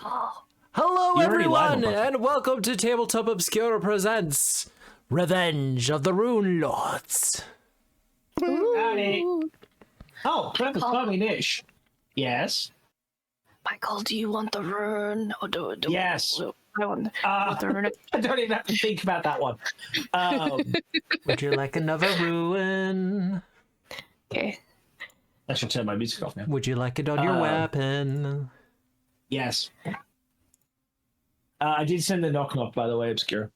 Hello, You're already live everyone, on Buffy. and welcome to Tabletop Obscura presents Revenge of the Runelords. Howdy. Oh, perfect timing ish. Yes. Michael, do you want the rune? Or do Yes. I want the rune. I don't even have to think about that one. Would you like another rune? Okay. I should turn my music off now. Would you like it on your weapon? Yes. I did send the knock, by the way, Obscura.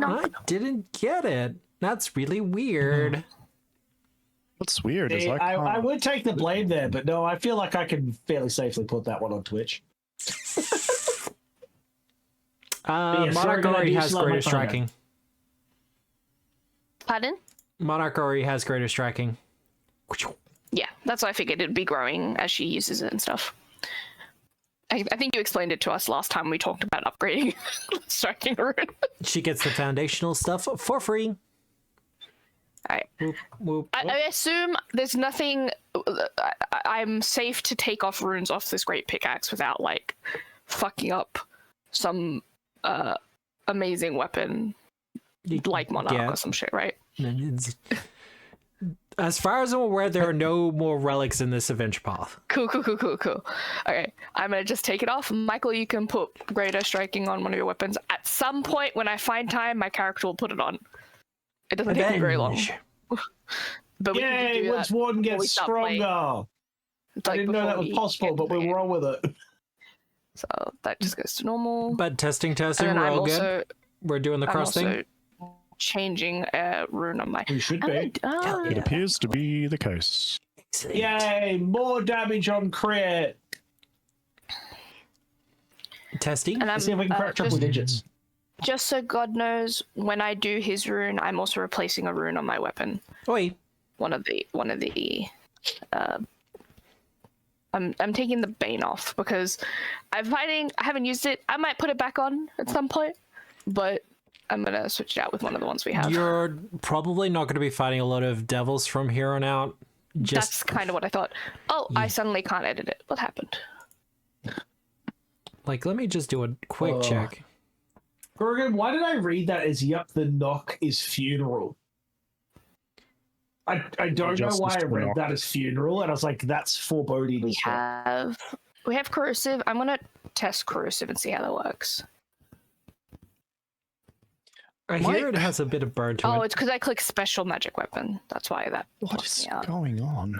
I didn't get it. That's really weird. What's weird is I would take the blame there, but no, I feel like I can fairly safely put that one on Twitch. Monarch already has greater striking. Pardon? Monarch already has greater striking. Yeah, that's what I figured. It'd be growing as she uses it and stuff. I think you explained it to us last time we talked about upgrading striking rune. She gets the foundational stuff for free. Alright. Whoop, whoop. I assume there's nothing. I'm safe to take off runes off this great pickaxe without like fucking up some amazing weapon like Monarch or some shit, right? As far as I'm aware, there are no more relics in this adventure path. Cool. Okay, I'm gonna just take it off. Michael, you can put greater striking on one of your weapons. At some point, when I find time, my character will put it on. It doesn't take me very long. But we can do once that one before we gets start playing. stronger. It's I like didn't know that before was we possible, get but we to were on with it. So that just goes to normal. But testing, And then we're I'm all good. also, We're doing the I'm cross thing. also changing a rune on my. We should be. It appears to be the case. Excellent. Yay! More damage on crit. Testing. And I'm, Let's see if we can crack triple digits. just so God knows, when I do his rune, I'm also replacing a rune on my weapon. Oi. One of the. I'm taking the Bane off because I haven't used it. I might put it back on at some point, but I'm gonna switch it out with one of the ones we have. You're probably not going to be fighting a lot of devils from here on out. That's kind of what I thought. Oh, I suddenly can't edit it. What happened? Like, let me just do a quick check. Bergen, why did I read that as yup, the knock is funeral? I don't know why I read that as funeral, and I was like, that's foreboding. We have corrosive. I'm gonna test corrosive and see how that works. I hear it has a bit of burn to Oh, it. it's because I clicked special magic weapon. That's why that. What is going on?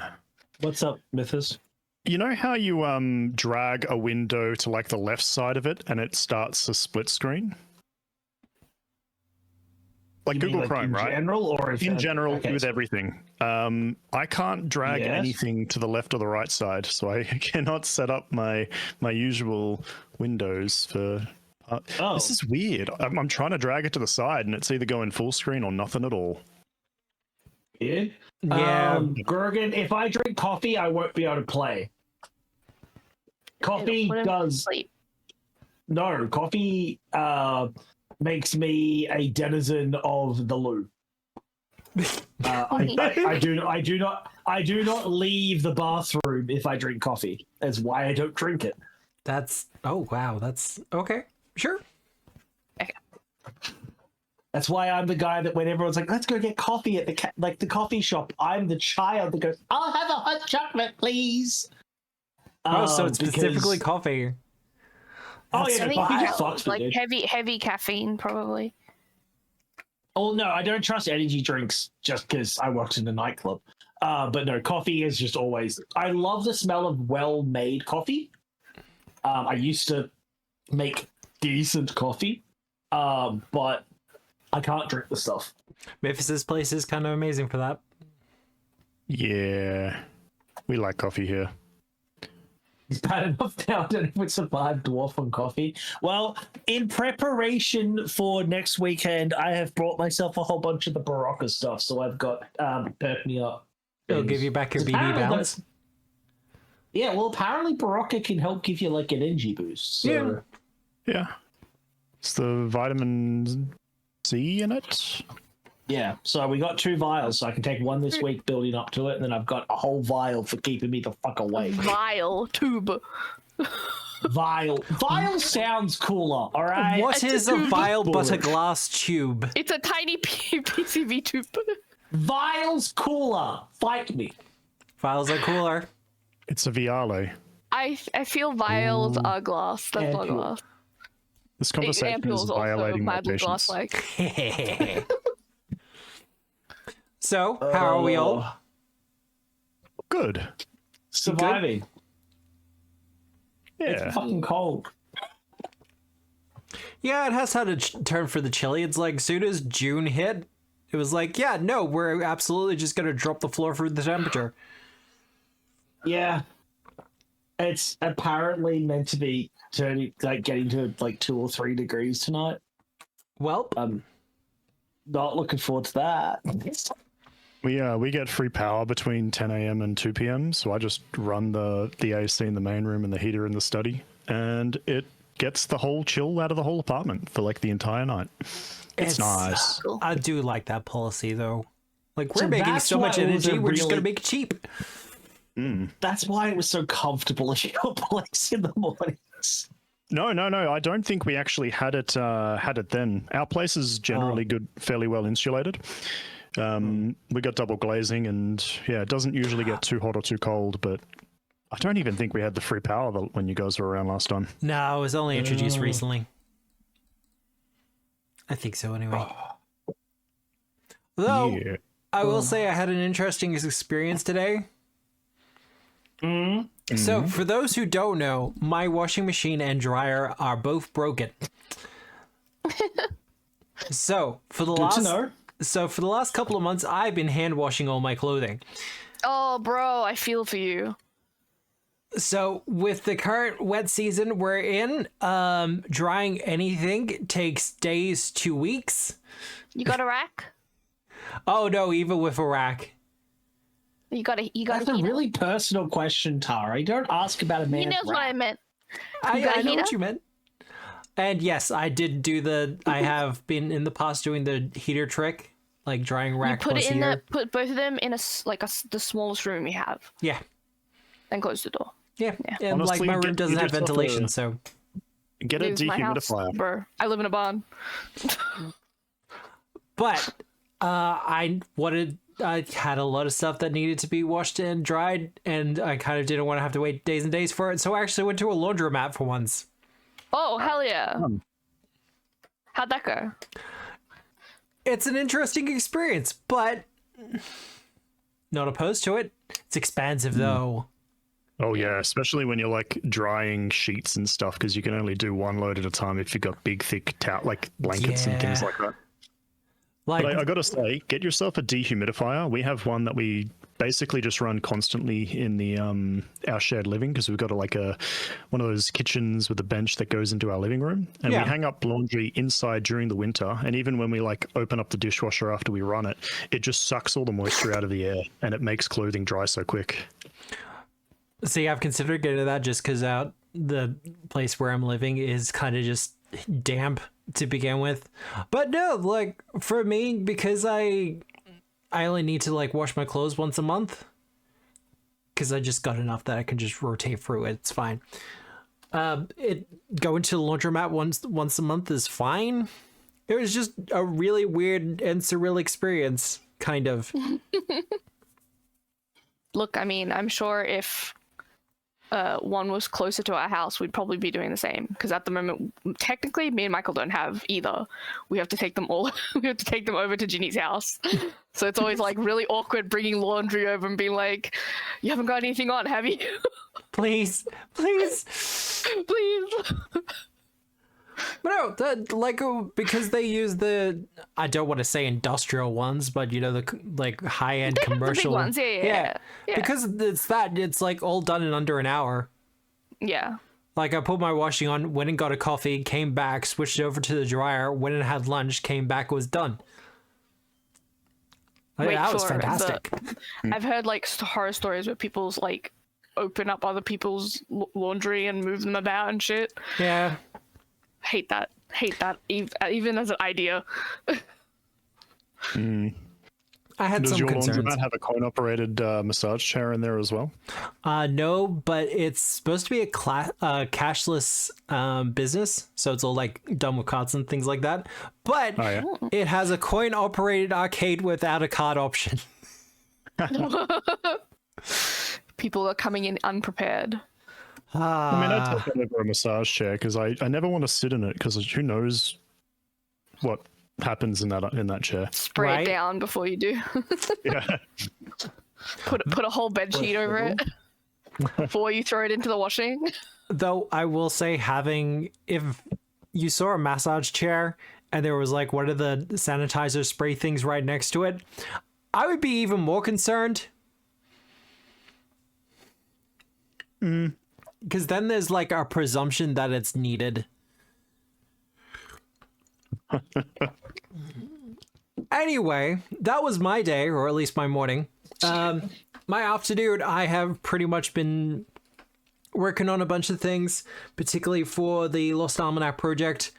What's up, Mythos? You know how you drag a window to like the left side of it and it starts a split screen? Like Google Chrome, right? In general, with everything. I can't drag anything to the left or the right side, so I cannot set up my usual windows for. This is weird. I'm trying to drag it to the side, and it's either going full screen or nothing at all. Yeah. Gergen, if I drink coffee, I won't be able to play. Coffee does. No, coffee makes me a denizen of the loo. I do not leave the bathroom if I drink coffee. That's why I don't drink it. That's that's okay. Sure. That's why I'm the guy that when everyone's like, let's go get coffee at the coffee shop, I'm the child that goes, I'll have a hot chocolate, please. So it's specifically coffee. Oh yeah, I think coffee you just fucks like me, dude. heavy caffeine probably. Oh no, I don't trust energy drinks just because I worked in a nightclub. But no, coffee is just always. I love the smell of well-made coffee. I used to make decent coffee, but I can't drink the stuff. Memphis's place is kind of amazing for that. Yeah, we like coffee here. He's bad enough now that it would survive dwarf on coffee. Well, in preparation for next weekend, I have brought myself a whole bunch of the Barocca stuff. So I've got perk me up. It'll give you back your BB balance. Yeah, well, apparently Barocca can help give you like an energy boost. So. Yeah. It's the vitamin C in it. Yeah, so we got 2 vials, so I can take one this week building up to it, and then I've got a whole vial for keeping me the fuck awake. Vial tube. Vial sounds cooler, all right? What is a vial but a glass tube? It's a tiny PCV tube. Vial's cooler. Fight me. Vials are cooler. It's a Viale. I feel vials are glass. That's not glass. This conversation is violating my patience. Glass-like. So, how are we all? Good. Surviving. Yeah. It's fucking cold. Yeah, it has had a turn for the chilly. It's like, soon as June hit, it was like, yeah, no, we're absolutely just going to drop the floor for the temperature. Yeah. It's apparently meant to be getting to like 2 or 3 degrees tonight. Well, Not looking forward to that. We get free power between 10 a.m. and 2 p.m. So I just run the AC in the main room and the heater in the study, and it gets the whole chill out of the whole apartment for like the entire night. It's nice. I do like that policy though. Like, we're So making that's so much why it was energy, a we're just really- going to make it cheap. That's why it was so comfortable in your place in the mornings. No. I don't think we actually had it then. Our place is generally good, fairly well insulated. We got double glazing, and yeah, it doesn't usually get too hot or too cold, but I don't even think we had the free power when you guys were around last time. No, it was only introduced recently. I think so anyway. Though, Yeah. I will say I had an interesting experience today. So, for those who don't know, my washing machine and dryer are both broken. So, for the last couple of months, I've been hand washing all my clothing. Oh, bro, I feel for you. So, with the current wet season we're in, drying anything takes days to weeks. You got a rack? Oh no, even with a rack. You got a That's a really personal question, Tara. You don't ask about a man's He knows what I meant. I got a know heater? what you meant. And yes, I did do I have been in the past doing the heater trick, like drying rack Put plus it in heater. put both of them in the smallest room you have, Yeah. and close the door. Yeah. And Honestly, like my room get doesn't have yourself ventilation, so Get a Leaves my house, dehumidifier. bro. I live in a barn. but I had a lot of stuff that needed to be washed and dried, and I kind of didn't want to have to wait days and days for it, so I actually went to a laundromat for once. Oh, hell yeah. How'd that go? It's an interesting experience, but not opposed to it. It's expensive though. Oh yeah, especially when you're like drying sheets and stuff, because you can only do one load at a time if you've got big, thick like blankets and things like that. Like, But I gotta say, get yourself a dehumidifier. We have one that we basically just run constantly in the our shared living, because we've got one of those kitchens with a bench that goes into our living room, and we hang up laundry inside during the winter. And even when we like open up the dishwasher after we run it, it just sucks all the moisture out of the air, and it makes clothing dry so quick. see, I've considered getting that just because the place where I'm living is kind of just damp to begin with. But no, like for me, because I only need to like wash my clothes once a month, because I just got enough that I can just rotate through it. It's fine. Going to the laundromat once a month is fine. It was just a really weird and surreal experience, kind of. Look, I mean, I'm sure if one was closer to our house, we'd probably be doing the same. Because at the moment, technically, me and Michael don't have either. We have to take them all. We have to take them over to Ginny's house. So it's always like really awkward bringing laundry over and being like, "You haven't got anything on, have you?" Please. Please. No, because they use I don't want to say industrial ones, but you know, the like high-end commercial The big ones, yeah. Because it's like all done in under an hour. Yeah. Like I put my washing on, went and got a coffee, came back, switched it over to the dryer, went and had lunch, came back, was done. That was fantastic. I've heard like horror stories where people's like open up other people's laundry and move them about and shit. Yeah. Hate that even as an idea. I had Does some your concerns. laundromat have a coin-operated massage chair in there as well? No, but it's supposed to be a cashless business, so it's all like done with cards and things like that. But it has a coin-operated arcade without a card option. People are coming in unprepared. I mean, I'd take that over a massage chair because I never want to sit in it because who knows what happens in that chair. Spray it down before you do. Yeah. Put a whole bed sheet over it before you throw it into the washing. Though I will say, if you saw a massage chair and there was like one of the sanitizer spray things right next to it, I would be even more concerned. Because then there's like a presumption that it's needed. Anyway, that was my day, or at least my morning. My afternoon, I have pretty much been working on a bunch of things, particularly for the Lost Almanac project.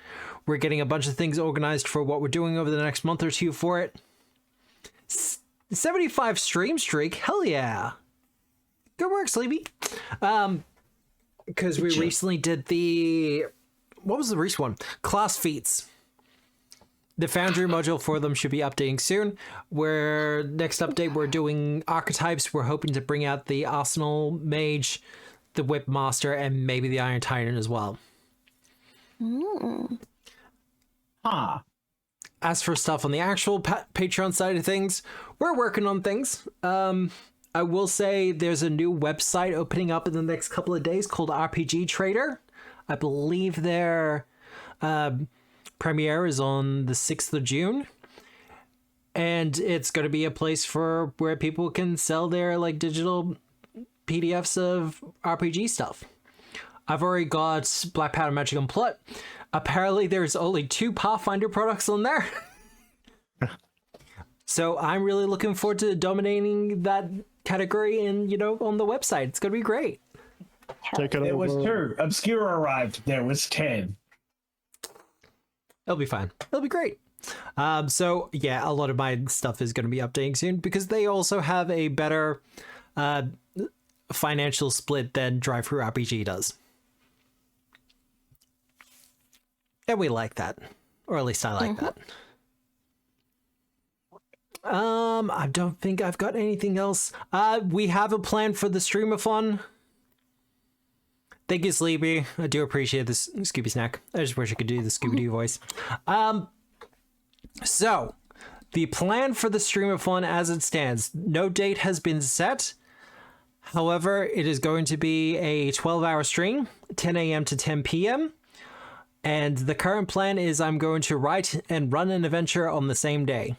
We're getting a bunch of things organized for what we're doing over the next month or two for it. 75 stream streak, hell yeah. Good work, Sleepy. Because we recently did what was the recent one? Class feats. The Foundry module for them should be updating soon. Next update, we're doing archetypes. We're hoping to bring out the Arsenal Mage, the Whip Master, and maybe the Iron Titan as well. As for stuff on the actual Patreon side of things, we're working on things. I will say there's a new website opening up in the next couple of days called RPG Trader. I believe their premiere is on the 6th of June. And it's going to be a place where people can sell their like digital PDFs of RPG stuff. I've already got Black Powder Magic and Plot. Apparently there's only 2 Pathfinder products on there. So I'm really looking forward to dominating that category and, on the website. It's going to be great. There was 2. Obscura arrived. There was 10. It'll be fine. It'll be great. So yeah, a lot of my stuff is going to be updating soon because they also have a better financial split than Drive-Thru RPG does. And we like that. Or at least I like that. I don't think I've got anything else. We have a plan for the streamathon. Thank you, Sleepy. I do appreciate this Scooby snack. I just wish I could do the Scooby-Doo voice. So, the plan for the streamathon as it stands. No date has been set. However, it is going to be a 12-hour stream, 10 a.m. to 10 p.m. And the current plan is I'm going to write and run an adventure on the same day.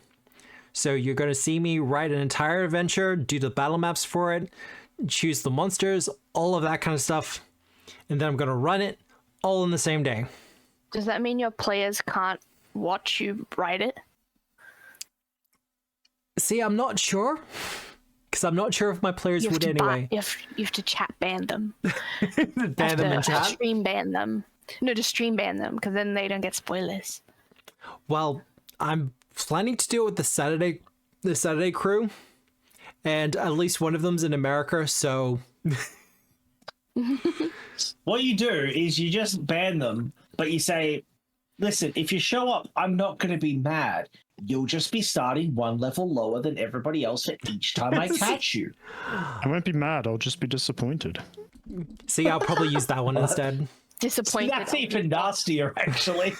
So you're going to see me write an entire adventure, do the battle maps for it, choose the monsters, all of that kind of stuff. And then I'm going to run it all in the same day. Does that mean your players can't watch you write it? See, I'm not sure. Because I'm not sure if my players would anyway. You have to chat ban them. Ban them in chat? Stream ban them. No, just stream ban them, because then they don't get spoilers. Well, I'm planning to do it with the Saturday crew. And at least one of them's in America, so... What you do is you just ban them, but you say, listen, if you show up, I'm not going to be mad. You'll just be starting one level lower than everybody else at each time I catch you. I won't be mad. I'll just be disappointed. See, I'll probably use that one instead. Disappointed. That's even nastier, actually.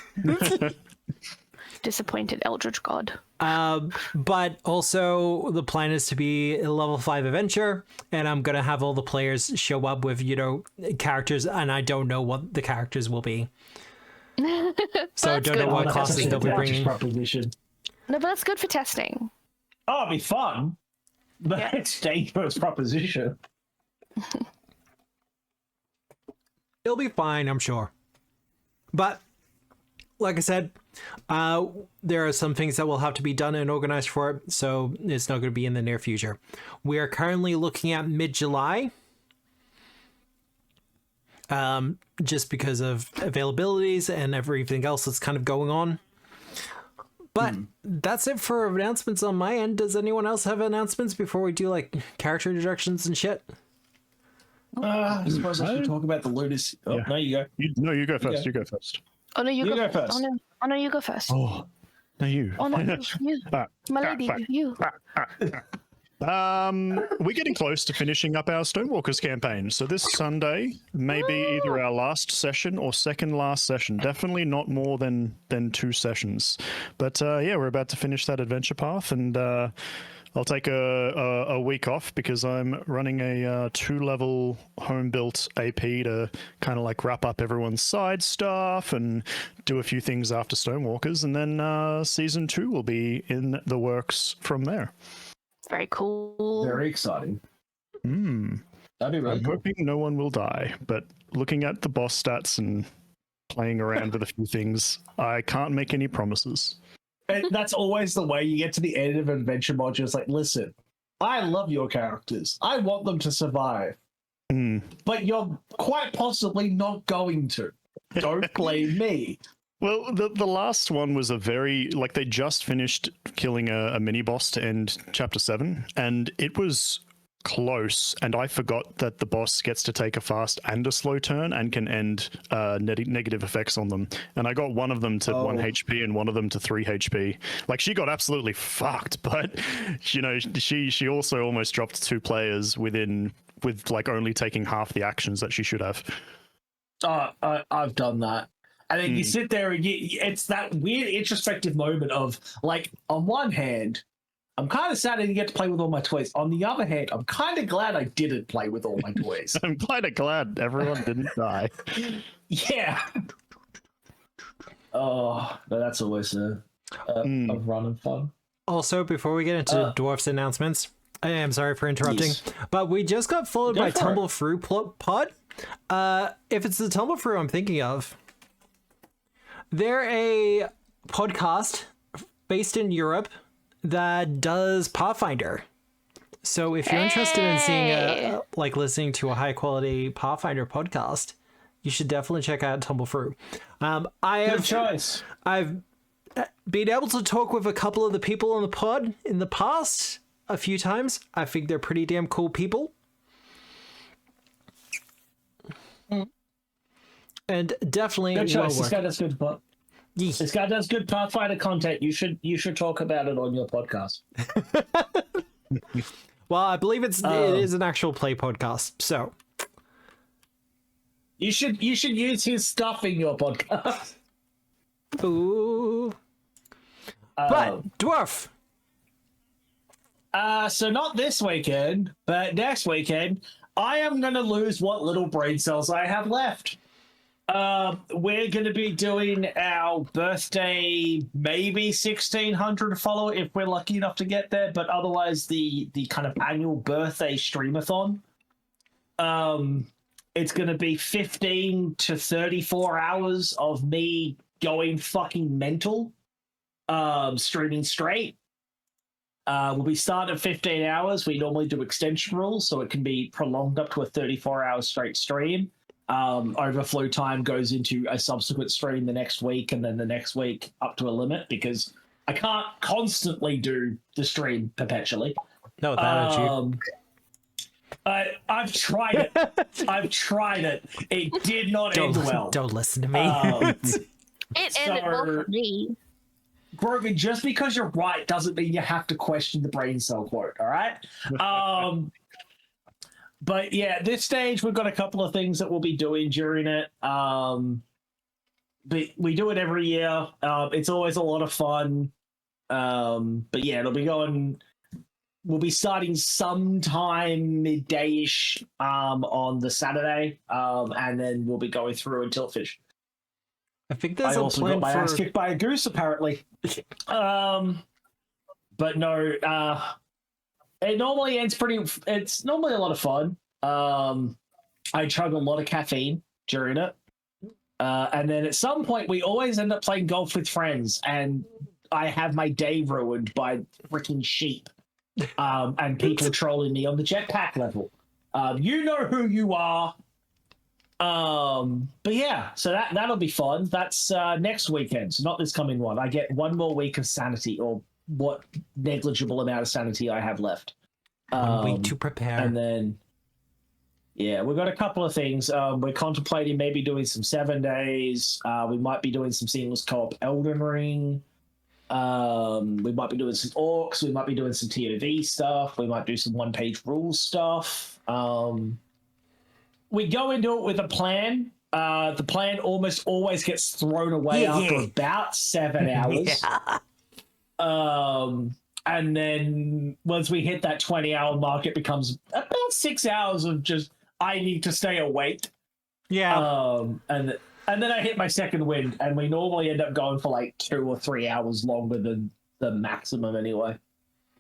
Disappointed Eldritch God. But also the plan is to be a level 5 adventure, and I'm gonna have all the players show up with characters, and I don't know what the characters will be. So I don't know what classes they'll be bringing. No, but that's good for testing. Oh, it'll be fun, but it's dangerous proposition. It'll be fine, I'm sure. But like I said, there are some things that will have to be done and organized for it, so it's not going to be in the near future. We are currently looking at mid-July, just because of availabilities and everything else that's kind of going on. But that's it for announcements on my end. Does anyone else have announcements before we do like character introductions and shit? I suppose I should talk about the lunacy. Oh, yeah. No, you go. You go first. You go first. Oh no, you go first. Oh no, you go first. Oh, no, you. Oh no, you. My lady, you. We're getting close to finishing up our Stonewalkers campaign. So this Sunday may be either our last session or second last session. Definitely not more than 2 sessions. But yeah, we're about to finish that adventure path, and I'll take a week off because I'm running a 2-level home-built AP to kind of like wrap up everyone's side stuff and do a few things after Stonewalkers, and then season 2 will be in the works from there. Very cool. Very exciting. That'd be really cool. Hoping no one will die, but looking at the boss stats and playing around with a few things, I can't make any promises. And that's always the way you get to the end of an adventure module. It's like, listen, I love your characters. I want them to survive. But you're quite possibly not going to. Don't blame me. Well, the last one was a very, like, they just finished killing a mini-boss to end Chapter 7, and it was close, and I forgot that the boss gets to take a fast and a slow turn and can end negative effects on them. And I got one of them to 1 HP and one of them to 3 HP. Like, she got absolutely fucked, but, you know, she also almost dropped 2 players with like only taking half the actions that she should have. I've done that. And then you sit there and it's that weird introspective moment of, like, on one hand, I'm kind of sad I didn't get to play with all my toys. On the other hand, I'm kind of glad I didn't play with all my toys. I'm kind of glad everyone didn't die. Yeah. Oh, that's always a run of fun. Also, before we get into Dwarf's announcements, I am sorry for interrupting, but we just got followed by Tumble Through Pod. If it's the Tumble Through I'm thinking of, they're a podcast based in Europe that does Pathfinder. So if you're interested in seeing listening to a high quality Pathfinder podcast, you should definitely check out Tumble Through. Good choice. I've been able to talk with a couple of the people on the pod in the past a few times. I think they're pretty damn cool people. And definitely good choice. This guy does good This guy does good Pathfinder content. You should talk about it on your podcast. Well, I believe it is an actual play podcast, so you should use his stuff in your podcast. Ooh. But Dwarf. So not this weekend, but next weekend, I am going to lose what little brain cells I have left. We're going to be doing our birthday, maybe 1,600 follower if we're lucky enough to get there, but otherwise the kind of annual birthday streamathon. It's going to be 15 to 34 hours of me going fucking mental, streaming straight. We'll be starting at 15 hours. We normally do extension rules, so it can be prolonged up to a 34-hour straight stream. Overflow time goes into a subsequent stream the next week, and then the next week up to a limit, because I can't constantly do the stream perpetually. No, that you. I've tried it. I've tried it. It did not end well. Don't listen to me. It ended well for me. Grogan, just because you're right doesn't mean you have to question the brain cell quote, all right? But yeah, this stage, we've got a couple of things that we'll be doing during it. But we do it every year. It's always a lot of fun. But yeah, we'll be starting sometime midday-ish on the Saturday. And then we'll be going through until it finishes. I think there's I also got my ass kicked by a goose, apparently. But no, it normally ends it's normally a lot of fun. I chug a lot of caffeine during it. And then at some point, we always end up playing golf with friends, and I have my day ruined by freaking sheep and people trolling me on the jetpack level. You know who you are. But yeah, so that'll be fun. That's next weekend, so not this coming one. I get one more week of sanity, or what negligible amount of sanity I have left. 1 week to prepare. And then, yeah, we've got a couple of things. We're contemplating maybe doing some 7 days. We might be doing some seamless co-op Elden Ring. We might be doing some orcs. We might be doing some TOV stuff. We might do some one-page rules stuff. We go into it with a plan. The plan almost always gets thrown away after about 7 hours. And then once we hit that 20-hour mark, it becomes about 6 hours of just, I need to stay awake. Yeah. And then I hit my second wind, and we normally end up going for like 2 or 3 hours longer than the maximum anyway.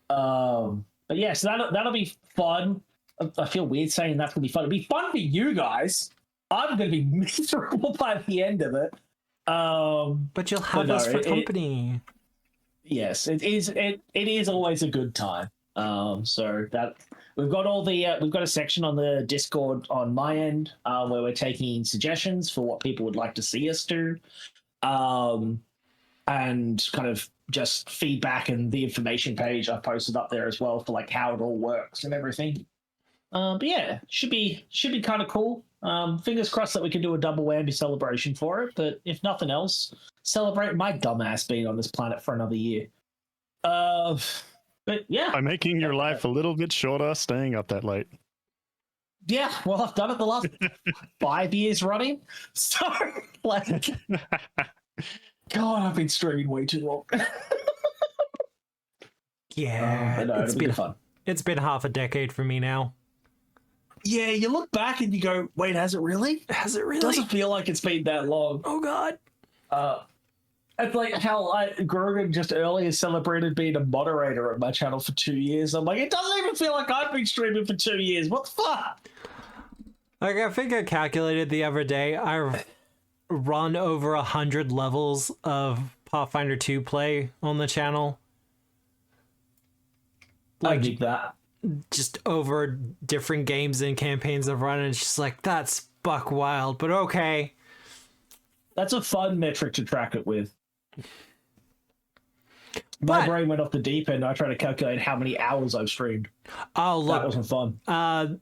But yeah, so that'll be fun. I feel weird saying that's going to be fun. It'll be fun for you guys. I'm going to be miserable by the end of it. But you'll have us for company. Yes, it is always a good time. So that we've got we've got a section on the Discord on my end where we're taking suggestions for what people would like to see us do, and kind of just feedback, and the information page I posted up there as well for like how it all works and everything. But yeah, should be kind of cool. Fingers crossed that we can do a double whammy celebration for it. But if nothing else, celebrate my dumbass being on this planet for another year. But yeah, by making your life a little bit shorter, staying up that late. Yeah, well, I've done it the last 5 years running. So, like, God, I've been streaming way too long. Yeah, but no, it'll be fun. It's been half a decade for me now. Yeah, you look back and you go, wait, has it really? Has it really? It doesn't feel like it's been that long. Oh, God. It's like how Grogan just earlier celebrated being a moderator at my channel for 2 years. I'm like, it doesn't even feel like I've been streaming for 2 years. What the fuck? Like, I think I calculated the other day, I've run over 100 levels of Pathfinder 2 play on the channel. Like, I dig that. Just over different games and campaigns I've run, and it's just like, that's buck wild, but okay. That's a fun metric to track it with. My brain went off the deep end. I tried to calculate how many hours I've streamed. Oh, look. That wasn't fun.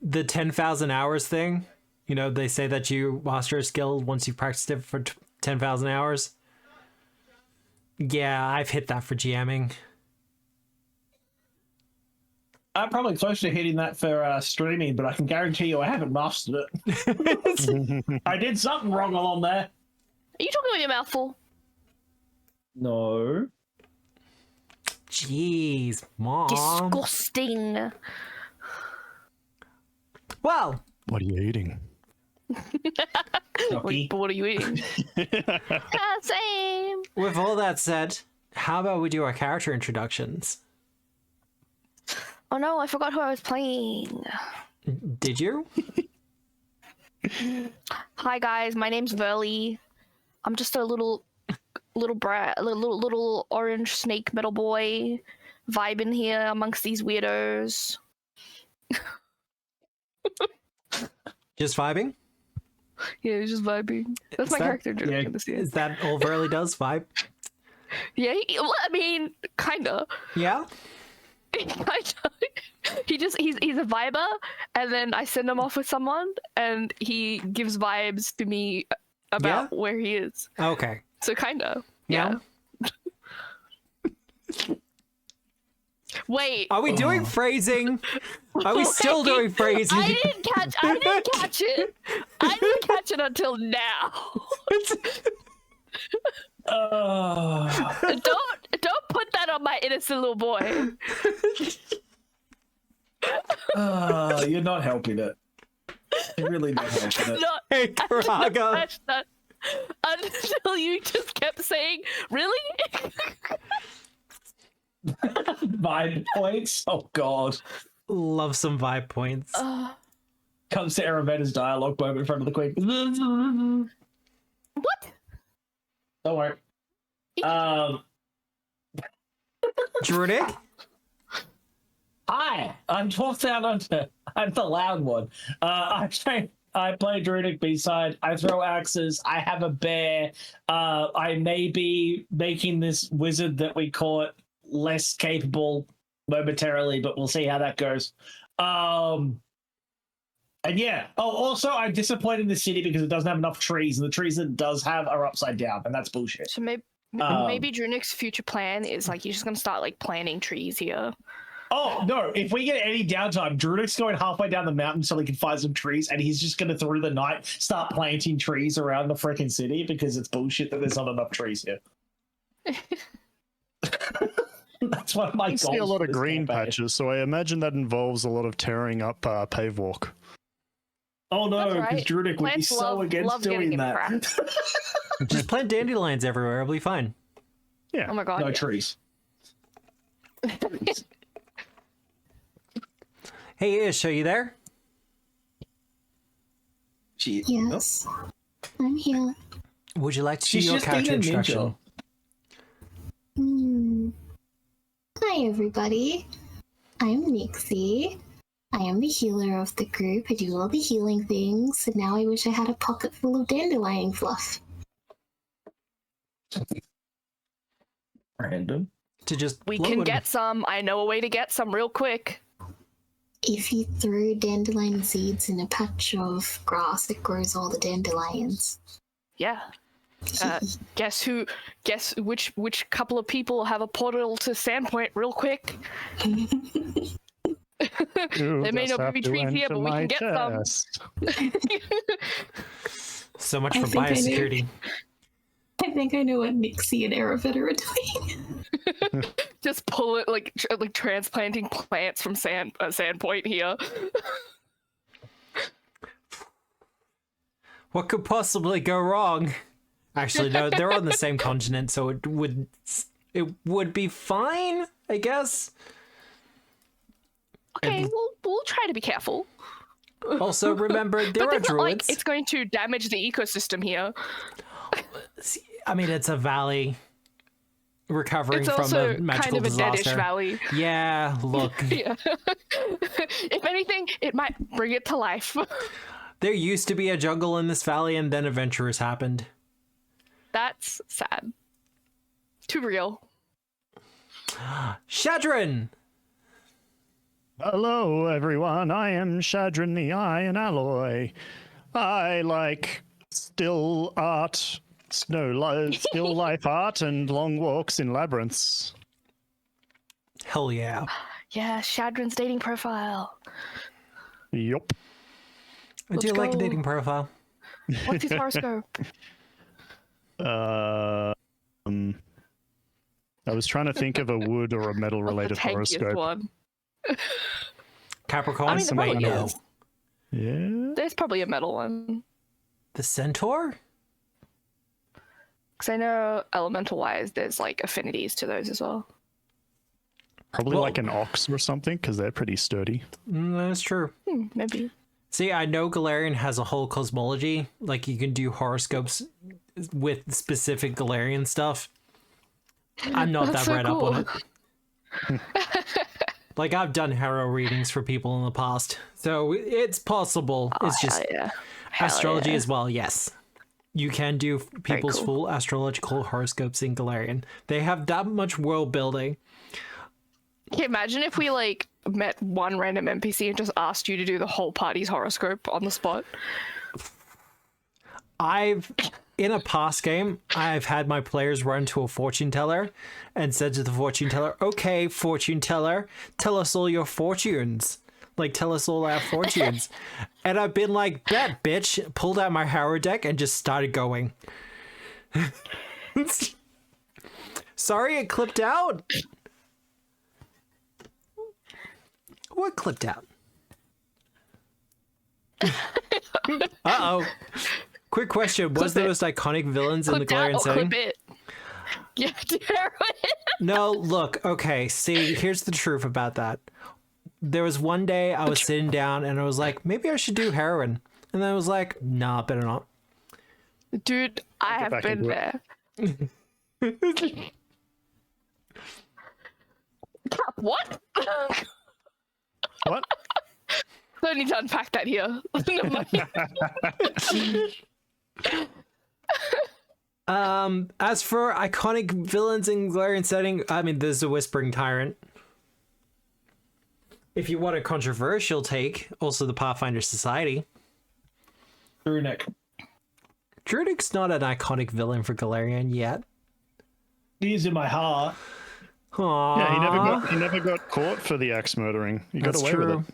The 10,000 hours thing, you know, they say that you master a skill once you've practiced it for 10,000 hours. Yeah, I've hit that for GMing. I'm probably close to hitting that for streaming, but I can guarantee you I haven't mastered it. I did something wrong along there. Are you talking with your mouth full? No. Jeez, Mom. Disgusting. Well. What are you eating? What are you eating? Same. With all that said, how about we do our character introductions? Oh no, I forgot who I was playing. Did you? Hi guys, my name's Verly. I'm just a little brat, little orange snake metal boy, vibing here amongst these weirdos. Just vibing? Yeah, he's just vibing. That's my character introduction. Yeah, is that all Verly does, vibe? Yeah, I mean, kinda. Yeah? He's a viber, and then I send him off with someone, and he gives vibes to me about where he is. Okay. So kinda. Yeah. Wait. Are we doing phrasing? Are we still doing phrasing? I didn't catch it. I didn't catch it until now. Don't put that on my innocent little boy. You're not helping it. You're really not helping it. Hey, Karaga. Until you just kept saying, really? Vibe points? Oh, God. Love some vibe points. Comes to Araveda's dialogue moment in front of the queen. What? Don't worry. Druidic? Hi, I'm 12th down under. I'm the loud one. I'm trying. I play Druidic B-side. I throw axes. I have a bear. I may be making this wizard that we caught less capable momentarily, but we'll see how that goes. And yeah. Oh, also, I'm disappointed in the city because it doesn't have enough trees, and the trees that it does have are upside down, and that's bullshit. So maybe Drunic's future plan is like he's just gonna start like planting trees here. Oh no! If we get any downtime, Druidic's going halfway down the mountain so he can find some trees, and he's just gonna through the night start planting trees around the freaking city because it's bullshit that there's not enough trees here. That's one of my goals. I see a lot of green campaign. patches, so I imagine that involves a lot of tearing up pave walk. Oh no, because right. Druidic would be so against doing that. Just plant dandelions everywhere. It'll be fine. Yeah. Oh my god. No yeah. trees. Hey, Ish, are you there? Yes, I'm here. Would you like to She's do your just being character a introduction? ninja. Hi, everybody. I'm Nixie. I am the healer of the group. I do all the healing things, and now I wish I had a pocket full of dandelion fluff. Random. To just We float can with- get some. I know a way to get some real quick. If you throw dandelion seeds in a patch of grass, it grows all the dandelions. Yeah. Guess which couple of people have a portal to Sandpoint real quick? There may not be trees here, but we can get some. So much I for think I knew. biosecurity. I think I know what Nixie and Aravita are doing. Just pull it like transplanting plants from Sandpoint here. What could possibly go wrong? Actually, no, they're on the same continent, so it would be fine, I guess. Okay, And- we'll try to be careful. Also, remember, there But are it's not like druids. it's going to damage the ecosystem here. I mean, it's a valley recovering It's from also a magical kind of a deadish disaster. valley. Yeah, look, Yeah. If anything, it might bring it to life. there used to be a jungle in this valley, and then adventurers happened. That's sad. Too real. Shadrin! Hello, everyone. I am Shadrin the Iron Alloy. I like still art, still life art, and long walks in labyrinths. Hell yeah. Yeah, Shadrin's dating profile. Yup. I do Let's like a go. dating profile. What's his horoscope? I was trying to think of a wood or a metal related The tankiest horoscope. one. Capricorn? I mean, there Wait, probably no. is. Yeah. There's probably a metal one. The Centaur? Because I know elemental-wise, there's like affinities to those as well. Probably Well- like an ox or something, because they're pretty sturdy. That's true. Maybe. See, I know Galarian has a whole cosmology. Like, you can do horoscopes with specific Galarian stuff. I'm not That's that so read cool. up on it. Like, I've done tarot readings for people in the past. So, it's possible. It's just yeah. astrology yeah. as well, yes. You can do people's cool. full astrological horoscopes in Galarian. They have that much world building. Can you imagine if we like met one random NPC and just asked you to do the whole party's horoscope on the spot? In a past game, I've had my players run to a fortune teller and said to the fortune teller, okay, fortune teller, tell us all your fortunes. Like, tell us all our fortunes. And I've been like, bet, bitch, pulled out my Harrow deck and just started going. Sorry, it clipped out. What clipped out? Uh-oh. Quick question. Was the most iconic villains in the Clip that Galarian or setting? clip it. Yeah, No, look, okay, see, here's the truth about that. There was one day I was sitting down and I was like, maybe I should do heroin. And then I was like, nah, better not. dude, I have back been into it. there. What? What? don't need to unpack that here. Never mind. As for iconic villains in Galarian setting, I mean, there's the Whispering Tyrant. If you want a controversial take, also the Pathfinder Society. Runic. Druidic's not an iconic villain for Galarian yet. He's in my heart. Aww. Yeah, he never got caught for the axe murdering. He got away with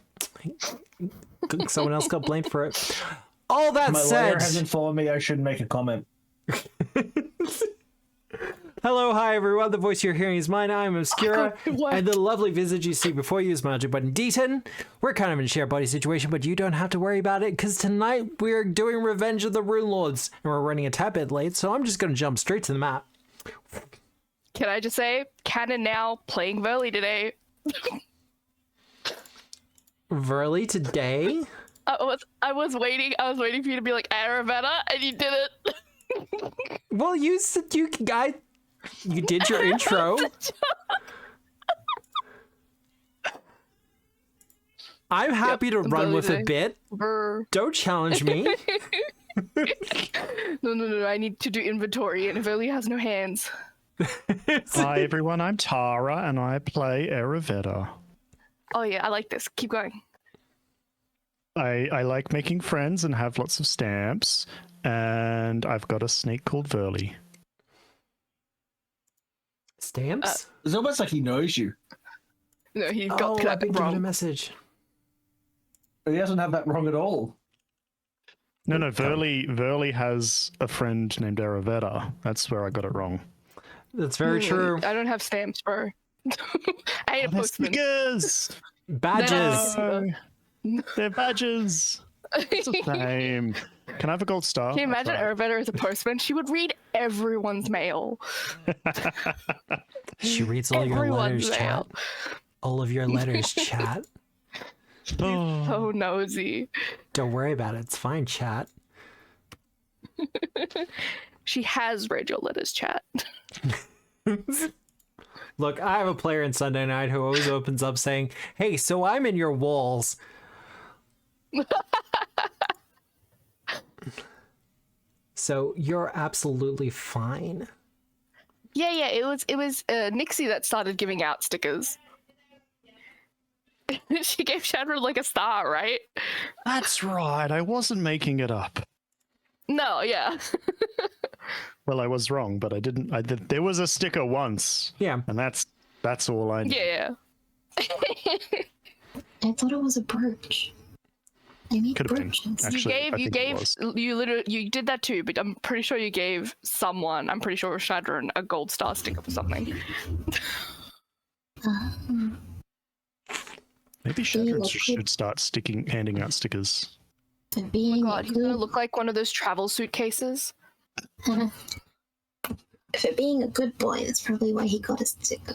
it. Someone else got blamed for it. All that my said, lawyer has informed me I shouldn't make a comment. Hello, hi everyone. The voice you're hearing is mine. I'm Obscura, and the lovely visage you see before you is Magic Button Deaton. We're kind of in a shared body situation, but you don't have to worry about it, because tonight we're doing Revenge of the Runelords, and we're running a tad bit late, so I'm just going to jump straight to the map. Can I just say, Canon now playing Verly today. Verly today? I was waiting for you to be like Aravetta, and you did it. Well, you said you did your intro. I'm happy to run with a bit. Don't challenge me. No. I need to do inventory, and Verly has no hands. Hi everyone, I'm Tara, and I play Aravetta. Oh yeah, I like this. Keep going. I like making friends and have lots of stamps, and I've got a snake called Verly. Stamps? It's almost like he knows you. No, he got I've been given wrong. a message. He doesn't have that wrong at all. No, Verly has a friend named Aravetta. That's where I got it wrong. That's very true. I don't have stamps, bro. I ain't a postman. Stickers! Badges. They're badges. It's a shame. Can I have a gold star? Can you imagine Aravetta as a postman? She would read everyone's mail. She reads all your Everyone's letters, mail. chat. All of your letters, chat. So nosy. Don't worry about it. It's fine, chat. She has read your letters, chat. Look, I have a player in Sunday Night who always opens up saying, "Hey, so I'm in your walls." So you're absolutely fine. Yeah. It was Nixie that started giving out stickers. She gave Shadra like a star, right? That's right. I wasn't making it up. No, yeah. Well, I was wrong, but I didn't. There was a sticker once. Yeah. And that's all I knew. Yeah. I thought it was a brooch. I need Could have been. brooches. Actually, You did that too, but I'm pretty sure you gave someone, I'm pretty sure it was Shadron, a gold star sticker for something. Maybe Shadron should start handing out stickers. For being God, he's gonna look like one of those travel suitcases. for being a good boy, that's probably why he got a sticker.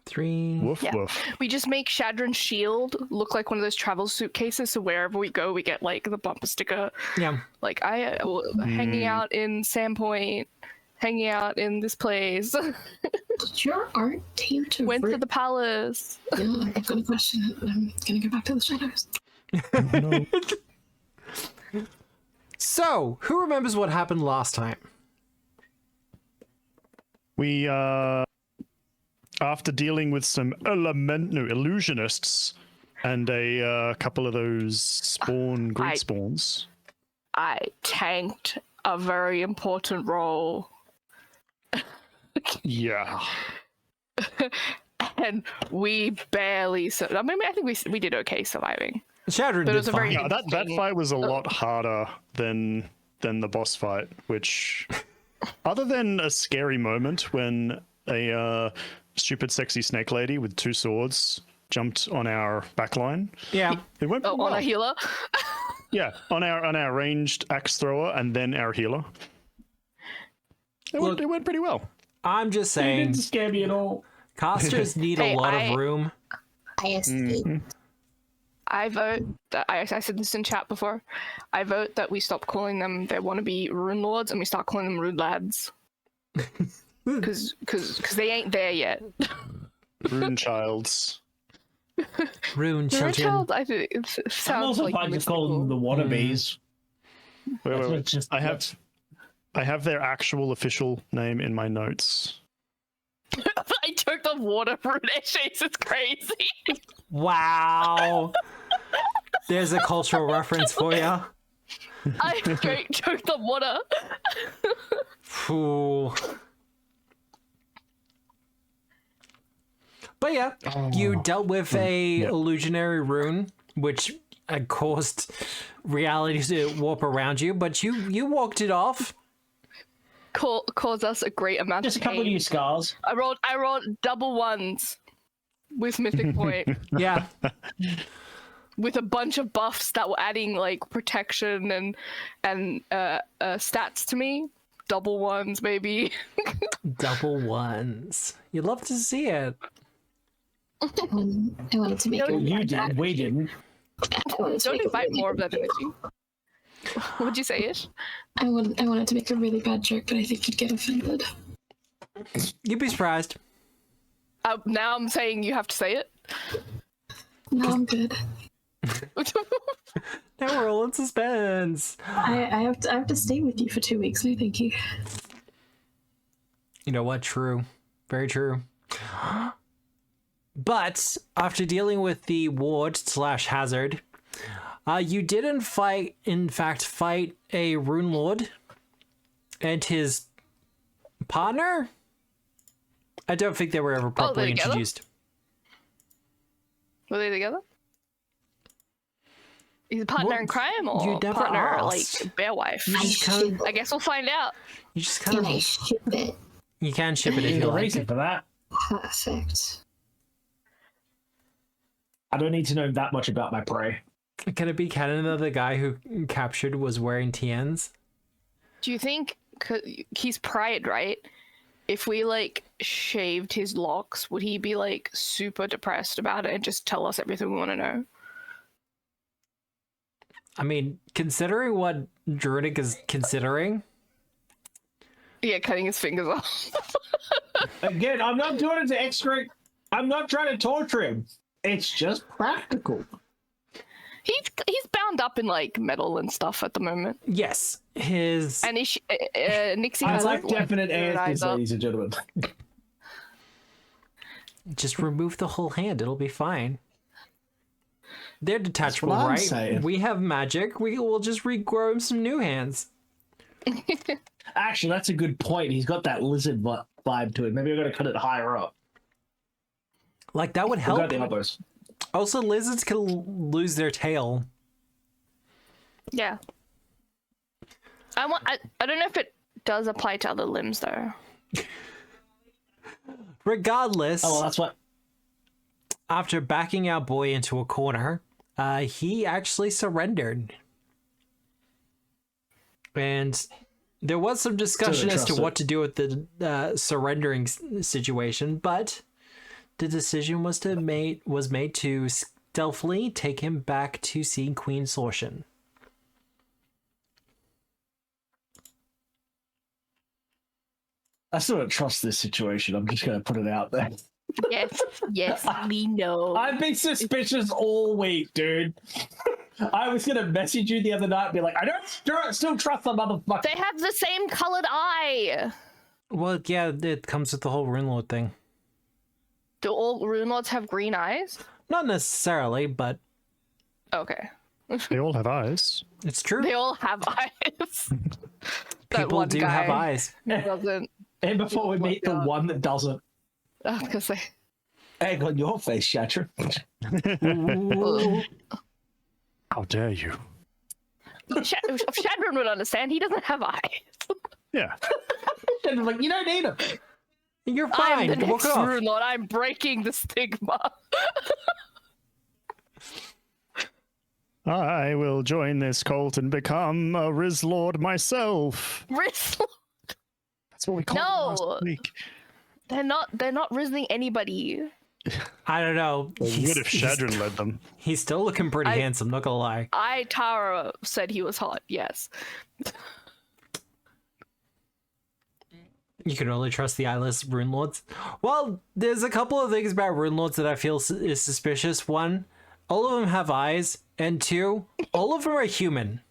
3. Woof Yeah. woof. We just make Shadron's shield look like one of those travel suitcases, so wherever we go, we get like the bumper sticker. Yeah. Like hanging out in Sandpoint, hanging out in this place. Did your art team to Went to the palace. No, I've got a question. I'm gonna go back to the shadows. No. So, who remembers what happened last time? We, after dealing with some illusionists and a couple of those great spawns. I tanked a very important role. Yeah. And we barely I think we did okay surviving. Shadron But it did was a very- fine. Yeah, that fight was a lot harder than the boss fight, which, other than a scary moment when a stupid sexy snake lady with 2 swords jumped on our backline. Yeah. It went pretty well. On a healer. Yeah, on our ranged axe thrower and then our healer. It went pretty well. I'm just He saying, didn't scare me at all. casters need Hey, a lot of room. IST. I vote that I said this in chat before. I vote that we stop calling them their wannabe Runelords and we start calling them Rune Lads. Because they ain't there yet. Rune childs. Rune children. Child, I think it I'm sounds also like fine just calling them the wannabes. Wait. Just, I have their actual official name in my notes. I choked on water for an chase. It's crazy. Wow. There's a cultural reference for you. I choked on water. Ooh. But yeah, you dealt with a illusionary rune, which caused reality to warp around you, but you walked it off. Caused us a great amount just of a couple of pain. new scars. I rolled double ones with Mythic Point. Yeah. With a bunch of buffs that were adding like protection and stats to me. Double ones, maybe. Double ones. You'd love to see it. I wanted to make a really You bad did. joke. We didn't. I wanted to Don't make a invite really- more of that energy. What'd you say, Ish? I wanted to make a really bad joke, but I think you'd get offended. You'd be surprised. Now I'm saying you have to say it. No, I'm good. Now we're all in suspense. I have to stay with you for 2 weeks. No, thank you. You know what? True. Very true. But after dealing with the ward / hazard, you did in fact fight a Runelord and his partner. I don't think they were ever properly together? introduced. Were they together? He's a partner Well, in crime or you never partner asked. like bear wife? You just kind of, I guess we'll find out. you just kind Can I of, ship it? you can ship it if you There's a like. reason for that. Perfect. I don't need to know that much about my prey. Can it be canon that the guy who captured was wearing TNs? Do you think 'cause he's pride, right? If we like shaved his locks, would he be like super depressed about it and just tell us everything we want to know? I mean, considering what Druidic is considering, Yeah, cutting his fingers off. Again, I'm not doing it to extra. I'm not trying to torture him. It's just practical. He's bound up in like metal and stuff at the moment. yes, his And Nixie I has like like definite third eyes answers, up. ladies and gentlemen. just remove the whole hand; it'll be fine. They're detachable, what I'm right? saying. We have magic. We will just regrow him some new hands. Actually, that's a good point. He's got that lizard vibe to it. Maybe we're going to cut it higher up. Like that would We've help. got the elbows. Also, lizards can lose their tail. Yeah. I don't know if it does apply to other limbs though. Regardless, Oh, well, that's what. after backing our boy into a corner, he actually surrendered. And there was some discussion as to trust it. what to do with the surrendering situation, but the decision was made to stealthily take him back to see Queen Sortian. I still don't trust this situation. I'm just going to put it out there. Yes, we know. I've been suspicious all week, dude. I was going to message you the other night and be like, I don't still trust the motherfucker. They have the same colored eye. Well, yeah, it comes with the whole Runelord thing. Do all Runelords have green eyes? Not necessarily, but Okay. They all have eyes. it's true. They all have eyes. That People one do guy have eyes. doesn't. And before we meet the God. one that doesn't. I was gonna say. Egg on your face, Shatter. How dare you? Shadron would understand. He doesn't have eyes. Yeah. And I'm like, you don't need them. You're I'm fine. the Walk next off. Runelord. I'm breaking the stigma. I will join this cult and become a Rizlord myself. Rizzle. That's what we called No. last week. They're not rizzling anybody. I don't know. Well, what if Shadron led them? He's still looking pretty handsome, not gonna lie. Tara said he was hot. Yes. You can only trust the eyeless Runelords. Well, there's a couple of things about Runelords that I feel is suspicious. One, all of them have eyes, and two, all of them are human.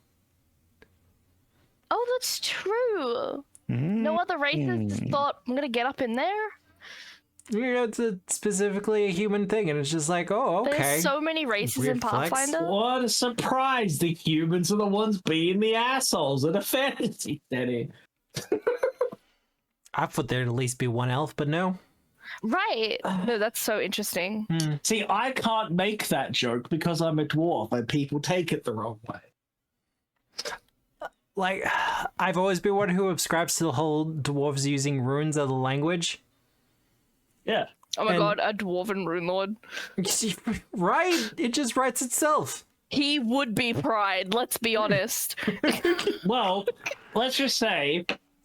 Oh, that's true. No other races just thought, I'm gonna get up in there? Yeah, it's specifically a human thing, and it's just like, oh, okay. There's so many races Weird in flex. Pathfinder. What a surprise! The humans are the ones being the assholes in a fantasy setting. I thought there'd at least be one elf, but no. Right. No, that's so interesting. See, I can't make that joke because I'm a dwarf and people take it the wrong way. Like, I've always been one who subscribes to the whole dwarves using runes as a language. Yeah. Oh my And- god, a dwarven runelord. Right? It just writes itself. He would be pride, let's be honest. Well, let's just say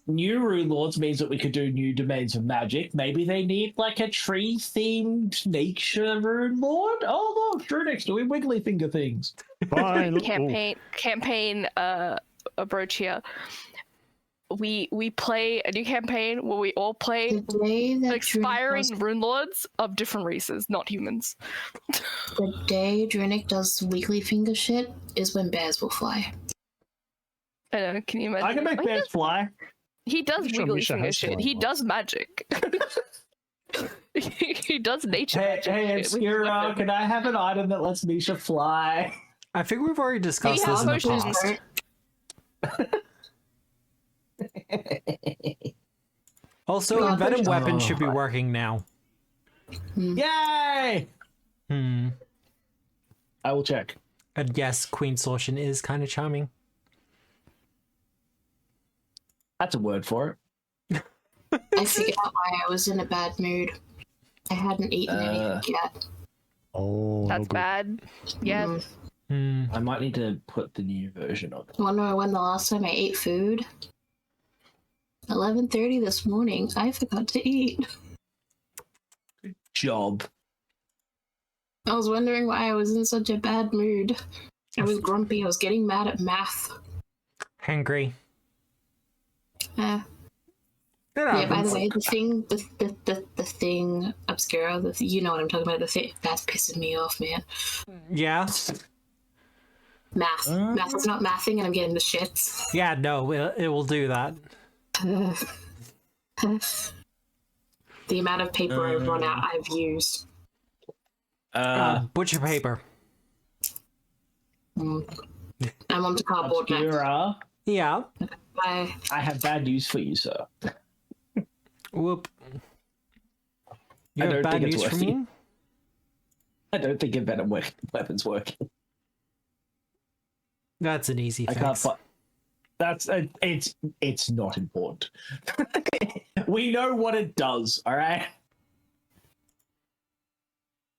new rune lords means that we could do new domains of magic. Maybe they need like a tree-themed nature rune lord. Oh look, Drunix doing wiggly finger things. Fine. campaign approach here. We play a new campaign where we all play The day that expiring Drinic rune lords of different races, not humans. the day Drinic does weekly finger shit is when bears will fly. I know, can you imagine? I can make Oh, bears fly. He does Sure, wiggly Misha finger has shit. fly He once. does magic. He does nature Hey, magic. hey, shit with his Obscura, weapon. can I have an item that lets Misha fly? I think we've already discussed We this in have the potions. past. Also, God, venom which- weapon should be working now. Yay! Hmm. I will check. And yes, Queen Sortion is kind of charming. That's a word for it. I figured out why I was in a bad mood. I hadn't eaten anything yet. Oh, no That's good. bad. Yes. Mm. Hmm. I might need to put the new version on. Wonder when the last time I ate food? 11:30 this morning. I forgot to eat. Job. I was wondering why I was in such a bad mood. I was grumpy. I was getting mad at math. Hangry. Uh, It yeah, by happens. the way, the thing, Obscura, you know what I'm talking about, the thing, that's pissing me off, man. Yeah. Math. Math is not mathing and I'm getting the shits. Yeah, no, it will do that. The amount of paper I've used. Butcher paper. I'm onto cardboard now. Obscura, Yeah. I I have bad news for you, sir. Whoop. You I have don't bad think it's news for worth it. me? I don't think a venom weapon's working. That's an easy I fix. can't. That's it's not important. We know what it does. All right.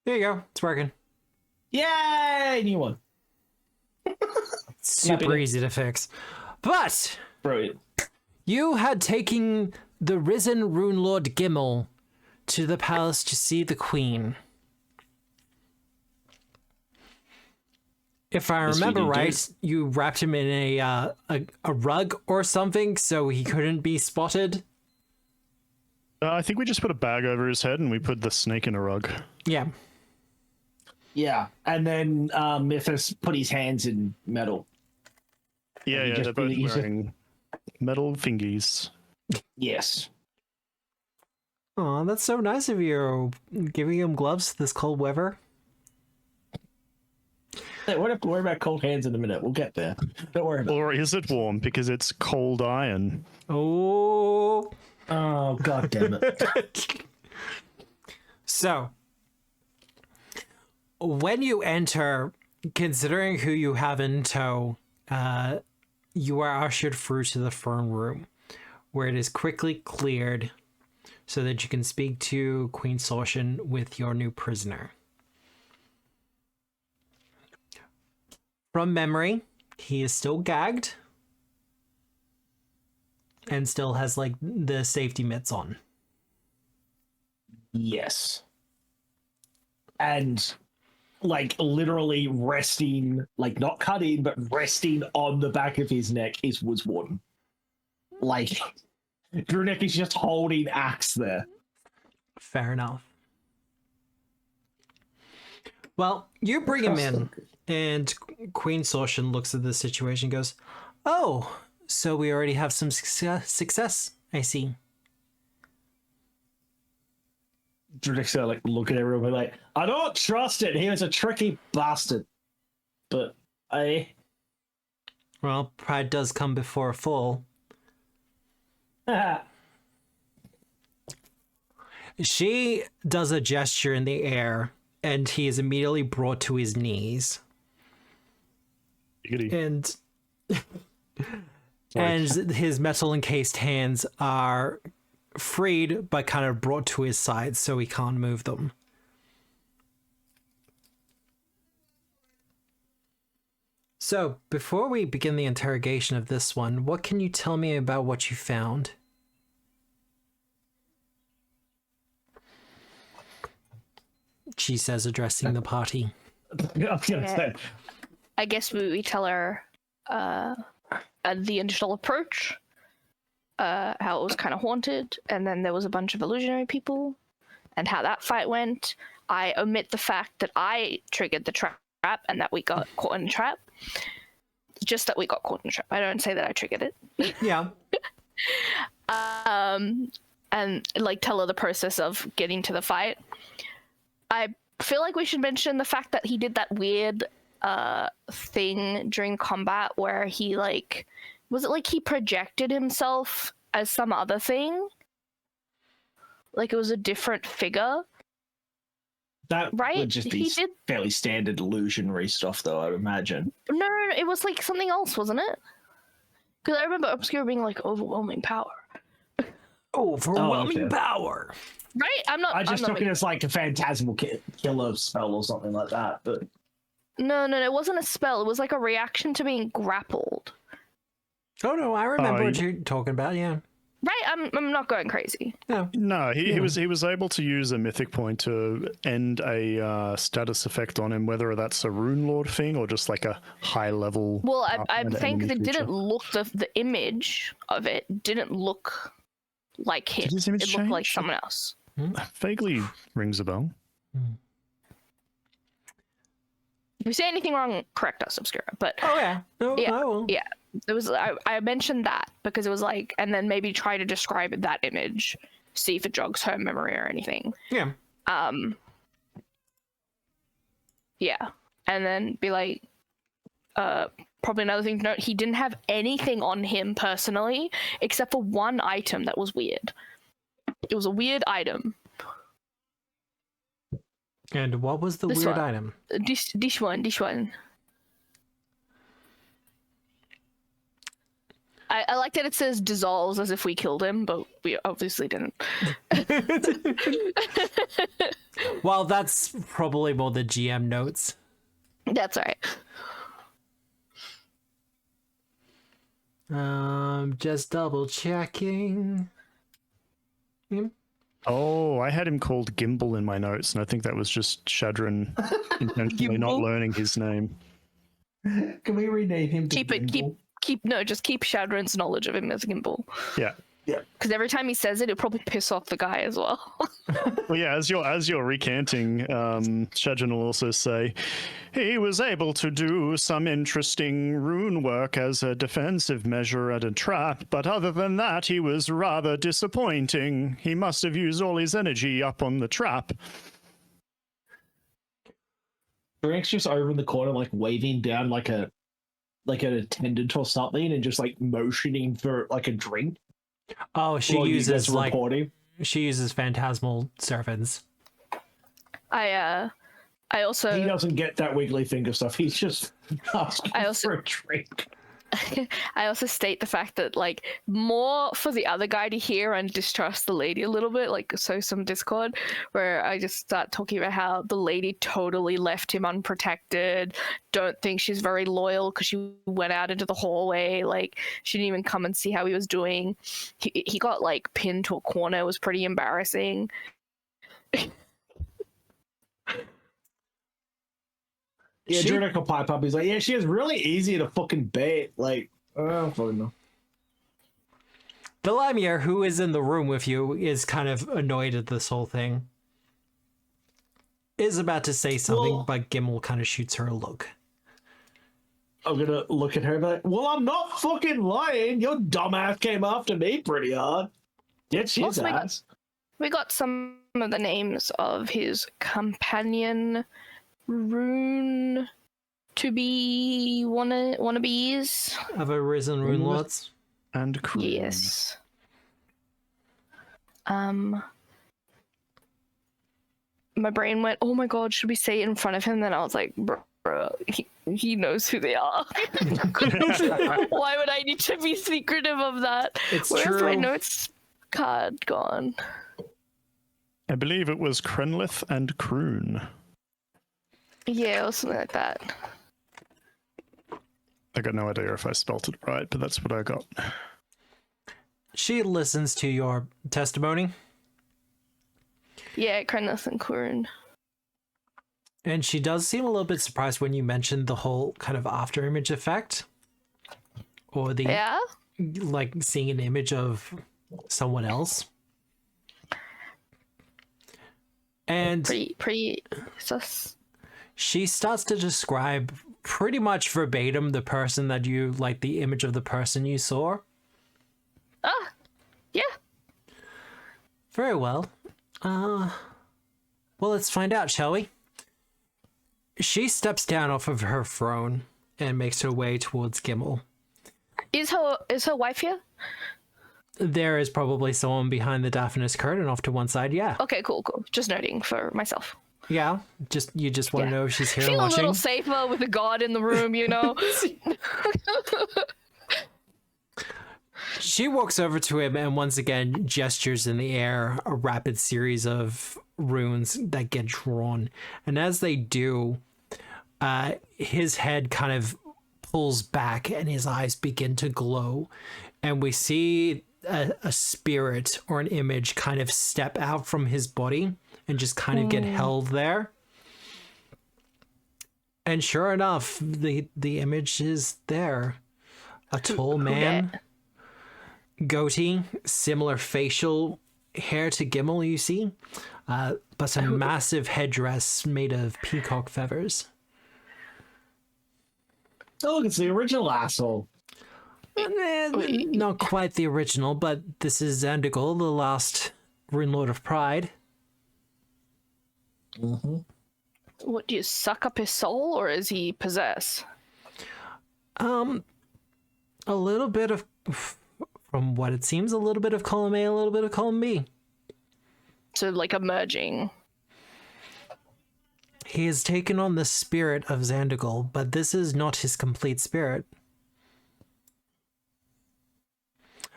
There you go. It's working. Yay! New one. Super to- easy to fix. But Brilliant. you had taken the risen Rune Lord Gimmel to the palace to see the queen. If I Yes, we remember did, right, you wrapped him in a rug or something so he couldn't be spotted. I think we just put a bag over his head and we put the snake in a rug. Yeah. Yeah, and then Mythos put his hands in metal. Yeah, you yeah, just they're both really use it? wearing metal fingies. Yes. Oh, that's so nice of you, giving him gloves this cold weather. Hey, we don't have to worry about cold hands in a minute. We'll get there. Don't worry about it. Or is it warm because it's cold iron? Oh. Oh, god damn it. So, when you enter, considering who you have in tow, you are ushered through to the throne room, where it is quickly cleared so that you can speak to Queen Sortion with your new prisoner. From memory, he is still gagged and still has like the safety mitts on. Yes. And like literally resting, like not cut in, but resting on the back of his neck is Woodswarden. Like Drunick is just holding axe there. Fair enough. Well, you bring him in, and Queen Sorshan looks at the situation and goes, "Oh, so we already have some success, I see." Drunick's gonna like look at everyone like, I don't trust it. He was a tricky bastard. But Well, pride does come before a fall. She does a gesture in the air, and he is immediately brought to his knees. And his metal encased hands are freed but kind of brought to his side so he can't move them. So, before we begin the interrogation of this one, what can you tell me about what you found? She says, addressing the party. I guess we tell her the initial approach, how it was kind of haunted, and then there was a bunch of illusionary people, and how that fight went. I omit the fact that I triggered the trap and that we got caught in a trap. Just that we got caught in a trap. I don't say that I triggered it. Yeah. And like tell her the process of getting to the fight. I feel like we should mention the fact that he did that weird thing during combat where he like, was it like he projected himself as some other thing? Like it was a different figure? That right? would just be fairly standard illusionary stuff, though, I would imagine. No, it was like something else, wasn't it? Because I remember Obscura being like overwhelming power. Overwhelming power. Right? I just took it as like a phantasmal killer spell or something like that. But no, it wasn't a spell. It was like a reaction to being grappled. Oh no, I remember what you're talking about. Yeah. Right, I'm not going crazy. No, he was able to use a mythic point to end a status effect on him, whether that's a Runelord thing or just like a high level. Well, I think that didn't look the image of it didn't look like him. Did his image it looked change? like someone else. Vaguely rings a bell. If we say anything wrong, correct us, Obscura. But I will. Yeah. It was I mentioned that because it was like, and then maybe try to describe that image, see if it jogs her memory or anything. Yeah. Yeah, and then be like, probably another thing to note: he didn't have anything on him personally except for one item that was weird. It was a weird item. And what was the weird item? This one. I like that it says dissolves as if we killed him, but we obviously didn't. Well, that's probably more the GM notes. That's right. Just double checking. Oh, I had him called Gimbal in my notes, and I think that was just Shadron intentionally not learning his name. Can we rename him to Gimbal? Just keep Shadron's knowledge of him as Gimbal. Yeah. Because every time he says it, it'll probably piss off the guy as well. Well, yeah, as you're recanting, Shadron will also say, he was able to do some interesting rune work as a defensive measure at a trap, but other than that, he was rather disappointing. He must have used all his energy up on the trap. Drake's just over in the corner, like waving down like an attendant or something, and just like motioning for like a drink. Oh, she uses phantasmal servants. I also he doesn't get that wiggly finger stuff. He's just asking for a drink. I also state the fact that like more for the other guy to hear and distrust the lady a little bit, like sow some discord, where I just start talking about how the lady totally left him unprotected, don't think she's very loyal because she went out into the hallway, like she didn't even come and see how he was doing. He got like pinned to a corner. It was pretty embarrassing. Yeah, Drunick will pipe up. He's like, yeah, she is really easy to fucking bait. Like, I don't fucking know. The Lamia, who is in the room with you, is kind of annoyed at this whole thing. Is about to say something, but Gimel kind of shoots her a look. I'm gonna look at her and be like, well, I'm not fucking lying. Your dumbass came after me pretty hard. Get his ass. We got some of the names of his companion rune to be wannabes. Of arisen Runelords. And crew. Yes. My brain went, oh my god, should we say it in front of him? Then I was like, bro, he knows who they are. Why would I need to be secretive of that? It's Where's true. my notes card gone? I believe it was Krenlith and Kroon. Yeah, or something like that. I got no idea if I spelt it right, but that's what I got. She listens to your testimony. Yeah, Krenlith and Kurun. And she does seem a little bit surprised when you mentioned the whole kind of after image effect. Or the, Yeah? like, seeing an image of someone else. And Pretty sus. she starts to describe pretty much verbatim the person that you, like, the image of the person you saw. Ah, yeah. Very well. Well, let's find out, shall we? She steps down off of her throne and makes her way towards Gimel. Is her wife here? There is probably someone behind the diaphanous curtain off to one side, yeah. Okay, cool. Just noting for myself. Yeah, you just want to know if she's here Feel watching. a little safer with a god in the room, you know? She walks over to him and once again gestures in the air a rapid series of runes that get drawn. And as they do, his head kind of pulls back and his eyes begin to glow. And we see a spirit or an image kind of step out from his body and just kind of get held there. And sure enough, the image is there. A tall man, goatee, similar facial hair to Gimel, you see, but a massive headdress made of peacock feathers. Oh, it's the original asshole. Not quite the original, but this is Zandigal, the last Runelord of Pride. Mm-hmm. What, do you suck up his soul, or is he possessed? A little bit of, from what it seems, a little bit of column A, a little bit of column B. So, like, a merging. He has taken on the spirit of Zandigal, but this is not his complete spirit.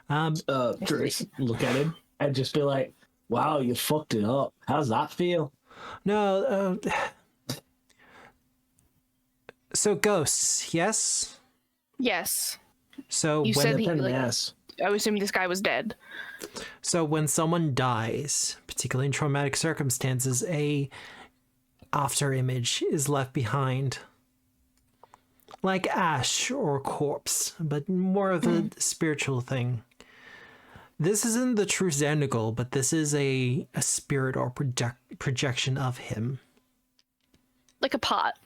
Drace, look at him and just be like, wow, you fucked it up. How's that feel? No, so ghosts, yes? Yes. So You when said he, Pain in the like, ass. I was assuming this guy was dead. So when someone dies, particularly in traumatic circumstances, a after image is left behind. Like ash or corpse, but more of a spiritual thing. This isn't the true Zandigal, but this is a spirit or projection of him. Like a pot.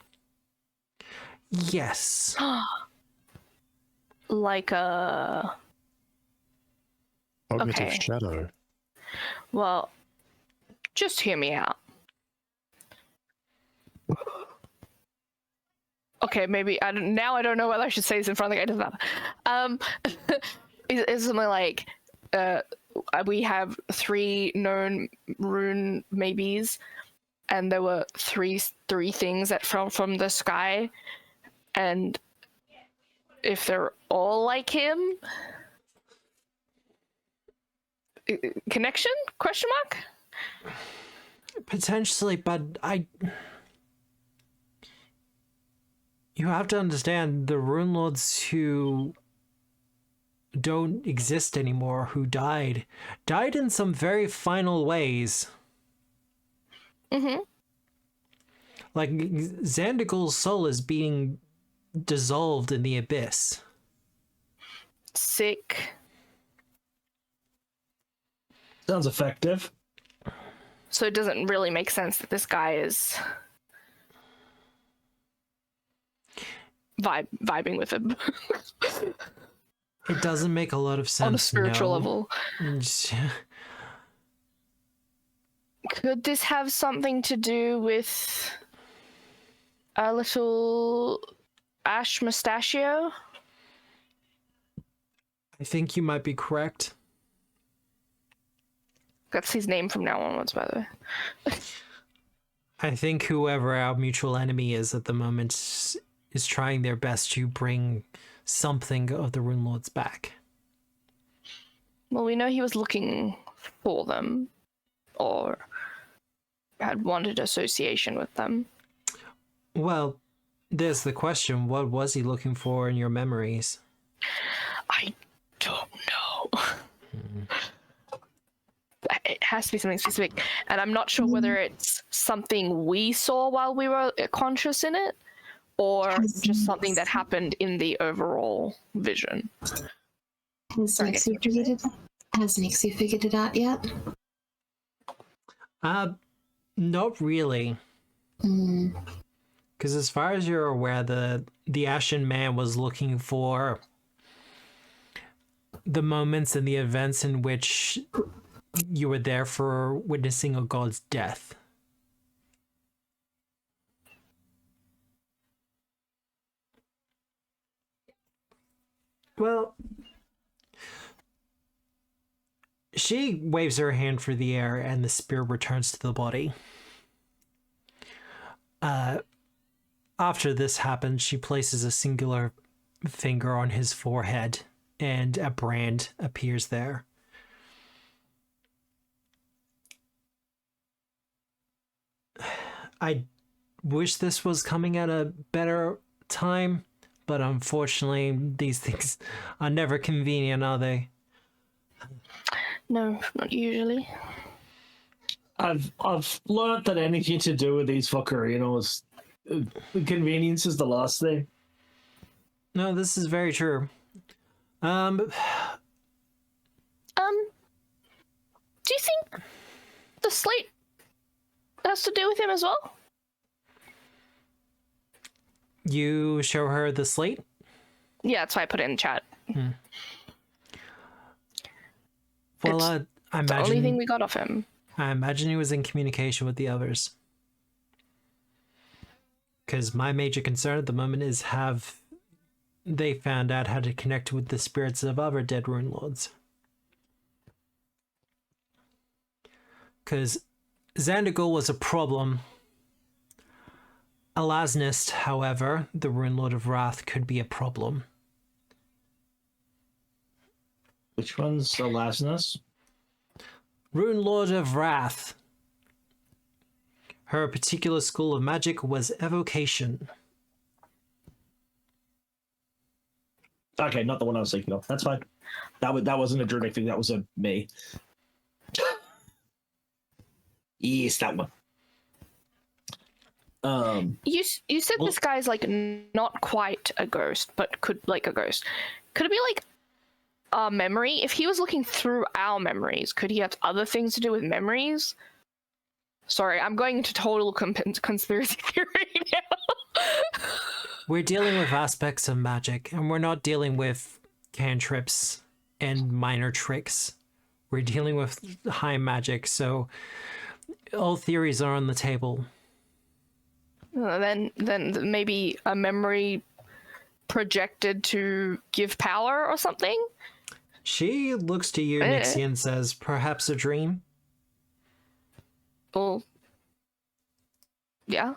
Yes. Like a... Cognitive Okay. shadow. Well, just hear me out. Okay, maybe I don't know whether I should say this in front of the guy. Doesn't matter. It's something like we have 3 known rune maybes, and there were three things that fell from the sky, and if they're all like him, connection? Question mark? Potentially, but you have to understand the Runelords who don't exist anymore, who died in some very final ways. Mm-hmm. Like, Zandigal's soul is being dissolved in the abyss. Sick. Sounds effective. So it doesn't really make sense that this guy is vibing with him. It doesn't make a lot of sense. On a spiritual level. Could this have something to do with a little Ash Mustachio? I think you might be correct. That's his name from now onwards, by the way. I think whoever our mutual enemy is at the moment is trying their best to bring something of the Runelords back. Well, we know he was looking for them, or had wanted association with them. Well, there's the question, what was he looking for in your memories? I don't know. It has to be something specific, and I'm not sure whether it's something we saw while we were conscious in it, or just something that happened in the overall vision. Has Nixie figured it out yet? Not really. Because as far as you're aware, the Ashen Man was looking for the moments and the events in which you were there for witnessing a god's death. Well, she waves her hand through the air and the spirit returns to the body. After this happens, she places a singular finger on his forehead and a brand appears there. I wish this was coming at a better time, but unfortunately these things are never convenient, are they? No, not usually. I've learned that anything to do with these fuckerinos, convenience is the last thing. No, this is very true. Do you think the slate has to do with him as well? You show her the slate? Yeah, that's why I put it in chat. Well, I imagine the only thing we got off him. I imagine he was in communication with the others. Because my major concern at the moment is have they found out how to connect with the spirits of other dead Runelords. Because Xandergul was a problem. Alasnist, however, the Runelord of Wrath, could be a problem. Which one's Alasnus? Runelord of Wrath. Her particular school of magic was evocation. Okay, not the one I was thinking of. That's fine. That wasn't a Drunic thing. That was a me. Yes, that one. You said this guy's like not quite a ghost, but could like a ghost. Could it be like a memory? If he was looking through our memories, could he have other things to do with memories? Sorry, I'm going into total conspiracy theory now. We're dealing with aspects of magic, and we're not dealing with cantrips and minor tricks. We're dealing with high magic, so all theories are on the table. Then maybe a memory projected to give power or something? She looks to you, Nixie, and says, perhaps a dream? Well, yeah.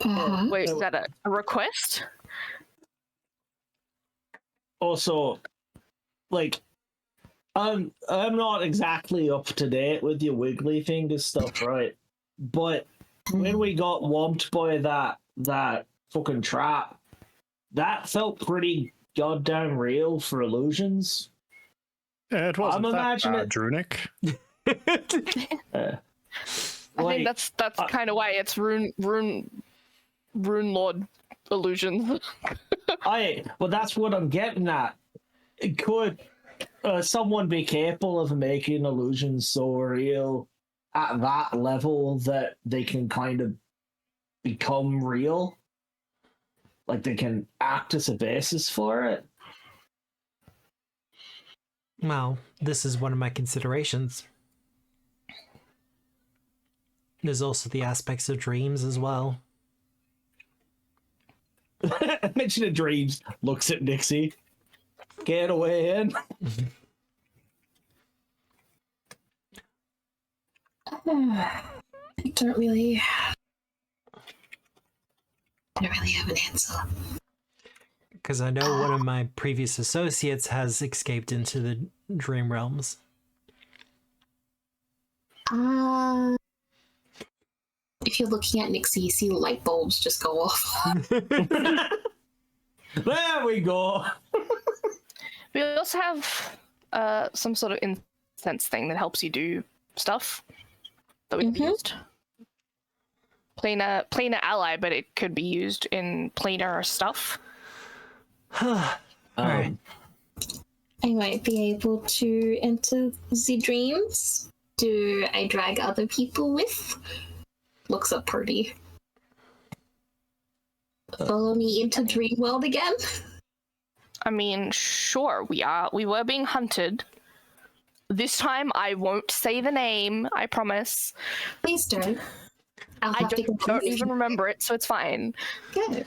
Uh-huh. Wait, is that a request? Also, like, I'm not exactly up to date with your wiggly finger stuff, right? But when we got whomped by that fucking trap, that felt pretty goddamn real for illusions. Yeah, it wasn't I'm imagining Drunic. I think that's kind of why it's Runelord illusions. Well, that's what I'm getting at. someone be capable of making illusions so real at that level that they can kind of become real? Like they can act as a basis for it? Well, this is one of my considerations. There's also the aspects of dreams as well. Mention of dreams, looks at Nixie. Get away in. I don't really have an answer. Because I know one of my previous associates has escaped into the dream realms. If you're looking at Nixie, you see light bulbs just go off. There we go. We also have some sort of incense thing that helps you do stuff that we've used. Planar ally, but it could be used in planar stuff. Alright. I might be able to enter the dreams. Do I drag other people with? Looks up pretty. Follow me into dream world again? I mean, sure, we were being hunted. This time I won't say the name, I promise. Please don't. I don't even remember it, so it's fine. Good.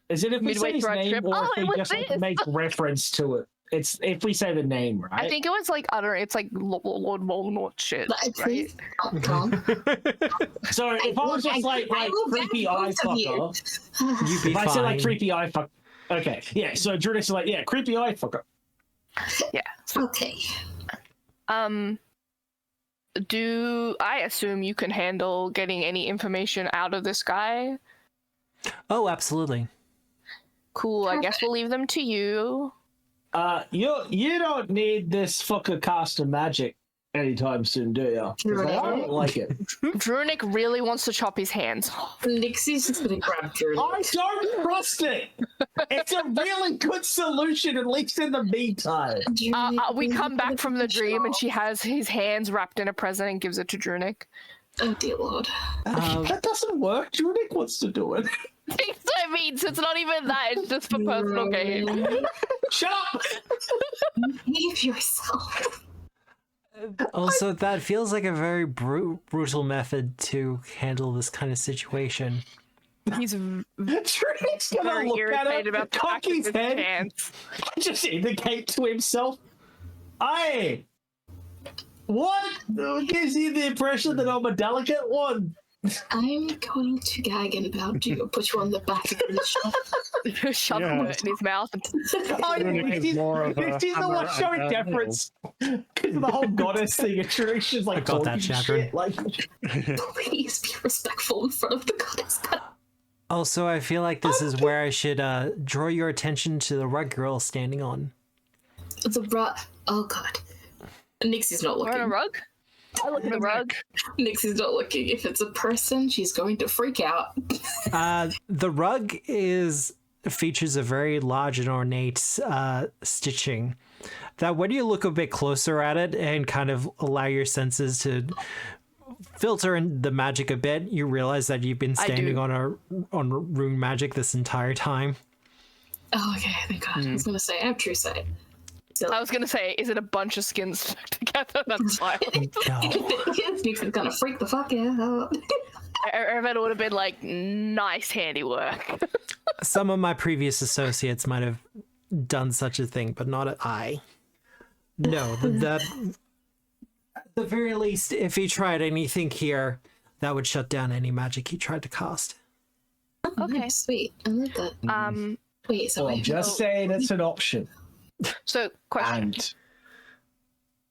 Is it if we say his name or if we just this. make reference to it? It's if we say the name, right? I think it was like it's like Lord Voldemort shit, right? Tom. So if I was just like creepy eye fucker, You'd be if I fine. said like creepy eye fucker, okay, yeah. So Drunix is like, yeah, creepy eye fucker. Yeah. Okay. Do I assume you can handle getting any information out of this guy? Oh, absolutely. Cool. I guess we'll leave them to you. You don't need this fucker casting magic anytime soon, do you? 'Cause I don't like it. Drunic really wants to chop his hands off. Nixie's just gonna grab Drunic. I don't trust it. It's a really good solution, at least in the meantime. We come back from the dream and she has his hands wrapped in a present and gives it to Drunic. Oh dear lord. That doesn't work. Drunic wants to do it. That's what I mean, so it's not even that, it's just for personal gain. Shut up! Behave yourself. Also, that feels like a very brutal method to handle this kind of situation. He's Drunic's gonna very look at irritated him, about the cock fact of his his head, hands. just indicate to himself, "Aye, what gives you the impression that I'm a delicate one?" I'm going to gag and about you, put you on the back of the shelf. Shove it in his mouth. He's the one showing deference because of the whole goddess thing. And Trinity's like, I got that, shit. Like, Please be respectful in front of the goddess. Also, I feel like this is where I should draw your attention to the rug girl standing on. The rug. Oh god. Nixie's not looking. We're on a rug? I look at the rug. Nixie's not looking. If it's a person, she's going to freak out. The rug features a very large and ornate stitching that when you look a bit closer at it and kind of allow your senses to filter in the magic a bit, you realize that you've been standing on rune magic this entire time. Oh, okay. Thank God. I was going to say, I have true sight. So, I was gonna say, is it a bunch of skins stuck together? That's fine. No. Nixie's going to freak the fuck out. It would have been like, nice handiwork. Some of my previous associates might have done such a thing, but not I. No, at the very least, if he tried anything here, that would shut down any magic he tried to cast. Okay. Sweet. I love that. Wait, so I'm just saying it's an option. So, question.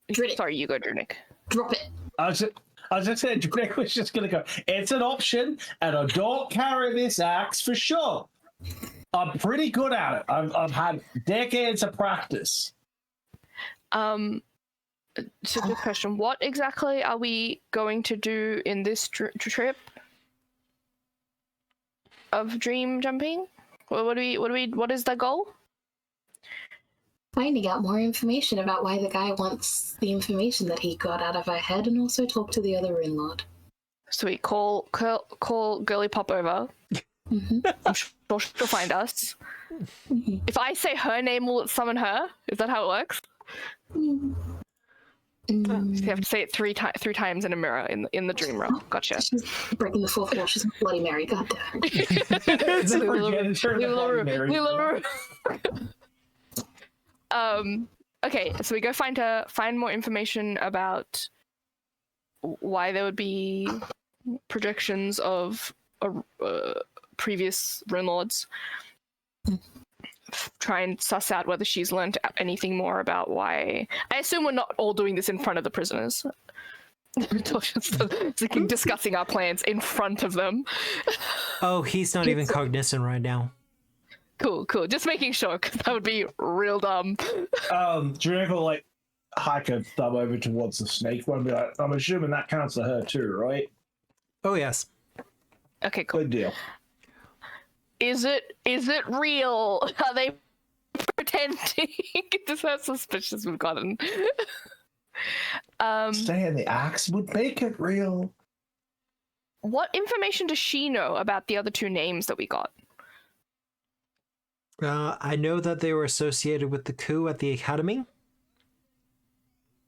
And Sorry, you go, Drunic. drop it. I was just saying, Drake was just going to go, it's an option, and I don't carry this axe for sure. I'm pretty good at it. I've had decades of practice. So, good question. What exactly are we going to do in this trip of dream jumping? What is the goal? finding out more information about why the guy wants the information that he got out of our head, and also talk to the other Runelord. Sweet. Call Girly Pop over. Mm-hmm. I'm sure she'll find us. Mm-hmm. If I say her name, will it summon her? Is that how it works? Mm. So you have to say it three times in a mirror in the dream realm. Gotcha. She's breaking the fourth wall. She's a Bloody Mary. God damn. Okay, so we go find more information about why there would be projections of previous Runelords. Try and suss out whether she's learned anything more about why. I assume we're not all doing this in front of the prisoners. Discussing our plans in front of them. Oh, he's not even cognizant right now. Cool. Just making sure, because that would be real dumb. Drake will like hike a thumb over towards the snake one and be like, I'm assuming that counts for her too, right? Oh, yes. Okay, cool. Good deal. Is it real? Are they pretending? Just how suspicious we've gotten. Saying the axe would make it real. What information does she know about the other two names that we got? I know that they were associated with the coup at the academy.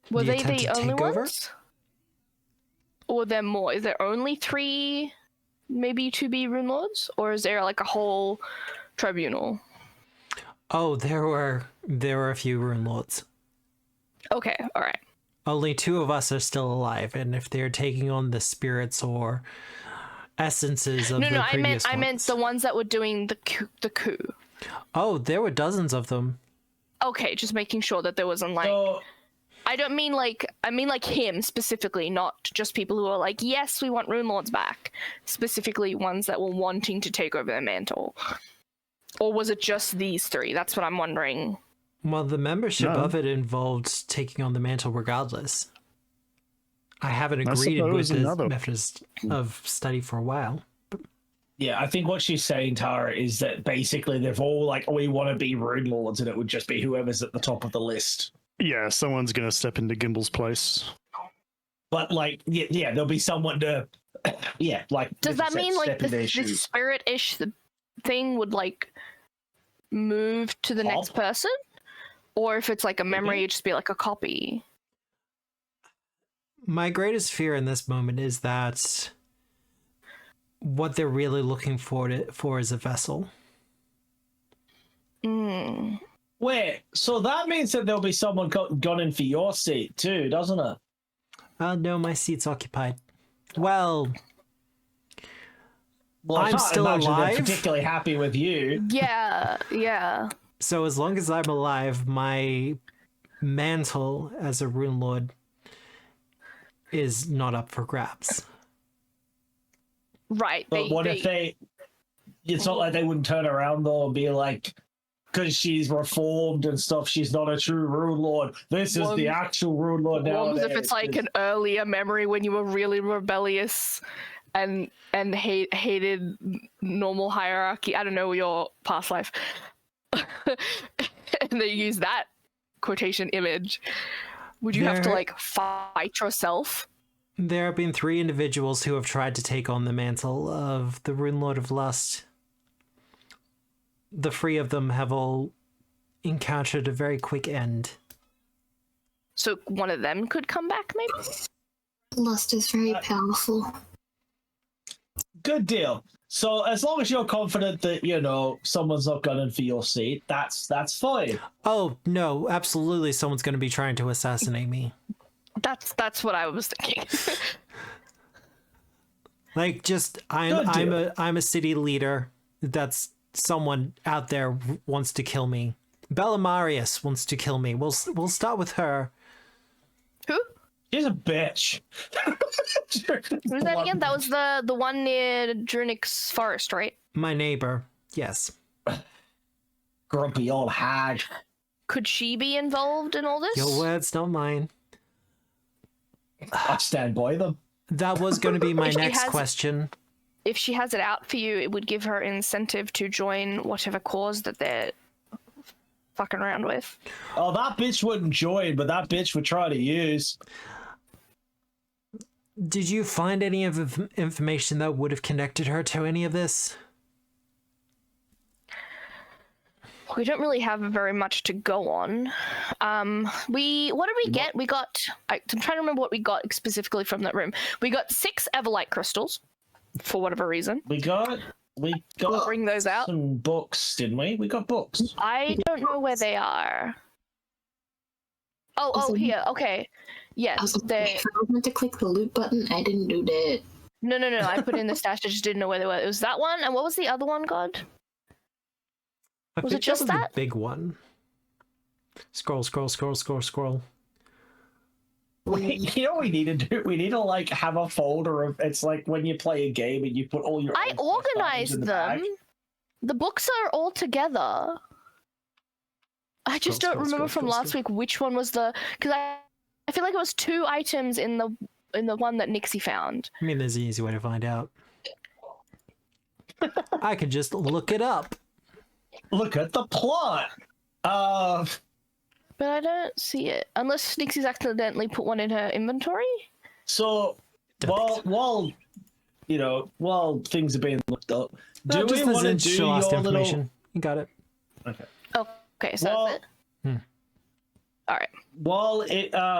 Were they the attempted only takeover? ones? Or are there more? Is there only 3 maybe to be Runelords? Or is there like a whole tribunal? Oh, there were a few Runelords. Okay, alright. Only 2 of us are still alive, and if they're taking on the spirits or essences of the previous I meant the ones that were doing the coup. Oh, there were dozens of them. Okay, just making sure that there wasn't like... I mean like him specifically, not just people who are like, yes, we want Runelords back. Specifically ones that were wanting to take over their mantle. Or was it just these 3? That's what I'm wondering. Well, the membership of it involved taking on the mantle regardless. I haven't agreed with this method of study for a while. Yeah, I think what she's saying, Tara, is that basically they've all like, oh, we want to be Runelords, and it would just be whoever's at the top of the list. Yeah, someone's going to step into Gimble's place. But like, yeah, there'll be someone to, yeah, like. Does that mean like the spirit-ish thing would like move to the next person? Or if it's like a memory, it'd just be like a copy? My greatest fear in this moment is that what they're really looking for is a vessel. Wait, so that means that there'll be someone gunning for your seat too, doesn't it? No, my seat's occupied. Well, I'm still still alive. They're particularly happy with you. Yeah. So as long as I'm alive, my mantle as a Runelord is not up for grabs. Right. But what if they... It's not like they wouldn't turn around though and be like, because she's reformed and stuff, she's not a true Runelord. This is the actual Runelord now. What if it's like an earlier memory when you were really rebellious and hated normal hierarchy? I don't know, your past life. And they use that quotation image. Would you have to like fight yourself? There have been 3 individuals who have tried to take on the mantle of the Runelord of Lust. The 3 of them have all encountered a very quick end. So one of them could come back, maybe? Lust is very powerful. Good deal. So as long as you're confident that, you know, someone's not gunning for your seat, that's fine. Oh, no, absolutely someone's going to be trying to assassinate me. That's what I was thinking. Like, just, I'm a city leader. That's someone out there wants to kill me. Bellamarius wants to kill me. We'll start with her. Who? She's a bitch. Who's that again? That was the one near Drunik's forest, right? My neighbor, yes. Grumpy old hag. Could she be involved in all this? Your words, not mine. I stand by them. That was going to be my next question. If she has it out for you, it would give her incentive to join whatever cause that they're fucking around with. Oh, that bitch wouldn't join, but that bitch would try to use. Did you find any of the information that would have connected her to any of this? We don't really have very much to go on. What did we get? We got. I'm trying to remember what we got specifically from that room. We got 6 Everlight crystals, for whatever reason. We got. Bring those out. Some books, didn't we? We got books. I don't know where they are. Oh, here. Okay. Yes, I meant to click the loot button. I didn't do that. No. I put in the stash. I just didn't know where they were. It was that one, and what was the other one, God? Was it just that? The big one. Scroll. You know what we need to do? We need to like have a folder of. It's like when you play a game and you put all your. I organized them. The books are all together. I just don't remember from last week which one was the. Because I feel like it was 2 items in the one that Nixie found. I mean, there's an easy way to find out. I could just look it up. Look at the plot. But I don't see it unless Nixie's accidentally put one in her inventory. So while things are being looked up, do we want to do your information? Little... You got it. Okay. Okay, so that's it. All right. While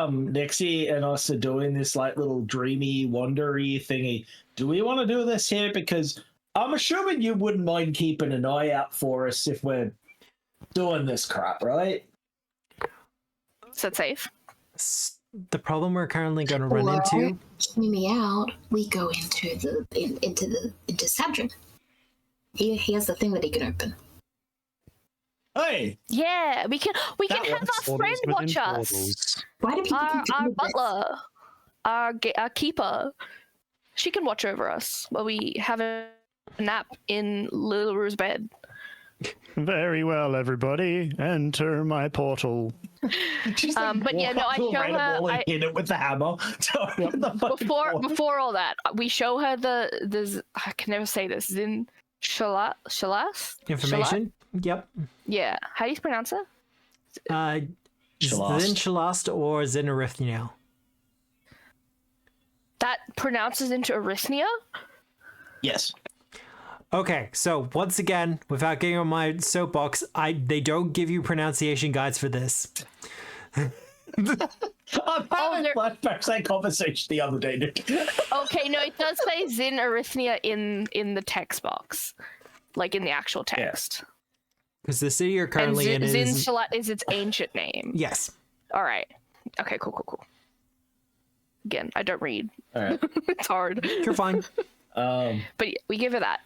Nixie and us are doing this like little dreamy, wondery thingy, do we want to do this here? Because I'm assuming you wouldn't mind keeping an eye out for us if we're doing this crap, right? Is that safe? The problem we're currently going to run into. Hear me out. We go into Sabrin. He has the thing that he can open. Hey. Yeah, we can have our friend watch us. Why do people our butler, our keeper, she can watch over us while we have a nap in Lil Rue's bed. Very well, everybody. Enter my portal. But yeah, no, I show her. I hit it with the hammer. Before all that, we show her the I can never say this. Zin Shalas Information. Yep. Yeah. How do you pronounce it? Zin Shalast or Zinarithnia. That pronounces into Arithnia? Yes. Okay, so once again, without getting on my soapbox, they don't give you pronunciation guides for this. I'm having flashbacks that conversation the other day, Nick. Okay, no, it does say Zin Arithnia in the text box, like in the actual text. Because the city you're currently in Zin Shalat is its ancient name. Yes. All right. Okay. Cool. Again, I don't read. All right. It's hard. You're fine. But we give her that.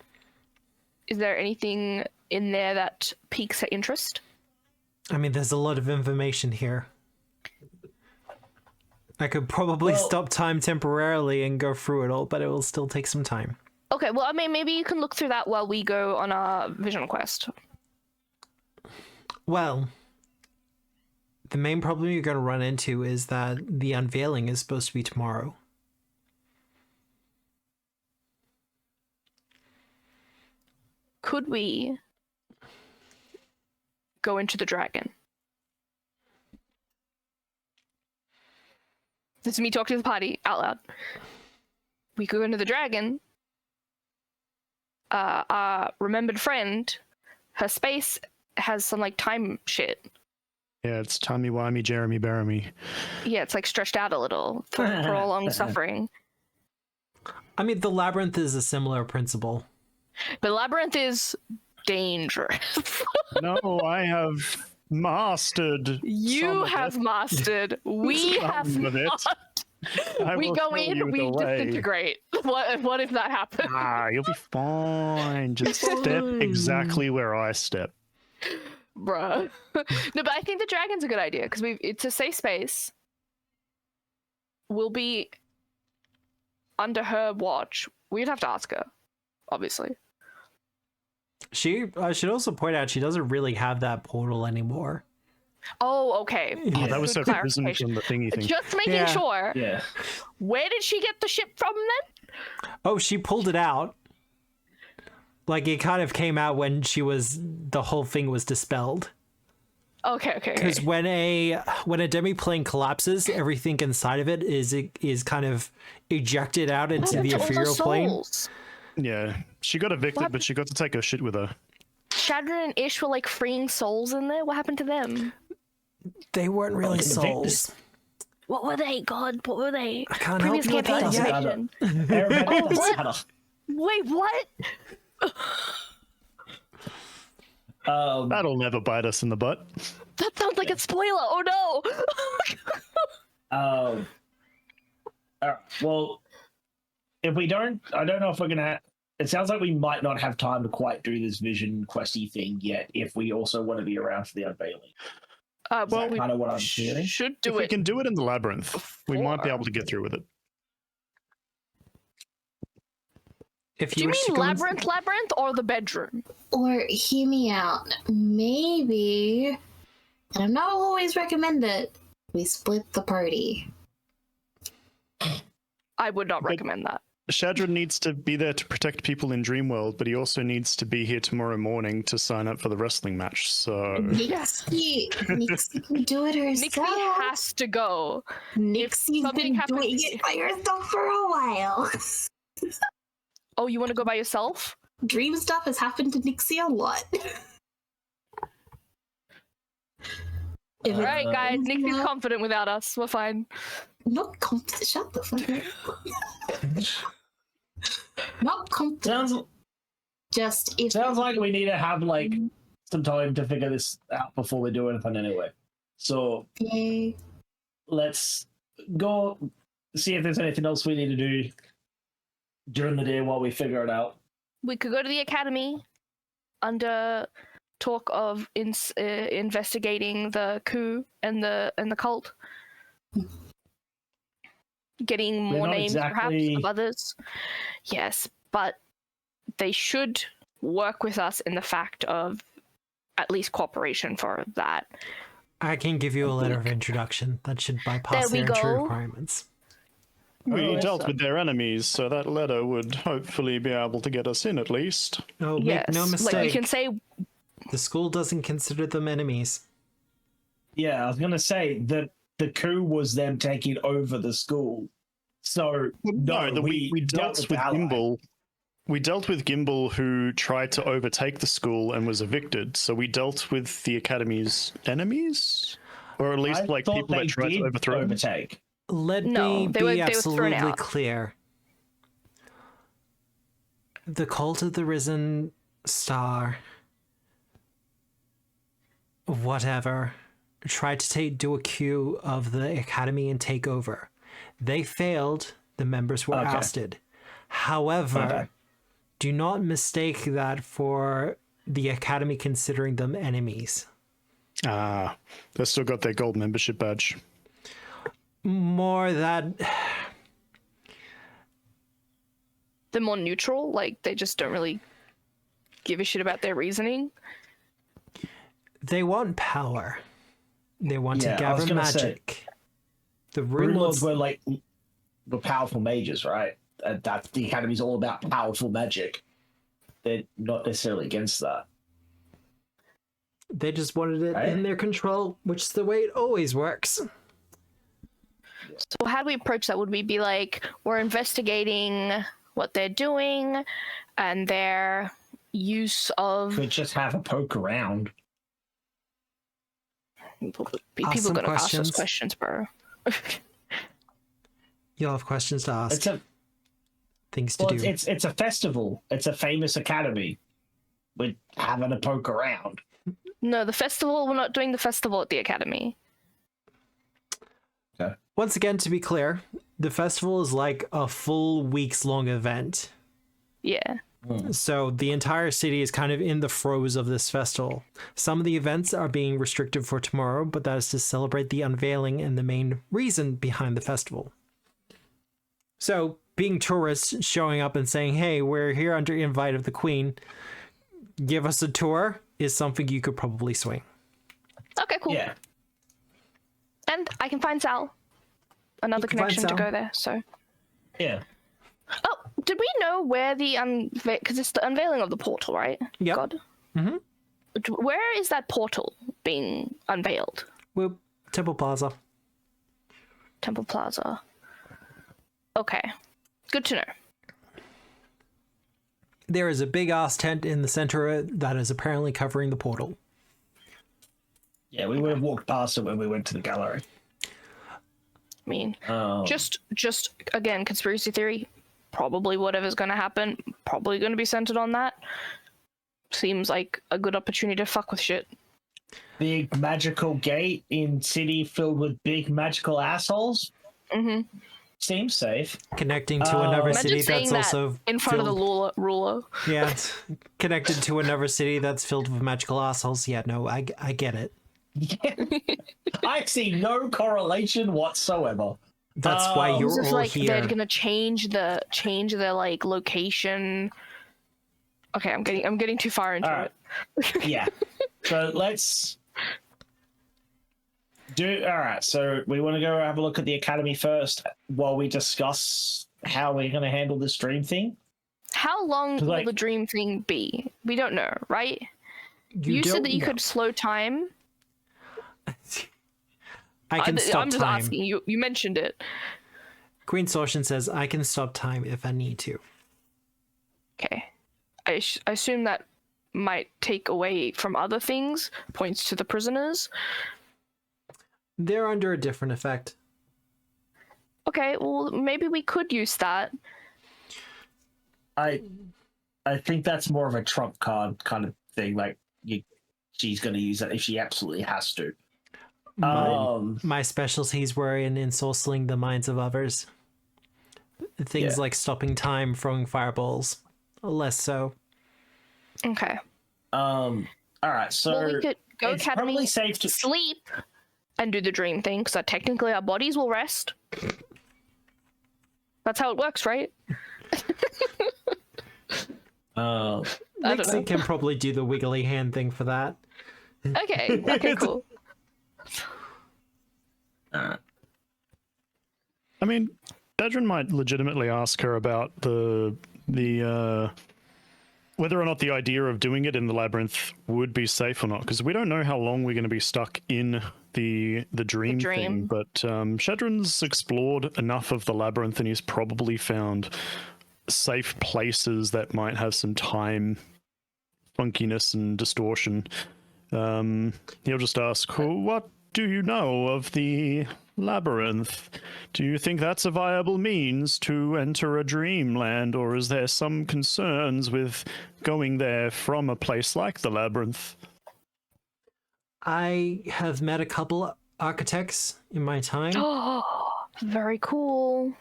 Is there anything in there that piques her interest? I mean, there's a lot of information here. I could probably stop time temporarily and go through it all, but it will still take some time. Okay, well, I mean, maybe you can look through that while we go on our vision quest. Well, the main problem you're going to run into is that the unveiling is supposed to be tomorrow. Could we go into the dragon? This is me talking to the party out loud. We could go into the dragon. Our remembered friend, her space has some like time shit. Yeah, it's timey-wimey, Jeremy Baramy. Yeah, it's like stretched out a little for prolonged suffering. I mean, the labyrinth is a similar principle. But labyrinth is dangerous. No, I have mastered. You have mastered. We have not. We go in, we disintegrate. What if that happens? You'll be fine. Just step exactly where I step. Bruh. No, but I think the dragon's a good idea because it's a safe space. We'll be under her watch. We'd have to ask her, obviously. I should also point out she doesn't really have that portal anymore. Oh, okay. Yeah. Oh, that was so risen from the thingy thing. Just making sure. Yeah. Where did she get the ship from then? Oh, she pulled it out. Like, it kind of came out when the whole thing was dispelled. Okay. Because when a demiplane collapses, everything inside of it is kind of ejected out into the ethereal plane. Yeah, she got evicted, but she got to take her shit with her. Shadron and Ish were like freeing souls in there. What happened to them? They weren't really souls. What were they? God, what were they? I can't Previous help you with campaign that yet. what? Wait, what? That'll never bite us in the butt. That sounds like a spoiler. Oh no. Well, if we don't, I don't know if we're gonna. It sounds like we might not have time to quite do this vision questy thing yet. If we also want to be around for the unveiling. Well, we kind of what I'm feeling. should do if it. we can do it in the labyrinth, we might be able to get through with it. If Do you mean labyrinth or the bedroom? Or hear me out. Maybe, and I'm not always recommend it, we split the party. I would not recommend that. Shadron needs to be there to protect people in Dreamworld, but he also needs to be here tomorrow morning to sign up for the wrestling match. So Nixie can do it herself. Nixie has to go. Nixie's been doing it by herself for a while. Oh, you want to go by yourself? Dream stuff has happened to Nixie a lot. All right, guys. Nixie's confident without us. We're fine. Not confident. Shut the fuck up. Not confident. Sounds like we need to have like some time to figure this out before we do anything anyway. So let's go see if there's anything else we need to do during the day while we figure it out. We could go to the academy under talk of investigating the coup and the cult. Getting more names perhaps of others. Yes, but they should work with us in the fact of at least cooperation for that. I can give you a letter of introduction. That should bypass their entry requirements. We dealt with their enemies, so that letter would hopefully be able to get us in at least. No, make no mistake. Like we can say the school doesn't consider them enemies. Yeah, I was gonna say that the coup was them taking over the school. So we dealt with Gimbal. We dealt with Gimbal, who tried to overtake the school and was evicted. So we dealt with the academy's enemies, or at least like people that tried to overthrow him. Let me be absolutely clear. The Cult of the Risen Star, whatever, tried to do a coup of the academy and take over. They failed. The members were ousted. However, do not mistake that for the academy considering them enemies. Ah, they've still got their gold membership badge. More that they're more neutral, like they just don't really give a shit about their reasoning. They want power. They want to gather magic. The Runelords were powerful mages, right? That the academy's all about powerful magic. They're not necessarily against that. They just wanted it in their control, which is the way it always works. So how do we approach that? Would we be like, we're investigating what they're doing and their use of... Could just have a poke around. People are going to ask us questions, bro. You'll have questions to ask. Things to do. It's a festival. It's a famous academy. We're having a poke around. No, the festival, we're not doing the festival at the academy. Okay. Once again, to be clear, the festival is like a full weeks-long event. Yeah. So the entire city is kind of in the throes of this festival. Some of the events are being restricted for tomorrow, but that is to celebrate the unveiling and the main reason behind the festival. So being tourists, showing up and saying, hey, we're here under invite of the Queen, give us a tour, is something you could probably swing. Okay, cool. Yeah. And I can find Sal. Another connection to go there, so. Yeah. Oh, did we know where the because it's the unveiling of the portal, right? Yep. God. Mm-hmm. Where is that portal? being unveiled? Whoop. Temple Plaza. Temple Plaza. Okay. Good to know. There is a big ass tent in the center that is apparently covering the portal. Yeah, we would have walked past it when we went to the gallery. I mean, just again, conspiracy theory. Probably whatever's going to happen, probably going to be centered on that. Seems like a good opportunity to fuck with shit. Big magical gate in city filled with big magical assholes. Mm-hmm. Seems safe. Connecting to another city that's also in front of the ruler. Yeah, it's connected to another city that's filled with magical assholes. Yeah, no, I get it. I see no correlation whatsoever. That's why you're all like here. They're gonna change their like location. Okay, I'm getting too far into it. Yeah. So let's do. All right. So we want to go have a look at the academy first while we discuss how we're going to handle this dream thing. How long will the dream thing be? We don't know, right? You said that you could slow time. I can stop I'm just time. asking you. You mentioned it. Queen Sortion says, I can stop time if I need to. Okay. I assume that might take away from other things, points to the prisoners. They're under a different effect. Okay, well, maybe we could use that. I think that's more of a trump card kind of thing. Like, she's going to use that if she absolutely has to. My specialties were in ensorceling the minds of others. Things like stopping time, throwing fireballs. Less so. Okay. All right, so we could go it's academy, probably safe to sleep, and do the dream thing, because technically our bodies will rest. That's how it works, right? Nixie can probably do the wiggly hand thing for that. Okay, cool. I mean, Bedrin might legitimately ask her about the whether or not the idea of doing it in the labyrinth would be safe or not, because we don't know how long we're going to be stuck in the dream thing. But Shedrin's explored enough of the labyrinth, and he's probably found safe places that might have some time funkiness and distortion. He'll just ask, what do you know of the labyrinth? Do you think that's a viable means to enter a dreamland, or is there some concerns with going there from a place like the labyrinth? I have met a couple architects in my time. Oh, very cool.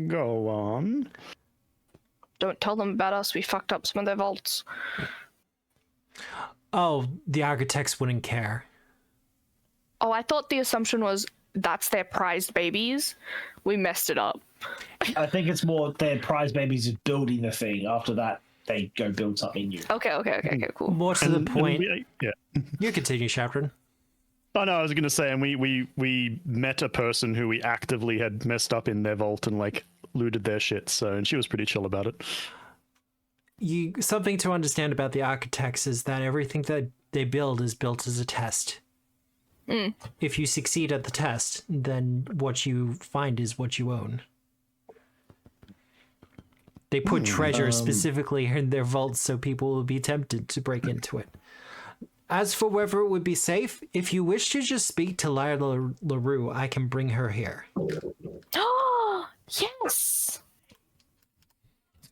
Go on. Don't tell them about us. We fucked up some of their vaults. Oh, the architects wouldn't care. Oh, I thought the assumption was that's their prized babies. We messed it up. I think it's more their prize babies is building the thing. After that, they go build something new. Okay, cool. More to the point. Yeah. You continue, Shapron. Oh no, I was going to say, and we met a person who we actively had messed up in their vault and like looted their shit. So, and she was pretty chill about it. Something to understand about the architects is that everything that they build is built as a test. If you succeed at the test, then what you find is what you own. They put treasure specifically in their vaults so people will be tempted to break into it. As for whether it would be safe, if you wish to just speak to Lyra LaRue, I can bring her here. Oh, yes!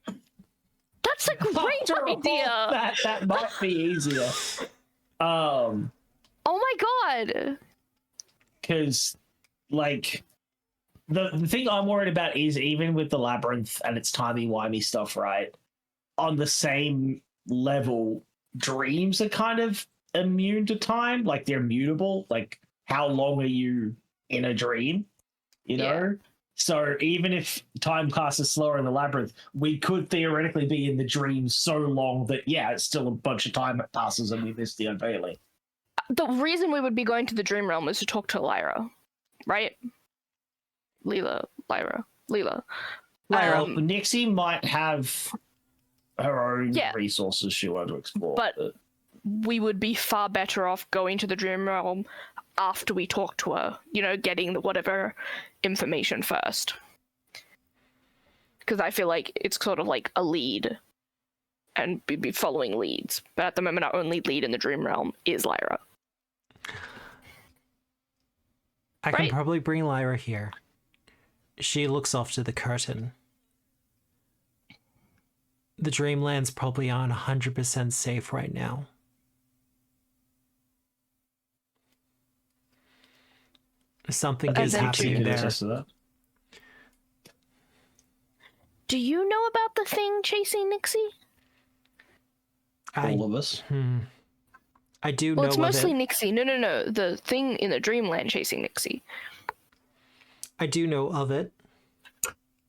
That's a great idea! That might be easier. Oh my god! Because, like, the thing I'm worried about is even with the labyrinth and its timey-wimey stuff, right? On the same level, dreams are kind of immune to time. Like, they're mutable. Like, how long are you in a dream? You know? So even if time passes slower in the labyrinth, we could theoretically be in the dream so long that, it's still a bunch of time that passes and we miss the unveiling. The reason we would be going to the dream realm is to talk to Lyra, right? Lyra. Nixie might have her own resources she wanted to explore. But we would be far better off going to the dream realm after we talk to her, you know, getting whatever information first. Because I feel like it's sort of like a lead and be following leads. But at the moment, our only lead in the dream realm is Lyra. I can probably bring Lyra here. She looks off to the curtain. The Dreamlands probably aren't 100% safe right now. Something is happening there. Do you know about the thing chasing Nixie? All of us. I do know. Well, it's mostly Nixie. No. The thing in the Dreamland chasing Nixie. I do know of it.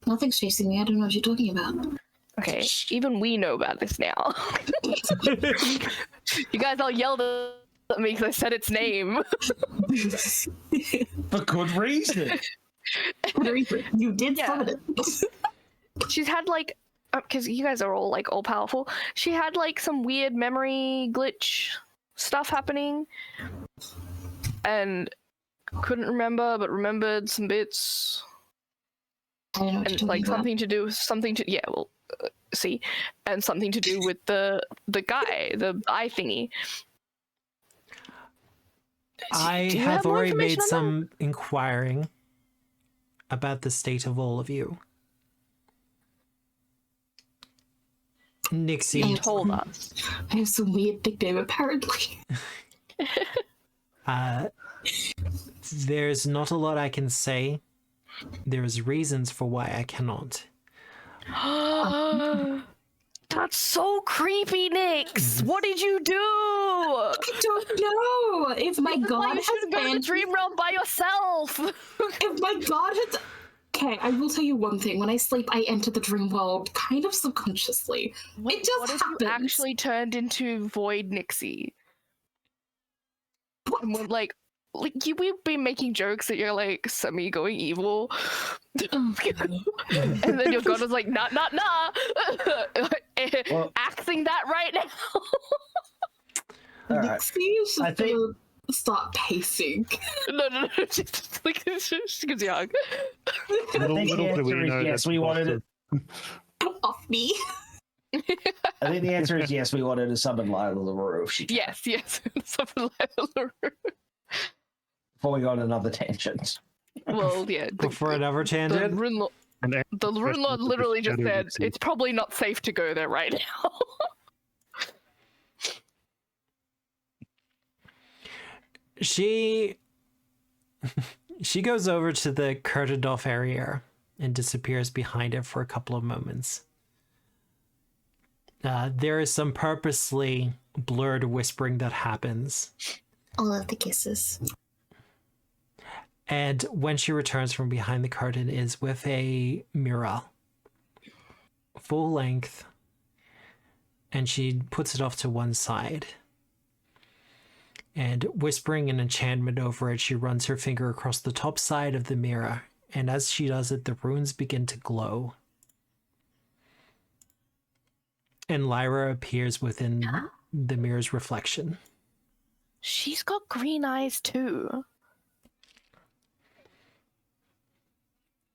Nothing's chasing me. I don't know what you're talking about. Okay, even we know about this now. You guys all yelled at me because I said its name. For good reason. You did summon it. She's had like, because you guys are all like all powerful. She had like some weird memory glitch stuff happening, and couldn't remember, but remembered some bits. I don't know what and you're like talking about. something to see, and something to do with the guy, the eye thingy. I have already made some inquiring about the state of all of you. Nixie told us. I have some weird nickname, apparently. There's not a lot I can say. There's reasons for why I cannot. That's so creepy, Nix. What did you do? I don't know. If my god you should go to the dream realm by yourself. If my god had... Okay, I will tell you one thing. When I sleep, I enter the dream world kind of subconsciously. It just what if happens. you actually turned into Void Nixie? What? And we're like we've been making jokes that you're like semi going evil, and then your god was like, nah, acting that right now. Nixie is just gonna start pacing. No, just like because young. I think the answer is yes, we wanted it. Off me. I think the answer is yes, we wanted to summon Lila LaRue if she can. Yes, something like that. Before we go on another tangent. Well, yeah. Before another tangent? The Runelord literally just said, it's probably not safe to go there right now. She goes over to the curtained off area and disappears behind it for a couple of moments. There is some purposely blurred whispering that happens. All of the kisses. And when she returns from behind the curtain is with a mirror. Full length. And she puts it off to one side. And whispering an enchantment over it, she runs her finger across the top side of the mirror. And as she does it, the runes begin to glow. And Lyra appears within the mirror's reflection. She's got green eyes too.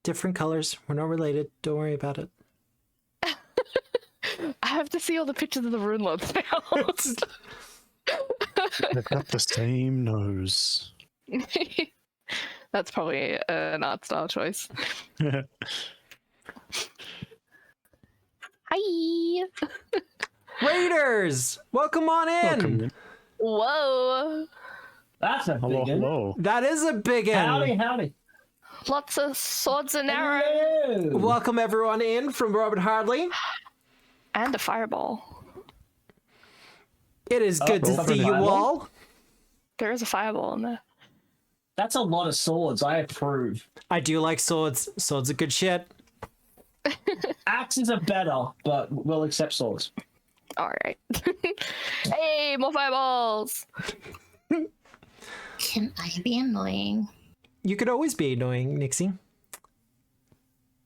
Different colors. We're not related. Don't worry about it. I have to see all the pictures of the Runelords now. They've got the same nose. That's probably an art style choice. Hi! Raiders! Welcome on in! Welcome. Whoa! That's a big one. Hello. That is a big one. Howdy. Lots of swords and arrows. Hello. Welcome everyone in from Robert Hardley. And a fireball. It is good to see you all. There is a fireball in there. That's a lot of swords. I approve. I do like swords. Swords are good shit. Axes are better, but we'll accept swords. Alright. Hey, more fireballs! Can I be annoying? You could always be annoying, Nixie.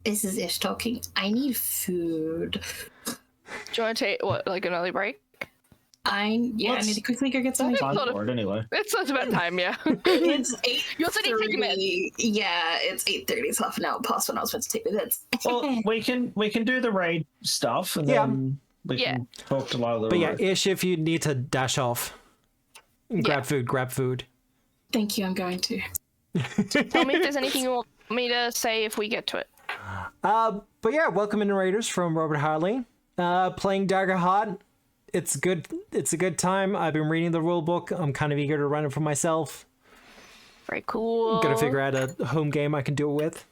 This is Ish talking. I need food. Do you want to take, what, like an early break? I need to quickly go get some. Time for it anyway. It's about time, yeah. It's 8:30. You also need to take a minute. Yeah, it's 8:30. It's half an hour past when I was supposed to take the meds. Well, we can do the raid stuff and then we can talk to Lila. But yeah, Ish, if you need to dash off, grab food. Thank you. I'm going to. Tell me if there's anything you want me to say if we get to it. But yeah, welcome in Raiders from Robert Harley. Playing Daggerheart. It's good. It's a good time. I've been reading the rule book. I'm kind of eager to run it for myself. Very cool. Gotta figure out a home game I can do it with.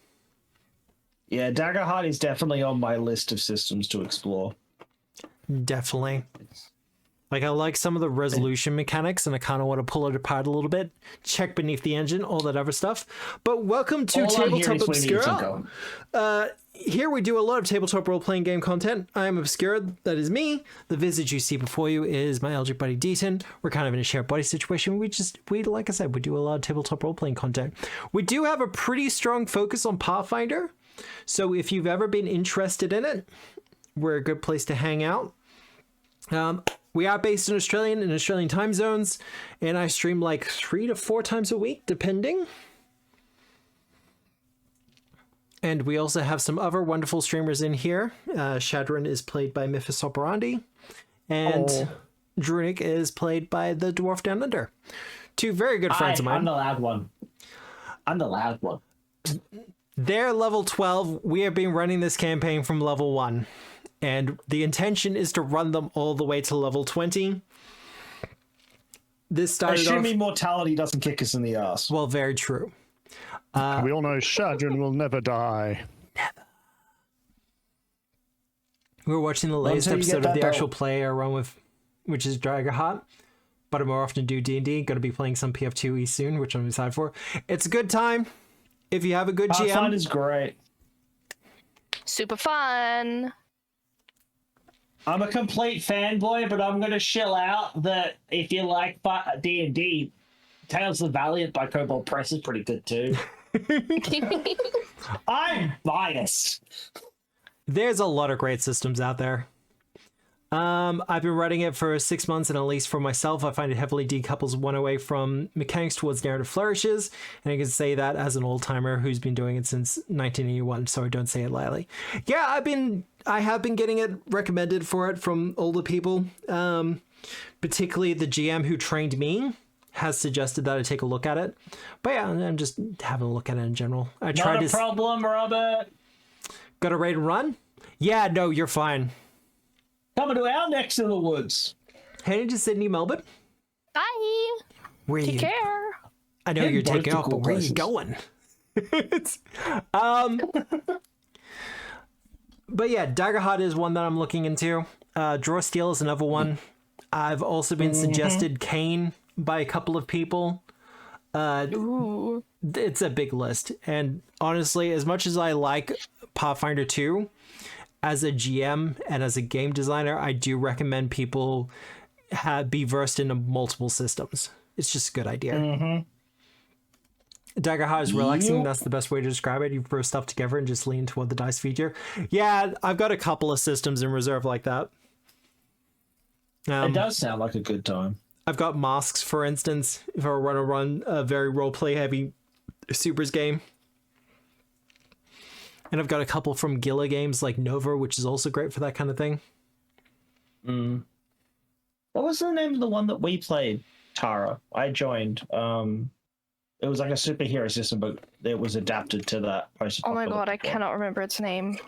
Yeah, Daggerheart is definitely on my list of systems to explore. Definitely. Like, I like some of the resolution mechanics, and I kind of want to pull it apart a little bit, check beneath the engine, all that other stuff. But welcome to Tabletop Obscura. Here we do a lot of tabletop role-playing game content. I am Obscura, that is me. The visage you see before you is my LG buddy Deaton. We're kind of in a shared body situation. We like I said, we do a lot of tabletop role-playing content. We do have a pretty strong focus on Pathfinder, so if you've ever been interested in it, we're a good place to hang out. We are based in Australian time zones, and I stream like 3 to 4 times a week, depending. And we also have some other wonderful streamers in here. Shadron is played by Mythos Operandi, and Drunic is played by the Dwarf Down Under. 2 very good friends of mine. I'm the loud one. They're level 12. We have been running this campaign from level 1. And the intention is to run them all the way to level 20. This started Assuming mortality doesn't kick us in the ass. Well, very true. We all know Shadron will never die. Never. We were watching the latest episode of the actual play I run with, which is Daggerheart. But I more often do D&D. Going to be playing some PF2E soon, which I'm excited for. It's a good time. If you have a good GM. Pathfinder is great. Super fun. I'm a complete fanboy, but I'm going to shill out that if you like D&D, Tales of the Valiant by Kobold Press is pretty good too. I'm biased. There's a lot of great systems out there. I've been running it for 6 months, and at least for myself, I find it heavily decouples one away from mechanics towards narrative flourishes, and I can say that as an old-timer who's been doing it since 1981, so I don't say it lightly. Yeah, I have been getting it recommended for it from older people, particularly the GM who trained me has suggested that I take a look at it. But yeah, I'm just having a look at it in general. Not a problem, Robert. Got a raid and run? Yeah, no, you're fine. Coming to our next in the woods. Heading to Sydney, Melbourne. Bye. Take care. I know you're taking off, but where are you going? But yeah, Daggerheart is one that I'm looking into. Draw Steel is another one. I've also been suggested Kane by a couple of people. It's a big list. And honestly, as much as I like Pathfinder 2, as a GM and as a game designer, I do recommend people be versed in multiple systems. It's just a good idea. Daggerheart is relaxing. That's the best way to describe it. You throw stuff together and just lean toward the dice feature. Yeah, I've got a couple of systems in reserve like that. It does sound like a good time. I've got masks, for instance, if I want to run a very roleplay heavy supers game. And I've got a couple from Gila games like Nova, which is also great for that kind of thing. What was the name of the one that we played, Tara? I joined. It was like a superhero system, but it was adapted to that. Oh my god, I cannot remember its name.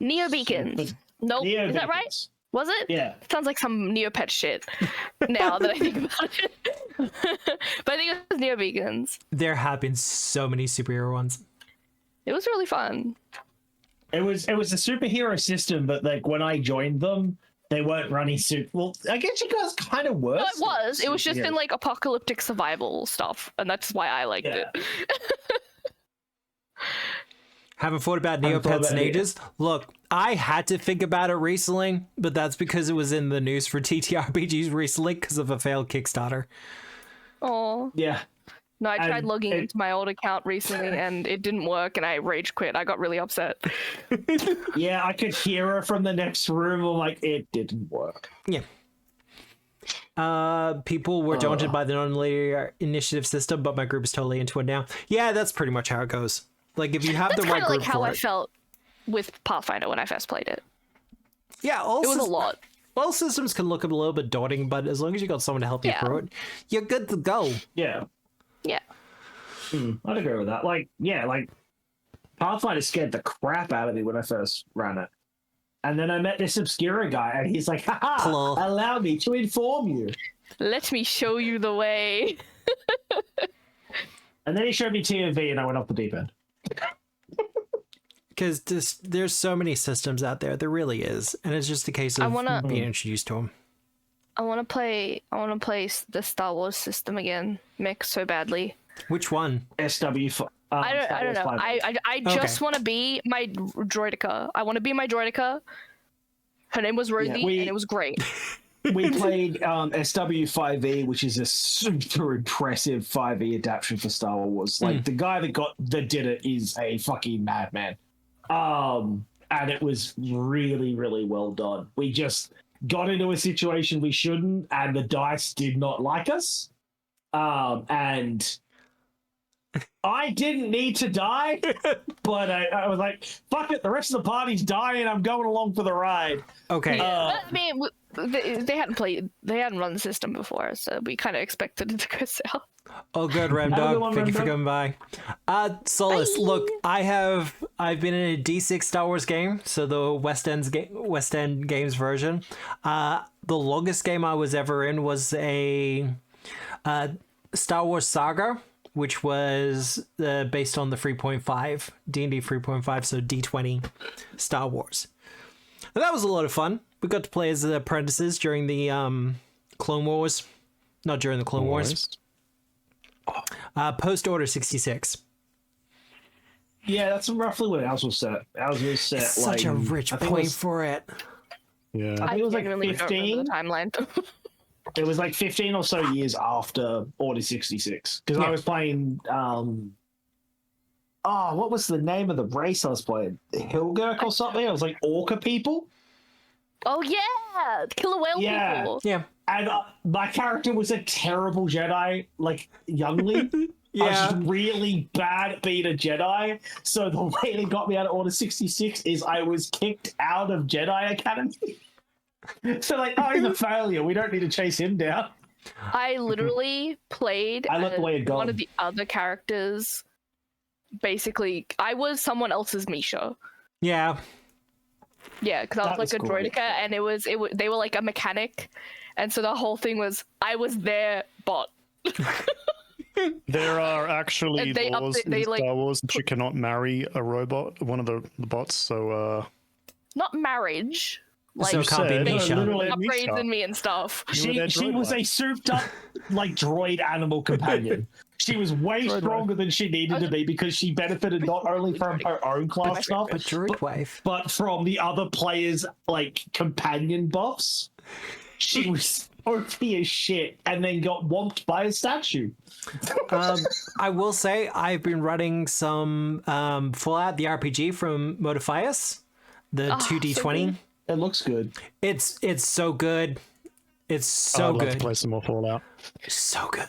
Neo Beacons. Nope, is that right? Was it? Yeah. Sounds like some Neopet shit now that I think about it. But I think it was Neo Beacons. There have been so many superhero ones. It was really fun. It was a superhero system, but like when I joined them, they weren't running super. Well, I guess you guys kind of were. No, it was. It was just in like apocalyptic survival stuff, and that's why I liked it. Haven't thought about Neopets in ages. Look, I had to think about it recently, but that's because it was in the news for TTRPGs recently because of a failed Kickstarter. Oh. Yeah. No, I tried logging into my old account recently and it didn't work and I rage quit. I got really upset. Yeah, I could hear her from the next room. I'm like, it didn't work. Yeah. People were daunted by the non-linear initiative system, but my group is totally into it now. Yeah, that's pretty much how it goes. Like, if you have the right group like how for I it. felt with Pathfinder when I first played it. Yeah, It was a lot. All systems can look a little bit daunting, but as long as you got someone to help you through it, you're good to go. Yeah. Yeah. I'd agree with that. Like Pathfinder scared the crap out of me when I first ran it. And then I met this Obscura guy, and he's like, haha, Hello. allow me to inform you. Let me show you the way. And then he showed me TOV, and I went off the deep end. Because there's so many systems out there. There really is. And it's just a case of being introduced to them. I want to play the Star Wars system again, Mick, so badly. Which one? SW. I don't know. I just want to be my droideka. I want to be my droideka. Her name was Rosie, and it was great. We played SW5E, which is a super impressive 5e adaptation for Star Wars. Like the guy that did it is a fucking madman. And it was really, really well done. We just got into a situation we shouldn't, and the dice did not like us. And I didn't need to die, but I was like, fuck it, the rest of the party's dying, I'm going along for the ride. Okay. I mean, they hadn't run the system before, so we kind of expected it to go south. Oh, good, Ramdog. Thank you for coming by. Solus, look, I've been in a D6 Star Wars game, so the West End Games version. The longest game I was ever in was a Star Wars Saga, which was based on the 3.5, D&D 3.5, so D20 Star Wars. And that was a lot of fun. We got to play as the apprentices during the Clone Wars. Not during the Clone Wars. Post Order 66. Yeah, that's roughly what ours was set. Ours was set it's such a rich point for it. Yeah. I think it was like genuinely don't 15. remember the timeline. It was like 15 or so years after Order 66. Because I was playing... what was the name of the race I was playing? Hilgurk or something? I was like Orca people. Oh yeah, killer whale people. Yeah. And my character was a terrible Jedi, like youngling. I was just really bad at being a Jedi. So the way they got me out of Order 66 is I was kicked out of Jedi Academy. So like, oh, he's a failure. We don't need to chase him down. I literally played one of the other characters. Basically, I was someone else's Misha. Yeah. Yeah, because I was like a droideka, and they were like a mechanic, and so the whole thing was I was their bot. There are actually laws in like, Star Wars that you cannot marry a robot, one of the bots. So not marriage. Like, so can't be Misha. Upgrades in me and stuff. She was a souped up like droid animal companion. She was way stronger than she needed to be because she benefited not only from her own class stuff, but from the other players' like companion buffs. She was OP as shit and then got whomped by a statue. I will say I've been running some Fallout the RPG from Modifius, the 2D20. It looks good. It's so good. It's so good. I'd love to play some more Fallout. So good.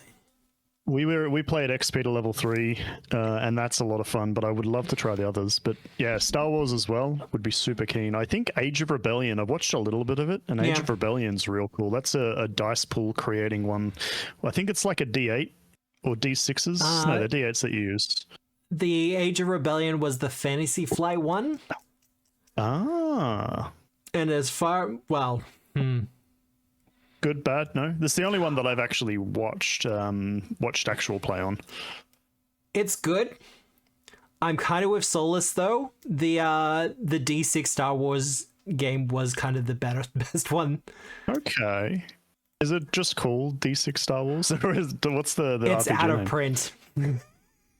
We played XP to level 3, and that's a lot of fun, but I would love to try the others. But yeah, Star Wars as well would be super keen. I think Age of Rebellion, I've watched a little bit of it, and Age of Rebellion's real cool. That's a dice pool creating one. I think it's like a D8 or D6s. No, they're D8s that you use. The Age of Rebellion was the Fantasy Flight one. Ah. And as far, Good, bad, no? That's the only one that I've actually watched actual play on. It's good. I'm kind of with Solus though. The D6 Star Wars game was kind of the best one. Okay. Is it just called D6 Star Wars, or what's the It's RPG out of name? print.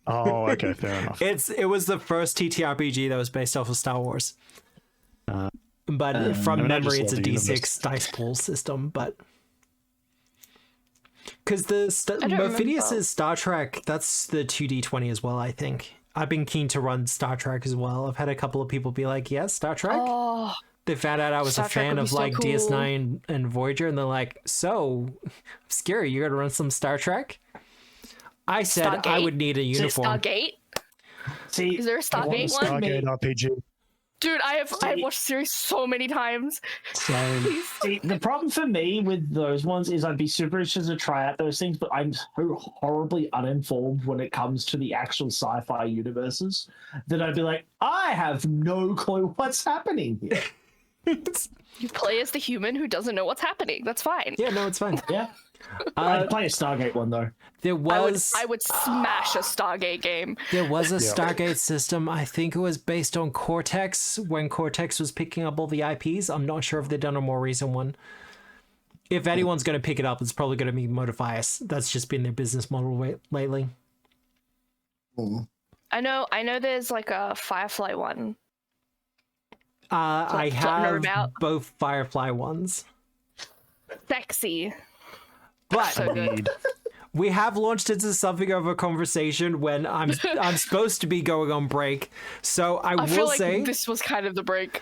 Oh, okay, fair enough. It was the first TTRPG that was based off of Star Wars. But from memory, it's a D6 dice pool system. But because Mophidius' Star Trek, that's the 2D20 as well. I think I've been keen to run Star Trek as well. I've had a couple of people be like, "Yes, Star Trek." Oh, They found out I was Star a Trek fan would be of so like cool. DS9 and Voyager, and they're like, "So, Obscura, you gonna run some Star Trek?" I said I Stargate? would need a Is it uniform. Stargate? See, Is there a Stargate one? Stargate RPG. Dude, I have watched the series so many times. Same. See, the problem for me with those ones is I'd be super interested to try out those things, but I'm so horribly uninformed when it comes to the actual sci-fi universes that I'd be like, I have no clue what's happening here. You play as the human who doesn't know what's happening. That's fine. Yeah, no, it's fine. Yeah. I'd play a Stargate one though. There was I would smash a Stargate game. there was a Stargate system. I think it was based on Cortex when Cortex was picking up all the IPs. I'm not sure if they've done a more recent one. If anyone's going to pick it up, it's probably going to be Modifius. That's just been their business model lately. I know there's like a Firefly one. I something have about- both Firefly ones. Sexy. But So good. we have launched into something of a conversation when I'm supposed to be going on break. So I I feel will like say this was kind of the break.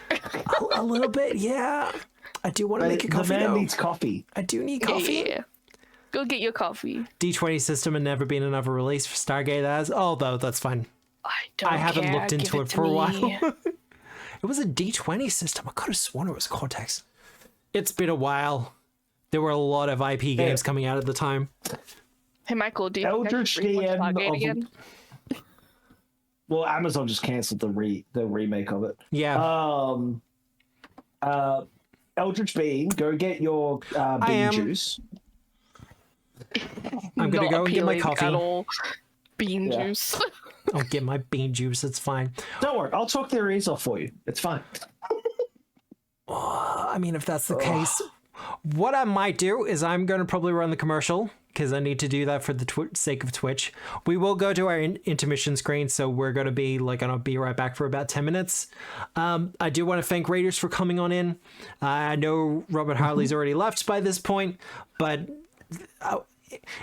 a little bit, yeah. I do want to make a coffee. The man though. needs coffee. I do need coffee. Yeah. Go get your coffee. D20 system and never been another release for Stargate as. Although that's fine. I haven't care. looked into Give it to for a me. while. It was a D20 system. I could have sworn it was Cortex. It's been a while. There were a lot of IP games coming out at the time. Hey Michael, do you think I Eldritch should rewatch DM Stargate of- again? Well, Amazon just cancelled the remake of it. Yeah. Eldritch Bean, go get your I bean am. juice. I'm going to Not go and get my appealing coffee. At all. Bean Yeah. juice. I'll get my bean juice. It's fine. Don't worry, I'll talk their ears off for you. It's fine. I mean, if that's the case, what I might do is I'm going to probably run the commercial because I need to do that for the sake of Twitch. We will go to our intermission screen, so we're going to be like, I'll be right back for about 10 minutes. I do want to thank Raiders for coming on in. I know Robert Harley's already left by this point, but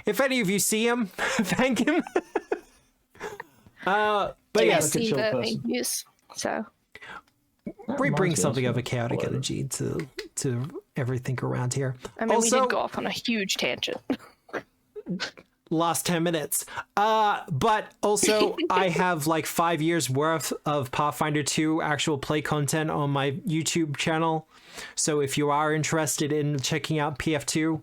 if any of you see him, thank him. But I yes, see chill the person. thank yous. So we bring Reminds me something of of a chaotic whatever. energy to everything around here. I mean, we Also, did go off on a huge tangent. last 10 minutes. But also I have like 5 years worth of Pathfinder 2 actual play content on my YouTube channel. So if you are interested in checking out PF2,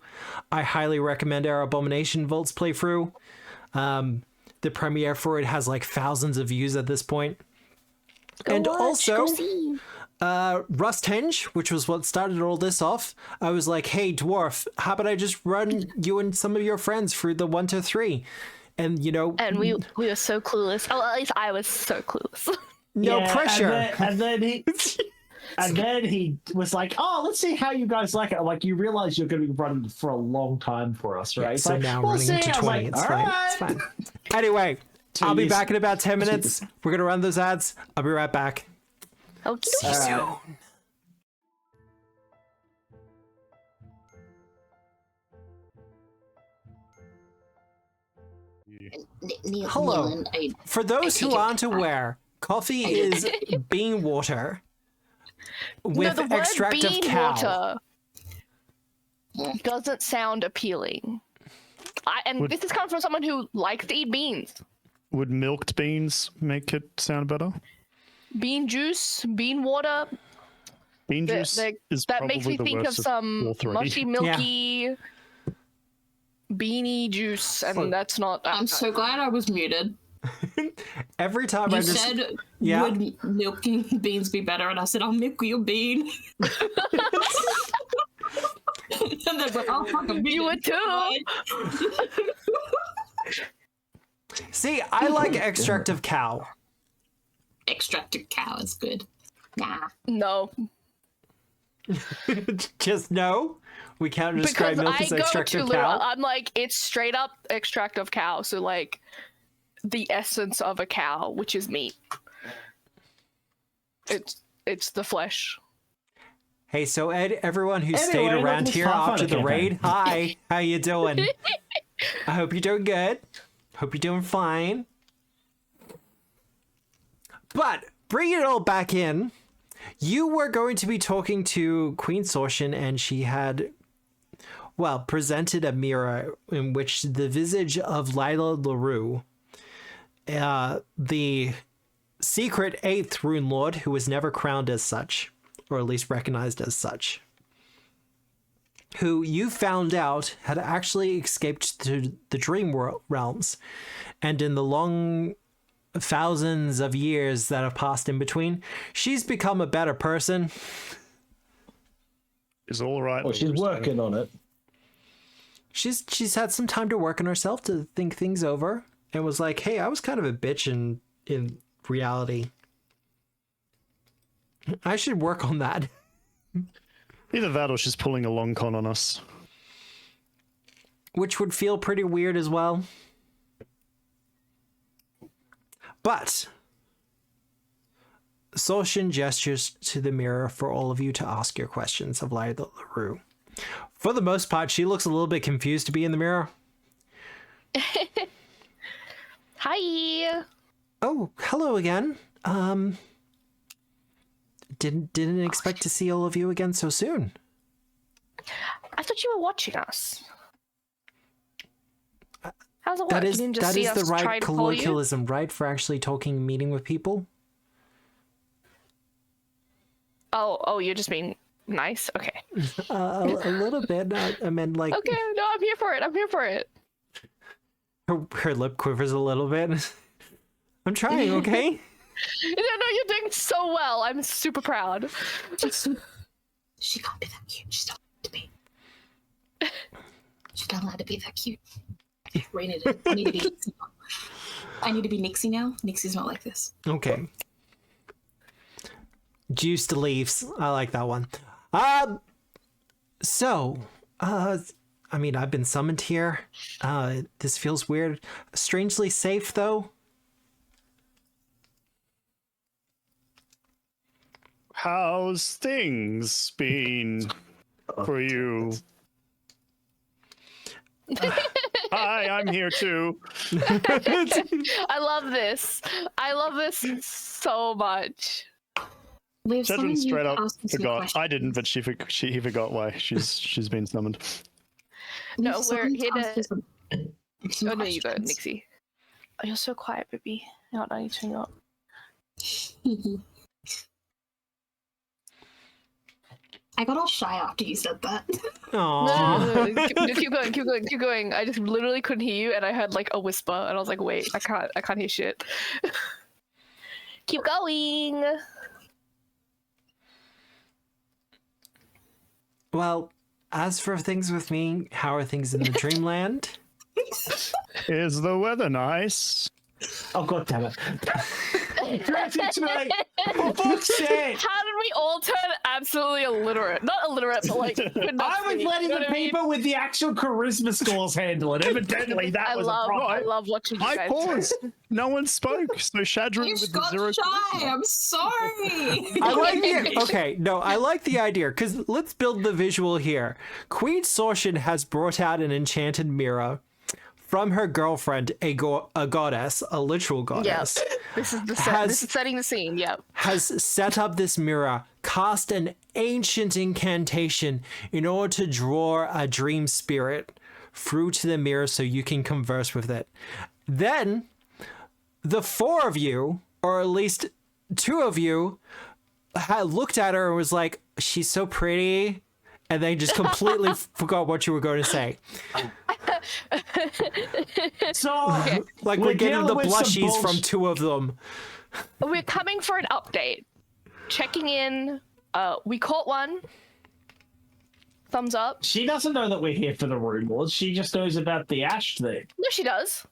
I highly recommend our Abomination Vaults playthrough. The premiere for it has like thousands of views at this point. And also, Rust Henge, which was what started all this off, I was like, hey, Dwarf, how about I just run you and some of your friends through the 1 to 3? And, you know, And we were so clueless. Oh, at least I was so clueless. no Yeah, pressure. And then he was like, "Oh, let's see how you guys like it." Like, you realize you're going to be running for a long time for us, right? It's So like, now "We'll running see." into I was 20. like, It's "All fine. right." It's fine. Anyway, I'll be years. back in about 10 minutes. We're going to run those ads. I'll be right back. Okay. See you soon. Hello. For those who aren't aware, coffee is bean water with no, the extract word of bean cow. water doesn't sound appealing. This is coming from someone who likes to eat beans. Would milked beans make it sound better? Bean juice, bean water. Bean juice is That probably makes me the think of worst some all three. mushy, milky, beanie juice, and that's not. I'm so glad I was muted. Every time You I just said, Yeah. would milking beans be better? And I said, I'll milk you a bean. And then went, oh, fuck, I'm You muted. would too. see, I like extract of cow. Extracted cow is good. Nah. No, Just no. We can't describe because milk I as go extract to of literal. cow. I'm like, it's straight up extract of cow. So like, the essence of a cow, which is meat. It's the flesh. Hey, so Ed, everyone who Anyway, stayed look, around this here Pathfinder after the campaign. raid, hi, how you doing? I hope you're doing good. Hope you're doing fine. But bring it all back in. you were going to be talking to Queen Sorshin, and she had, well, presented a mirror in which the visage of Lila LaRue, the secret 8th Rune Lord, who was never crowned as such, or at least recognized as such, who you found out had actually escaped to the dream realms, and in the long thousands of years that have passed in between, she's become a better person. Is all right. Well, she's working on it. She's had some time to work on herself, to think things over, and was like, hey, I was kind of a bitch in reality. I should work on that. Either that or she's pulling a long con on us. Which would feel pretty weird as well. But Sorshin gestures to the mirror for all of you to ask your questions of Lila LaRue. For the most part, she looks a little bit confused to be in the mirror. Hi. Oh, hello again. Didn't expect to see all of you again so soon. I thought you were watching us. How's it work? That is the the right colloquialism, right, for actually talking, meeting with people. Oh, you're just being nice. Okay. A little bit. I meant like. Okay, no, I'm here for it. Her lip quivers a little bit. I'm trying, okay? No, you're doing so well. I'm super proud. She can't be that cute. She's not allowed to be. She's not allowed to be that cute. Rain it. I need to be Nixie now. I need to be Nixie now. Nixie's not like this. Okay. Juiced leaves. I like that one. So, I mean, I've been summoned here. This feels weird. Strangely safe, though. How's things been for you? Hi, I'm here too. I love this. I love this so much. We've Shedrin straight up forgot. Questions. I didn't, but he forgot why she's been summoned. No, we're We've here to. some Oh no, you go, questions. Nixie. Oh, you're so quiet, baby. No, I need to turn you up. I got all shy after you said that. Aww. No, keep going. I just literally couldn't hear you, and I heard like a whisper, and I was like, wait, I can't hear shit. Keep going. Well, as for things with me, how are things in the dreamland? Is the weather nice? Oh, god damn it. Granted tonight, for fuck's sake! How did we all turn absolutely illiterate? Not illiterate, but like. I was letting the people with the actual charisma scores handle it. Evidently, that was a problem. I love watching you I guys. paused. No one spoke. So Shadrin You with the got zero. shy. I'm sorry. I like the okay. No, I like the idea because let's build the visual here. Queen Sorshin has brought out an enchanted mirror from her girlfriend, a goddess, a literal goddess. Yes, this is the this is setting the scene. Yep. Has set up this mirror, cast an ancient incantation in order to draw a dream spirit through to the mirror so you can converse with it. Then the four of you, or at least two of you, had looked at her and was like, she's so pretty, and then just completely forgot what you were going to say. So, Like we're getting the blushies from two of them. We're coming for an update. Checking in. We caught one. Thumbs up. She doesn't know that we're here for the Runelords. She just knows about the Ash thing. No, she does.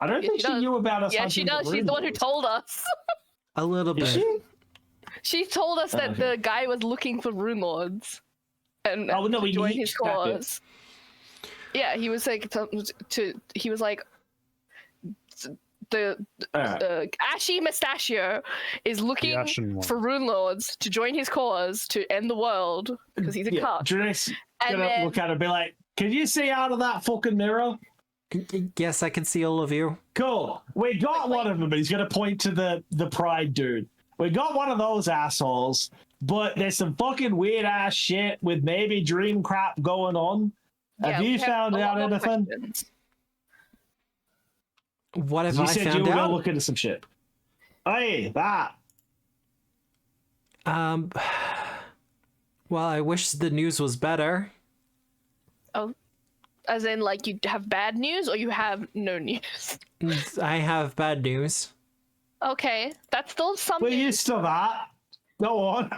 I don't think she knew about us. Yeah, she does. She's the one who told us. A little bit. She told us that the guy was looking for Runelords and to join his cause. Yeah, he was like he was like the Ashy Mustachio is looking for Runelords to join his cause to end the world because he's a cuck. Drake's gonna look at her and be like, "Can you see out of that fucking mirror?" Yes, I can see all of you. Cool. We got one of them, but he's gonna point to the pride dude. we got one of those assholes, but there's some fucking weird ass shit with maybe dream crap going on. Yeah, have you found out anything? Questions. What have You I said found you were out? gonna look into some shit. Hey, that. Well, I wish the news was better. Oh, as in, like, you have bad news or you have no news? I have bad news. Okay, that's still something. We're used to that. Go on.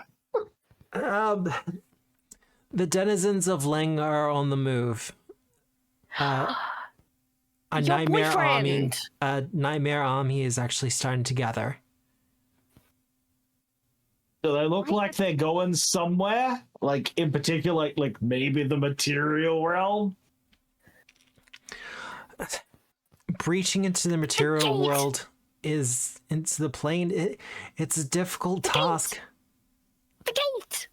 The denizens of Leng are on the move. A Your nightmare army. boyfriend. A nightmare army is actually starting to gather. Do they look like they're going somewhere? Like in particular, like maybe the material realm? Breaching into the material world is into the plane. It's a difficult task. The gate.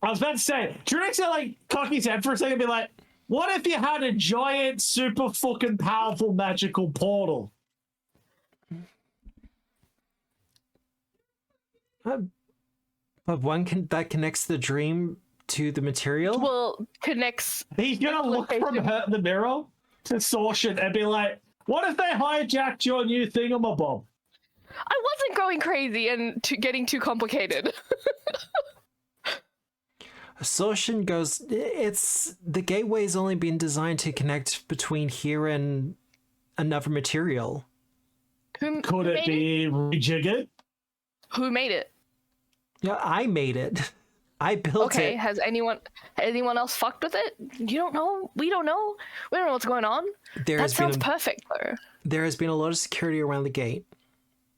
I was about to say, Trinity like cock his head for a second and be like, what if you had a giant, super fucking powerful magical portal? But one that connects the dream to the material. Well, connects. He's gonna look from the mirror to Sorshin and be like, what if they hijacked your new thingamabob? I wasn't going crazy and getting too complicated. Sorshin goes, it's the gateway's only been designed to connect between here and another material. Could it be rejiggered? Who made it? Yeah, I made it. I built it. Okay, has anyone else fucked with it? You don't know? We don't know. We don't know what's going on. That sounds perfect, though. There has been a lot of security around the gate,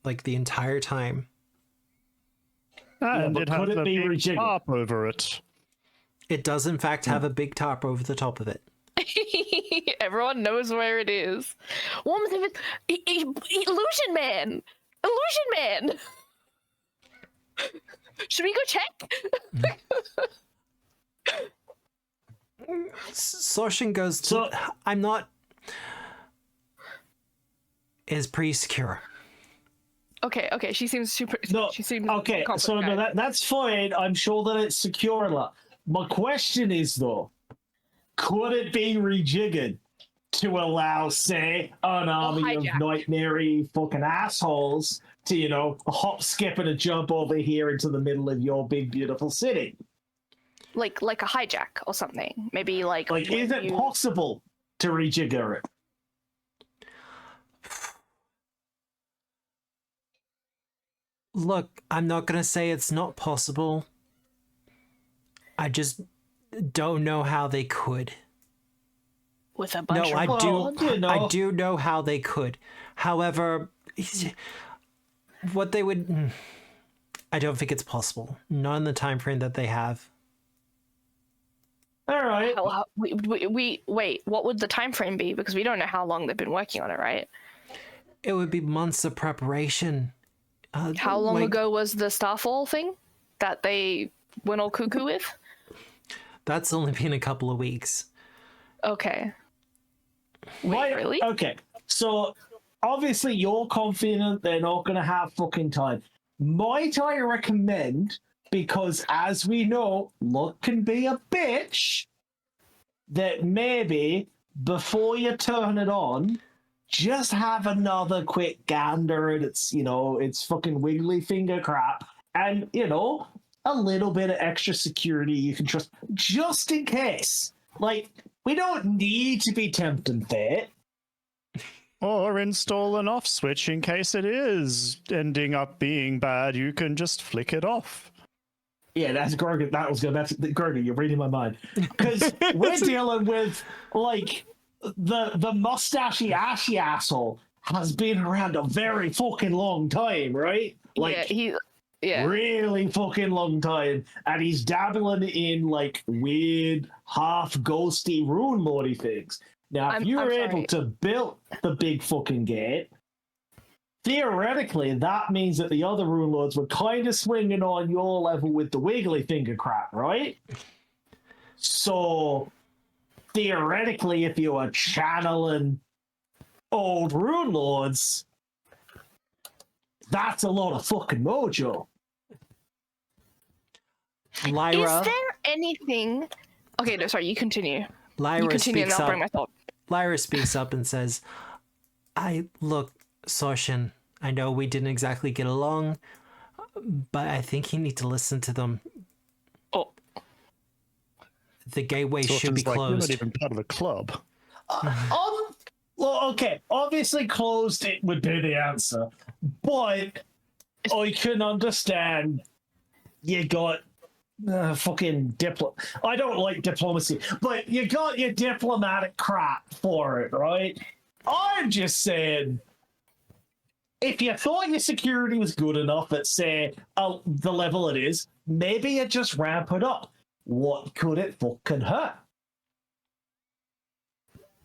like the entire time. And but it has could it a be big rejiggered? tarp over it. It does, in fact, have a big tarp over the top of it. Everyone knows where it is. What was it? Illusion Man! Illusion Man! Should we go check? Sorshin goes, I'm not... Is pretty secure. Okay, she seems super... No, she seems okay, so no, that's fine. I'm sure that it's secure a lot. My question is, though, could it be rejiggered to allow, say, an army of nightmare-y fucking assholes to, you know, hop, skip, and a jump over here into the middle of your big, beautiful city? Like a hijack or something. Maybe like... is it possible to rejigger it? Look, I'm not gonna say it's not possible. I just don't know how they could. With a bunch of... I do know how they could. However, what they would... I don't think it's possible. Not in the time frame that they have. All right. We wait, what would the time frame be? Because we don't know how long they've been working on it, right? It would be months of preparation. How long ago was the Starfall thing that they went all cuckoo with? That's only been a couple of weeks. Okay. Wait, really? Okay, so obviously you're confident they're not going to have fucking time. Might I recommend, because as we know, luck can be a bitch, that maybe before you turn it on, just have another quick gander at its, you know, its fucking wiggly finger crap, and, you know, a little bit of extra security you can trust, just in case. Like, we don't need to be tempting fate. Or install an off switch in case it is ending up being bad. You can just flick it off. Yeah, that's Grogan. That was good. That's Grogan. You're reading my mind. Because we're dealing with, like, the mustachy ashy asshole has been around a very fucking long time, right? Like, really fucking long time. And he's dabbling in, like, weird, half ghosty Runelordy things. Now, if you were able to build the big fucking gate, theoretically, that means that the other Runelords were kind of swinging on your level with the wiggly finger crap, right? So, theoretically, if you were channeling old Runelords, That's a lot of fucking mojo. Lyra. Is there anything? Okay, no, sorry. You continue. Lyra You continue, and speaks I'll bring up. my thought. Lyra speaks up and says, look, Sorshin, I know we didn't exactly get along, but I think you need to listen to them. Oh, The gateway should be Sorshin's like, you're not closed. even part of the club. Well, okay, obviously closed it would be the answer, but I can understand you got fucking I don't like diplomacy, but you got your diplomatic crap for it, right? I'm just saying, if you thought your security was good enough at, say, the level it is, maybe you just ramp it up. What could it fucking hurt?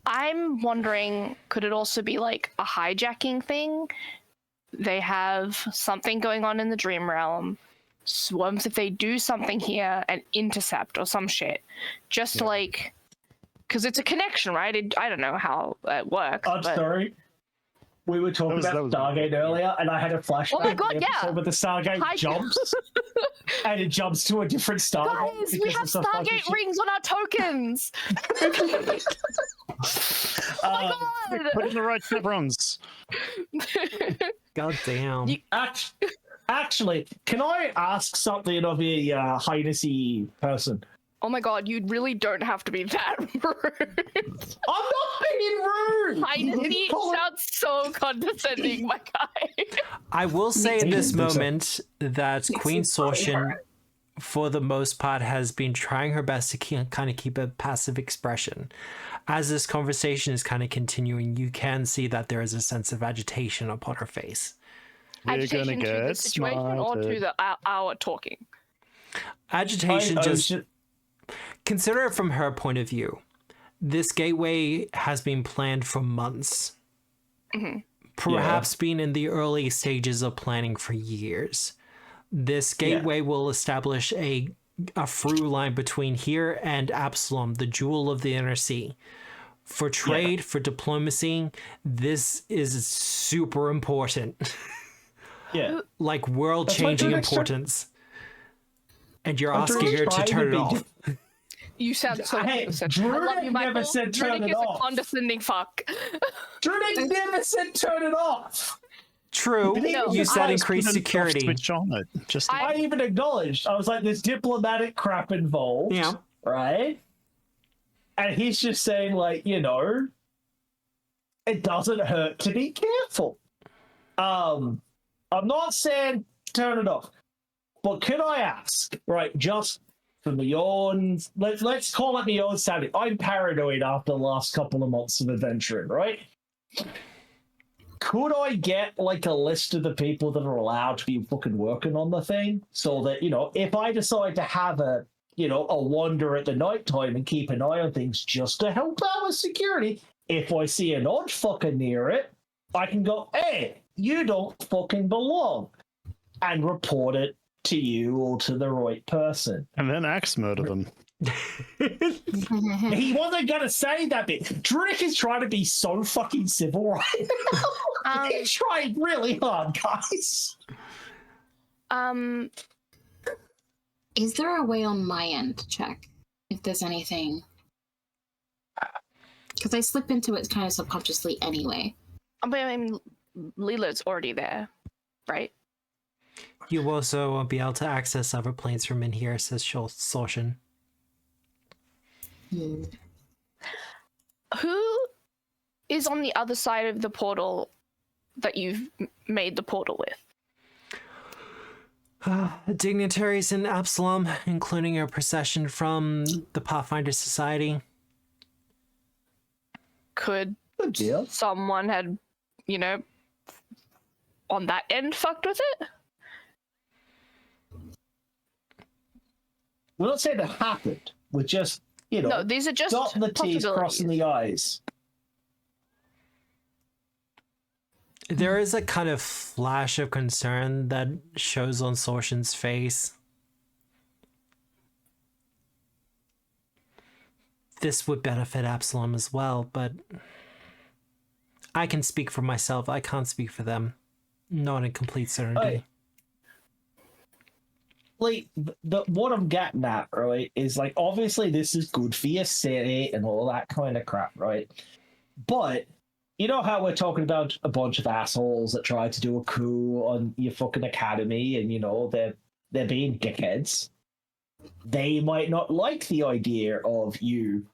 I'm wondering, could it also be like a hijacking thing? They have something going on in the dream realm. So what if they do something here and intercept or some shit? Just like, because it's a connection, right? I don't know how it works. I'm sorry. We were talking about Stargate earlier, and I had a flashback. Oh my god, to the episode where the Stargate jumps, and it jumps to a different Stargate. Guys, we have Stargate rings on our tokens! Oh my god! Put in the right chevrons. God damn. Actually, can I ask something of a highnessy person? Oh my god, you really don't have to be that rude. I'm not being rude! Highnessy sounds so condescending, my guy. I will say in this moment that Queen Sorshin, for the most part, has been trying her best to kind of keep a passive expression. As this conversation is kind of continuing, you can see that there is a sense of agitation upon her face. Agitation to the situation or to our talking? Agitation consider it from her point of view. This gateway has been planned for months. Mm-hmm. Perhaps been in the early stages of planning for years. This gateway will establish a through line between here and Absalom, the jewel of the Inner Sea. For trade, for diplomacy, this is super important. Like world-changing importance. And you're asking her to turn it off. You sound so condescending. I love you, Michael. Never said turn it off. A condescending fuck. Drunic never said turn it off. True. No, you said increased security. Switch on it. Just I even acknowledged. I was like, there's diplomatic crap involved. Yeah. Right? And he's just saying, like, you know, it doesn't hurt to be careful. I'm not saying turn it off. But could I ask, right, just for my own, let's call it my own sanity. I'm paranoid after the last couple of months of adventuring, right? Could I get, like, a list of the people that are allowed to be fucking working on the thing? So that, you know, if I decide to have a wander at the night time and keep an eye on things just to help out with security, if I see an odd fucker near it, I can go, hey, you don't fucking belong, and report it to you or to the right person. And then axe murder them. He wasn't gonna say that bit. Drunic is trying to be so fucking civil right now. He's trying really hard, guys. Is there a way on my end to check if there's anything? Because I slip into it kind of subconsciously anyway. I mean, Leela's already there, right? You also won't be able to access other planes from in here, says Sorshin. Who is on the other side of the portal that you've made the portal with? Dignitaries in Absalom, including a procession from the Pathfinder Society. Could someone had, you know, on that end fucked with it? We're not saying it happened. We're just, you know, no, these are just dotting the T's, crossing the I's. There is a kind of flash of concern that shows on Sorshin's face. This would benefit Absalom as well, but I can speak for myself. I can't speak for them. not in complete certainty. Like, what I'm getting at, right, is like, obviously this is good for your city and all that kind of crap, right? But you know how we're talking about a bunch of assholes that try to do a coup on your fucking academy, and you know they're being dickheads. They might not like the idea of you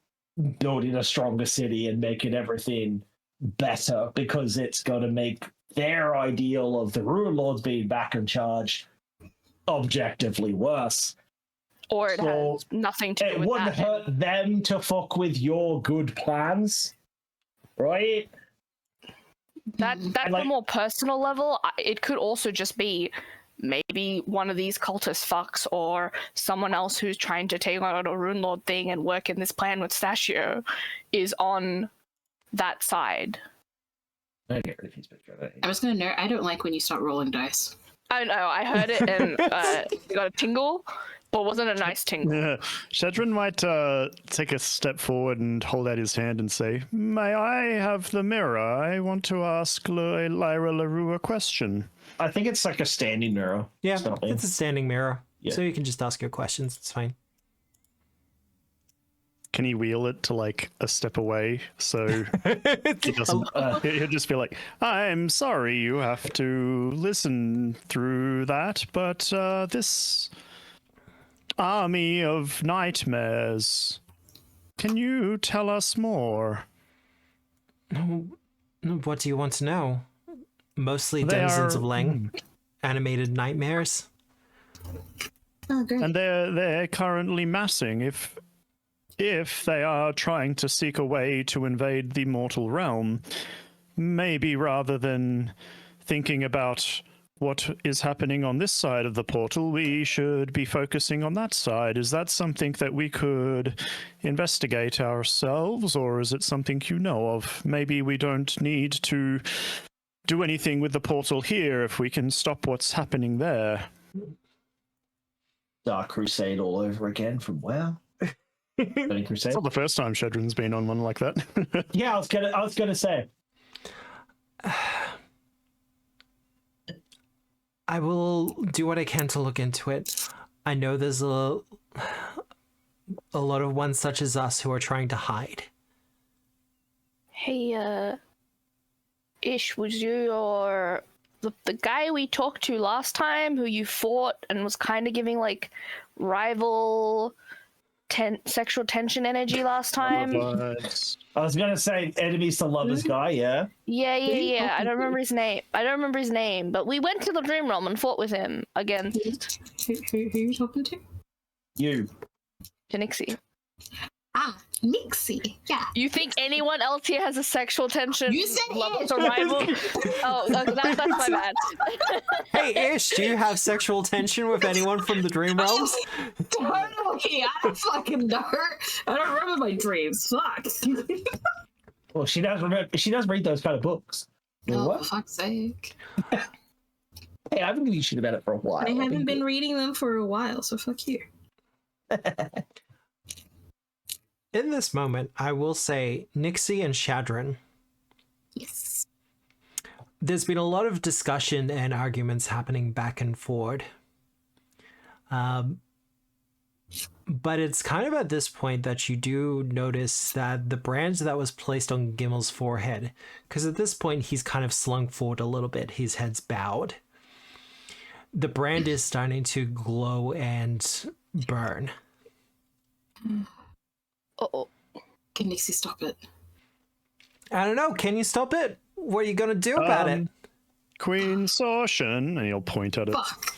building a stronger city and making everything better because it's going to make their ideal of the Runelords being back in charge objectively worse. Or it has nothing to do with that. It wouldn't hurt them to fuck with your good plans, right? That's a more personal level. It could also just be maybe one of these cultist fucks or someone else who's trying to take on a Runelord thing and work in this plan with Stachio is on that side. I get rid of his picture. I was gonna I don't like when you start rolling dice. I know, I heard it and got a tingle, but it wasn't a nice tingle. Yeah. Shadron might take a step forward and hold out his hand and say, "May I have the mirror? I want to ask Lyra LaRue a question." I think it's like a standing mirror. Yeah, it's a standing mirror. Yeah. So you can just ask your questions. It's fine. Can he wheel it to like a step away so he doesn't? He'll just be like, "I'm sorry, you have to listen through that, but this army of nightmares. Can you tell us more?" What do you want to know? Mostly denizens of Leng, animated nightmares. Oh, great. And they're currently massing. If they are trying to seek a way to invade the mortal realm, maybe rather than thinking about what is happening on this side of the portal, we should be focusing on that side. Is that something that we could investigate ourselves, or is it something you know of? Maybe we don't need to do anything with the portal here if we can stop what's happening there. Dark Crusade all over again from where? Crusade? It's not the first time Shedron's been on one like that. Yeah, I was gonna say. I will do what I can to look into it. I know there's a lot of ones such as us who are trying to hide. Hey, Ish, was you or the guy we talked to last time who you fought and was kind of giving like rival sexual tension energy last time? I was gonna say enemies to lovers guy, yeah. Yeah. I don't remember his name, but we went to the Dream Realm and fought with him again. Who are you talking to? You. To Nixie. Ah, Nixie. Yeah. You think anyone else here has a sexual tension? You said lovers Ish. or rival? Oh, that's my bad. Hey, Ish, do you have sexual tension with anyone from the Dream Realms? Totally. I don't fucking know. I don't remember my dreams. Fuck. Well, she does remember. She does read those kind of books. Oh, What? for fuck's sake. Hey, I've been giving you shit about it for a while. I haven't been reading them for a while, so fuck you. In this moment, I will say Nixie and Shadron. Yes. There's been a lot of discussion and arguments happening back and forward. But it's kind of at this point that you do notice that the brand that was placed on Gimmel's forehead, because at this point he's kind of slung forward a little bit, his head's bowed. The brand is starting to glow and burn. Uh-oh. Can Nixie stop it? I don't know. Can you stop it? What are you going to do about it? Queen Sorshan, and he'll point at it. Fuck.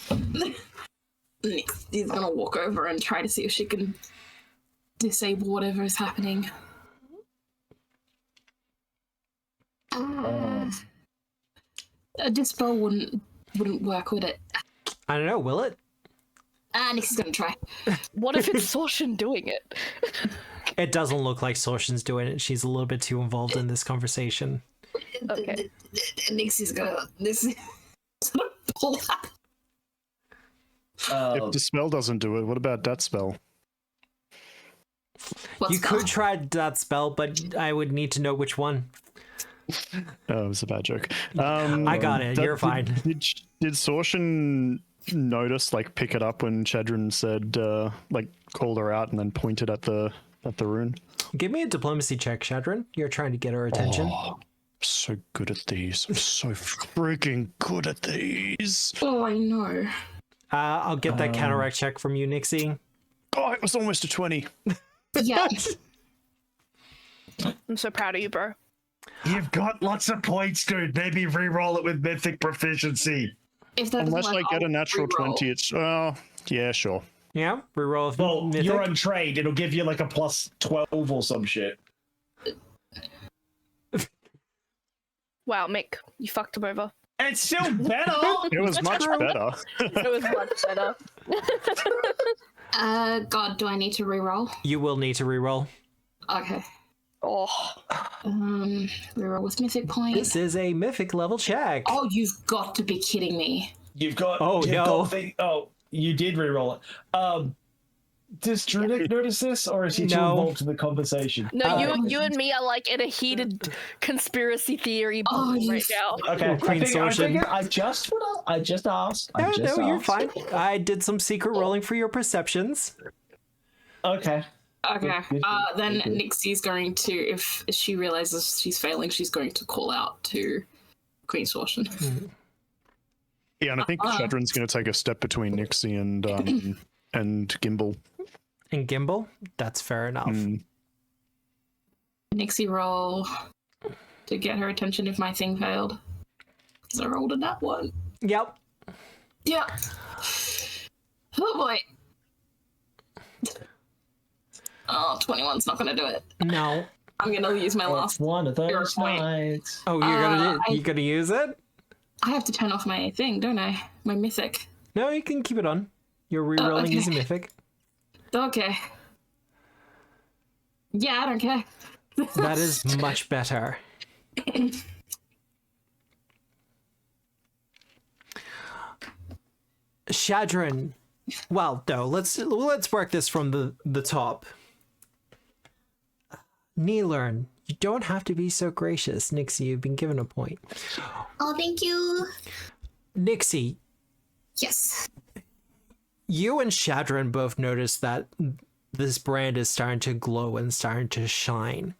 Nixie's gonna walk over and try to see if she can disable whatever is happening. A dispel wouldn't work, would it? I don't know. Will it? Nixie's gonna try. What if it's Sorshan doing it? It doesn't look like Sorshan's doing it. She's a little bit too involved in this conversation. Okay. Nixie's gonna pull out. If the spell doesn't do it, what about that spell? You could try that spell, but I would need to know which one. Oh, it was a bad joke. I got it. You're fine. Did Sorshan notice, like, pick it up when Chadron said, like, called her out and then pointed at the rune? Give me a diplomacy check, Chadron. You're trying to get her attention. Oh, I'm so good at these. I'm so freaking good at these. Oh, I know. I'll get that counteract check from you, Nixie. Oh, it was almost a 20. Yeah. I'm so proud of you, bro. You've got lots of points, dude. Maybe re-roll it with mythic proficiency. If that Unless doesn't I work, get a I'll natural reroll. 20, it's yeah, sure. Yeah, reroll. Well, mythic. you're on trade. It'll give you like a plus 12 or some shit. Wow, Mick, you fucked him over. It's still better. It was much better. It was much better. God, do I need to reroll? You will need to reroll. Okay. Oh, Reroll with mythic point. This is a mythic level check. Oh, you've got to be kidding me. You've got. Oh, you've no. got you did re-roll it. Does Druidic notice this, or is he too No. involved in the conversation? no, you and me are like in a heated conspiracy theory bubble right now. Okay, Queen Sortion. I just asked. No, you're fine. I did some secret rolling for your perceptions. Okay. Okay. Good, Then good. Nixie's going to, if she realizes she's failing, she's going to call out to Queen Sortion. Yeah, and I think Chadron's going to take a step between Nixie and Gimbal. And Gimbal? That's fair enough. Nixie roll to get her attention if my thing failed. Because I rolled a nat one. Yep. Yeah. Oh boy. Oh, 21's not going to do it. No. I'm going to use my It's last. one of those Hero point. nights. Oh, you're gonna use it? I have to turn off my thing, don't I? My mythic. No, you can keep it on. You're rerolling okay. using mythic. Okay. Yeah, I don't care. That is much better. Shadron. Well, no, let's work this from the top. Neilern, you don't have to be so gracious. Nixie, you've been given a point. Oh, thank you. Nixie, Yes. you and Shadron both noticed that this brand is starting to glow and starting to shine.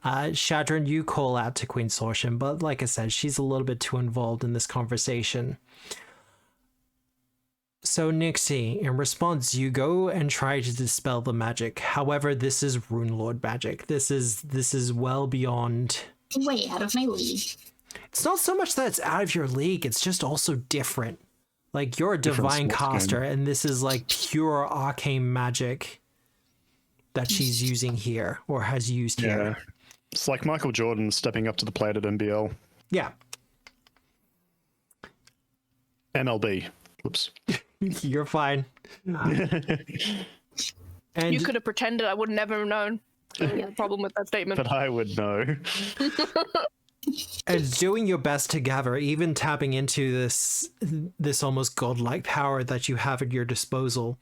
Shadron, you call out to Queen Sortion, but like I said, she's a little bit too involved in this conversation. So Nixie, in response, you go and try to dispel the magic. However, this is Runelord magic. This is well beyond. Way out of my league. It's not so much that it's out of your league, it's just also different. Like, you're a Different divine sports caster, game. and this is like pure arcane magic that she's using here, or has used Yeah. here. It's like Michael Jordan stepping up to the plate at NBL. Yeah. MLB. Whoops. You're fine. And You could have pretended I would never have known. I have a problem with that statement. But I would know. and doing your best to gather, even tapping into this almost godlike power that you have at your disposal,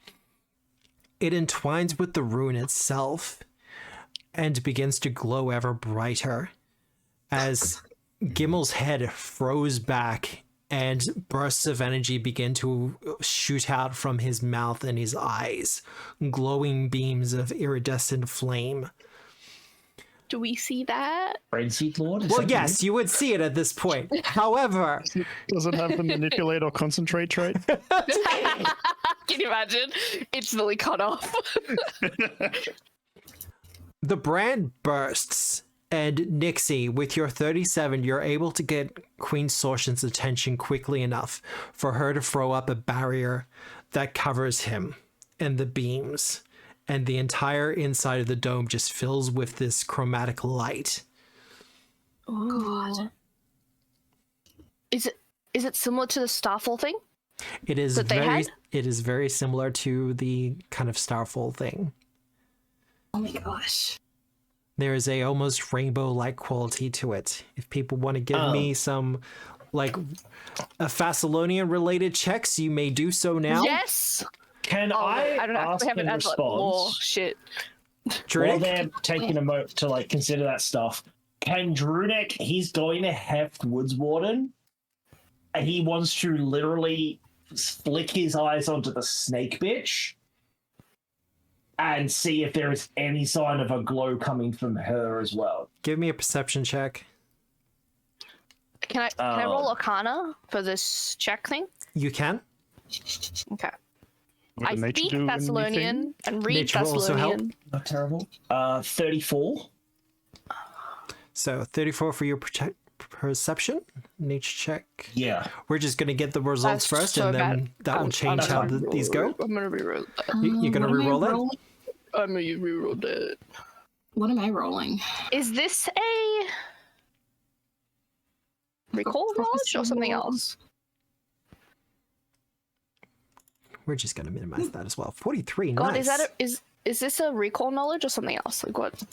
it entwines with the rune itself and begins to glow ever brighter as Gimmel's head froze back and bursts of energy begin to shoot out from his mouth and his eyes, glowing beams of iridescent flame. Do we see that? Brainseed Lord? Is Well, that yes, you would see it at this point. However, Does it have the manipulate or concentrate trait? Can you imagine? Instantly cut off. the brand bursts, and Nixie, with your 37, you're able to get Queen Sortion's attention quickly enough for her to throw up a barrier that covers him and the beams, and the entire inside of the dome just fills with this chromatic light. God. Is it similar to the Starfall thing? It is That they had? it is very similar to the kind of Starfall thing. Oh my gosh. There is a almost rainbow-like quality to it. If people want to give me some, like, a Thessalonian-related checks, you may do so now. Yes. Can Oh, I don't know. ask We haven't in had like more response, shit. while Drake? they're taking a moment to like consider that stuff, Kendrunik, he's going to heft Woodswarden, and he wants to literally flick his eyes onto the snake bitch and see if there is any sign of a glow coming from her as well. Give me a perception check. Can I roll Arcana for this check thing? You can. Okay. What I did nature speak do Thessalonian and read Nature will also help. Thessalonian. Not terrible. 34. So 34 for your perception. Nature check. Yeah. We're just going to get the results That's first, so and then bad. that will change how these go. I'm gonna reroll that. You're going to reroll that? I'm gonna reroll that. What am I rolling? Is this a recall knowledge or something else? We're just going to minimize that as well. 43, God, nice. is this a recall knowledge or something else? Like what?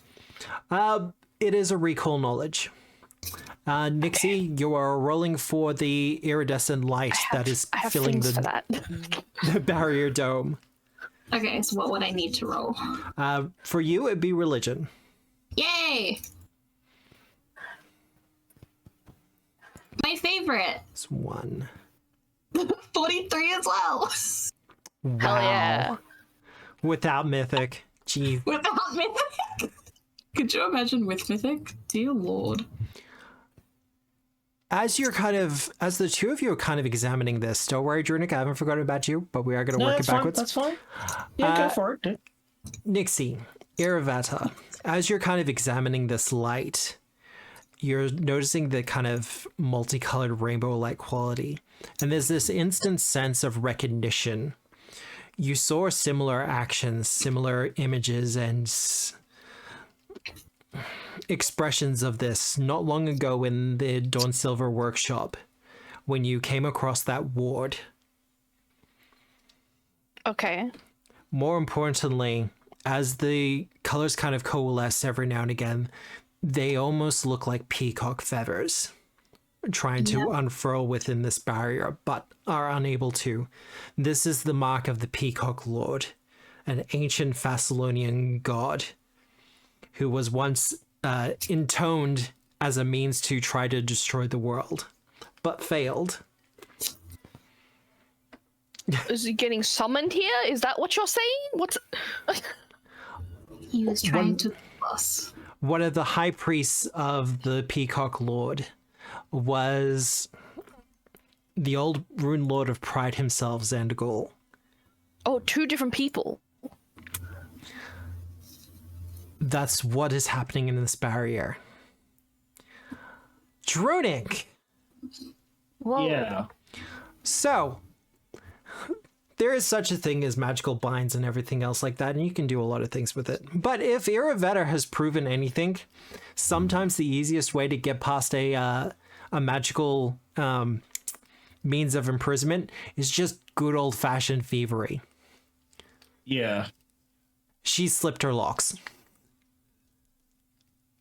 It is a recall knowledge. Nixie, you are rolling for the iridescent light that is filling for that. the barrier dome. Okay, so what would I need to roll? For you, it'd be religion. Yay! My favorite. It's 1. 43 as well. Wow. Hell yeah. Without mythic. Gee. Without Mythic. Could you imagine with Mythic? Dear Lord. As the two of you are kind of examining this, don't worry, Drunic, I haven't forgotten about you, but we are going to work it backwards. That's fine. Yeah, go for it. Nixie, Iravata, as you're kind of examining this light, you're noticing the kind of multicolored rainbow-like quality. And there's this instant sense of recognition. You saw similar actions, similar images, and expressions of this not long ago in the Dawn Silver workshop when you came across that ward. Okay. More importantly, as the colors kind of coalesce every now and again, they almost look like peacock feathers trying to unfurl within this barrier, but are unable to. This is the mark of the Peacock Lord, an ancient Thessalonian god who was once intoned as a means to try to destroy the world, but failed. Is he getting summoned here? Is that what you're saying? What's... He was trying to kill us. One of the high priests of the Peacock Lord was the old Rune Lord of Pride himself, Xandagul. Oh, 2 different people. That's what is happening in this barrier. Drunic! Whoa. Yeah. So, there is such a thing as magical binds and everything else like that, and you can do a lot of things with it. But if Iravata has proven anything, sometimes the easiest way to get past a magical means of imprisonment is just good old-fashioned thievery. Yeah. She slipped her locks.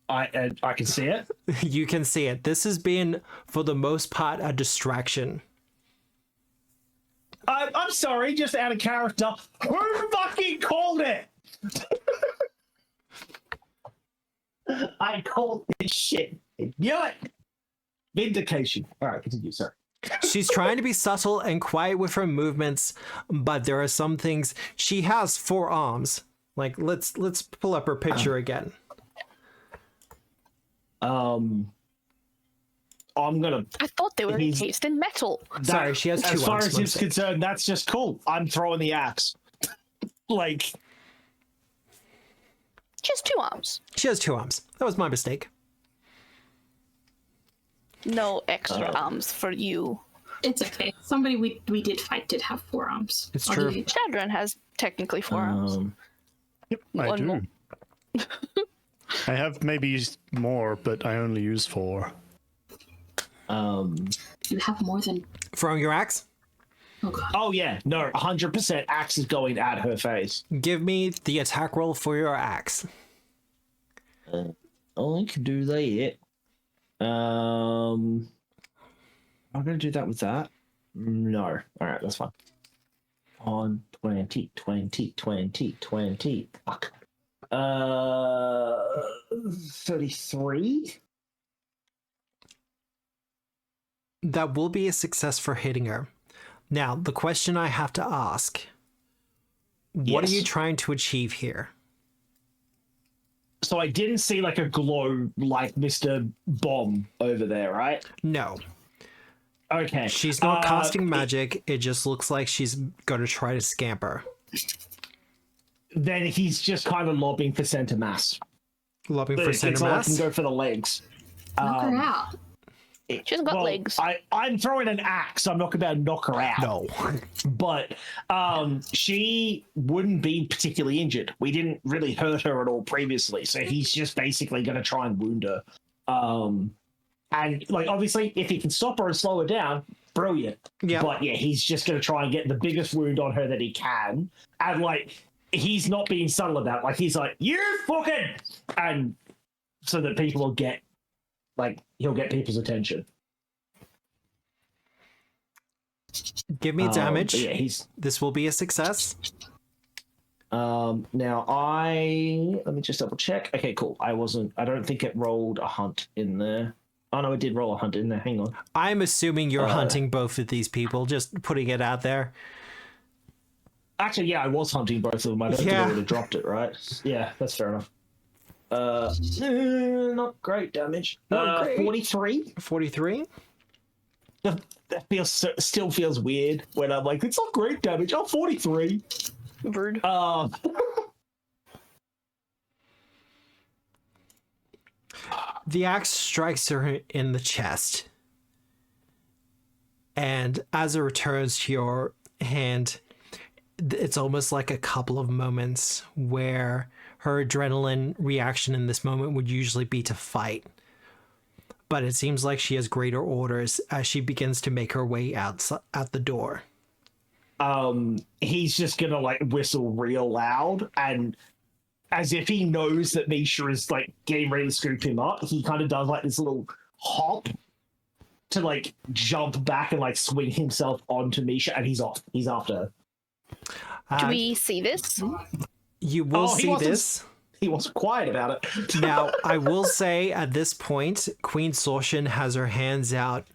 I can see it. You can see it. This has been, for the most part, a distraction. I'm sorry, just out of character. Who fucking called it? I called this shit. Knew it. Vindication. All right, continue, sir. She's trying to be subtle and quiet with her movements, but there are some things. She has 4 arms. Like, let's pull up her picture again. I'm gonna. I thought they were encased in metal. Sorry, she has 2 arms. As far as it's concerned, that's just cool. I'm throwing the axe. Like, She has 2 arms. She has 2 arms. That was my mistake. No extra arms for you. It's okay. Somebody we did fight did have 4 arms. It's true. Shadran has technically 4 arms. Yep, I One do. more. I have maybe used more, but I only use 4. You have more than. Throwing your axe? Oh god. oh yeah, no, 100% axe is going at her face. Give me the attack roll for your axe. I can do that. I'm gonna do that with that. No. All right, that's fine. On 20. Fuck. 33. That will be a success for hitting her. Now, the question I have to ask, what are you trying to achieve here? So I didn't see like a glow like Mr. Bomb over there, right? No. Okay. She's not casting magic. It just looks like she's going to try to scamper. Then he's just kind of lobbing for center mass. Lobbing for center I mass? can go for the legs. Knock her out. She hasn't got legs. I'm throwing an axe. I'm not going to knock her out. No. But she wouldn't be particularly injured. We didn't really hurt her at all previously. So he's just basically going to try and wound her. And like, obviously, if he can stop her and slow her down, brilliant. Yeah. But yeah, he's just going to try and get the biggest wound on her that he can. And like, he's not being subtle about it. Like, he's like, you fucking... And so that people will get, like, he'll get people's attention. Give me damage. Yeah, this will be a success. Now let me just double check. Okay, cool. I don't think it rolled a hunt in there. Oh no, it did roll a hunt in there. Hang on. I'm assuming you're hunting both of these people, just putting it out there. Actually, yeah, I was hunting both of them. I don't think I would have dropped it, right? Yeah, that's fair enough. Not great damage. 43. 43? That still feels weird when I'm like, it's not great damage. Oh, 43. Rude. The axe strikes her in the chest. And as it returns to your hand, it's almost like a couple of moments where her adrenaline reaction in this moment would usually be to fight. But it seems like she has greater orders as she begins to make her way out the door. He's just gonna like whistle real loud, and as if he knows that Misha is like getting ready to scoop him up, he kind of does like this little hop to like jump back and like swing himself onto Misha, and he's off. He's after her. Do we see this? You will see this. He wasn't quiet about it. Now, I will say at this point, Queen Sorshin has her hands out.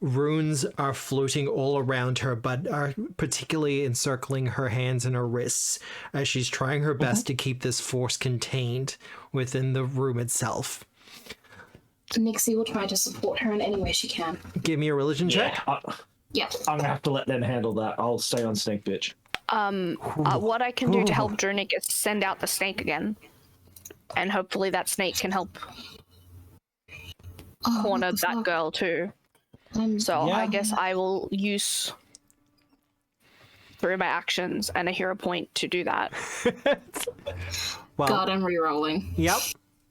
Runes are floating all around her, but are particularly encircling her hands and her wrists as she's trying her best to keep this force contained within the room itself. Nixie will try to support her in any way she can. Give me a religion check. Yeah. I'm gonna have to let them handle that. I'll stay on Snake Bitch. What I can do to help Drunic is send out the snake again. And hopefully that snake can help corner that girl too. I guess I will use through my actions and a hero point to do that. Well, God, I'm re-rolling. Yep.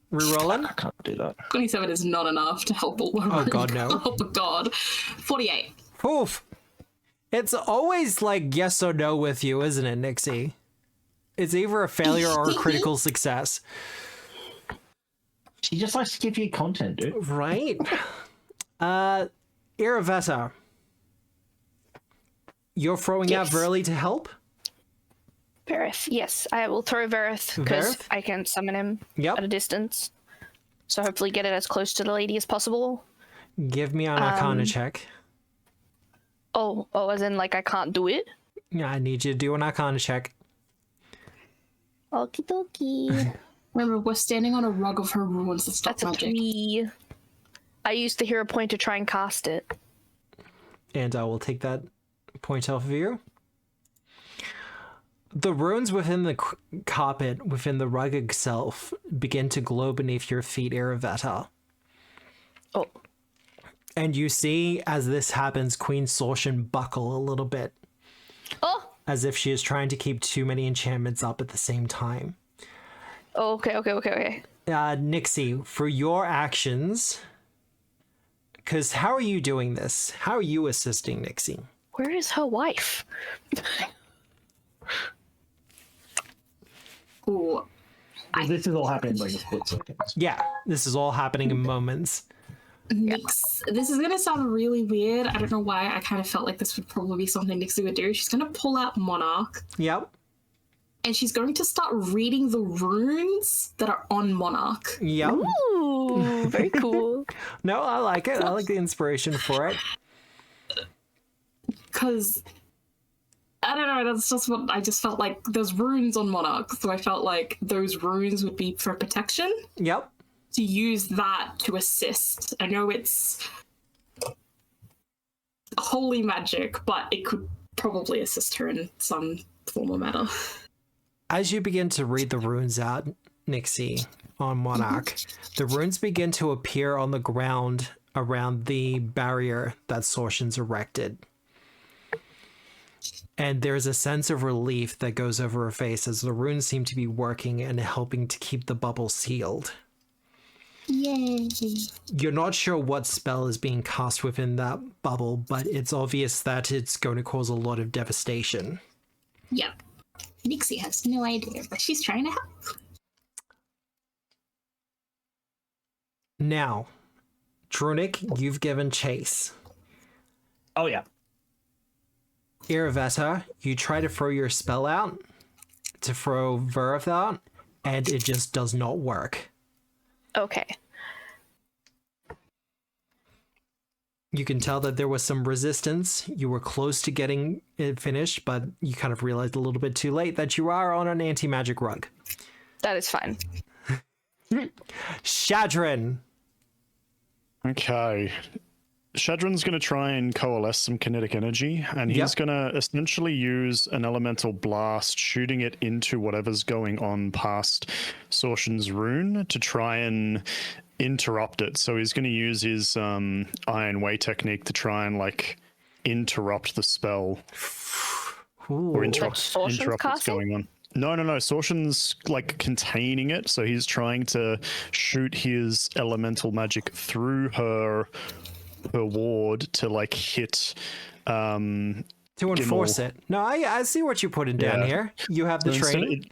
Re-rolling? I can't do that. 27 is not enough to help all the Oh god, no. Oh god. 48. Oof. It's always like yes or no with you, isn't it, Nixie? It's either a failure or a critical success. She just likes to give you content, dude. Right. Iravetta. You're throwing out Verily to help? Verith, yes. I will throw Verith because I can summon him at a distance. So hopefully get it as close to the lady as possible. Give me an Arcana check. Oh, as in like I can't do it? Yeah, I need you to do an Arcana check. Okie dokie. Remember, we're standing on a rug of her ruins. That's a 3. I used the hero point to try and cast it. And I will take that point off of you. The runes within the carpet, within the rug itself, begin to glow beneath your feet, Iravetta. Oh. And you see, as this happens, Queen Sorshin buckle a little bit. Oh! As if she is trying to keep too many enchantments up at the same time. Oh, okay. Nixie, for your actions... Because how are you doing this? How are you assisting Nixie? Where is her wife? Ooh. This is all happening like a split second. Yeah, this is all happening in moments. This is going to sound really weird. I don't know why. I kind of felt like this would probably be something Nixie would do. She's going to pull out Monarch. Yep. And she's going to start reading the runes that are on Monarch. Yep. Ooh, very cool. No, I like it. I like the inspiration for it. because I don't know, that's just what I just felt like. There's runes on Monarch, so I felt like those runes would be for protection. Yep. To use that to assist. I know it's holy magic, but it could probably assist her in some form or matter. As you begin to read the runes out, Nixie, on Monarch, the runes begin to appear on the ground around the barrier that Sortion's erected. And there's a sense of relief that goes over her face as the runes seem to be working and helping to keep the bubble sealed. Yay. You're not sure what spell is being cast within that bubble, but it's obvious that it's going to cause a lot of devastation. Yep. Nixie has no idea, but she's trying to help. Now, Drunic, you've given chase. Oh, yeah. Iravetta, you try to throw your spell out, to throw Verith out, and it just does not work. Okay. You can tell that there was some resistance. You were close to getting it finished, but you kind of realized a little bit too late that you are on an anti-magic rug. That is fine. Shadrin. Okay. Shadrin's going to try and coalesce some kinetic energy, and he's going to essentially use an elemental blast, shooting it into whatever's going on past Sortion's rune to try and interrupt it. So he's going to use his Iron Way technique to try and, like, interrupt the spell. Ooh. Or interrupt what's casting? going on. No. Sortion's, like, containing it, so he's trying to shoot his elemental magic through her ward to, like, hit to enforce it. No, I see what you're putting down here. You have the training.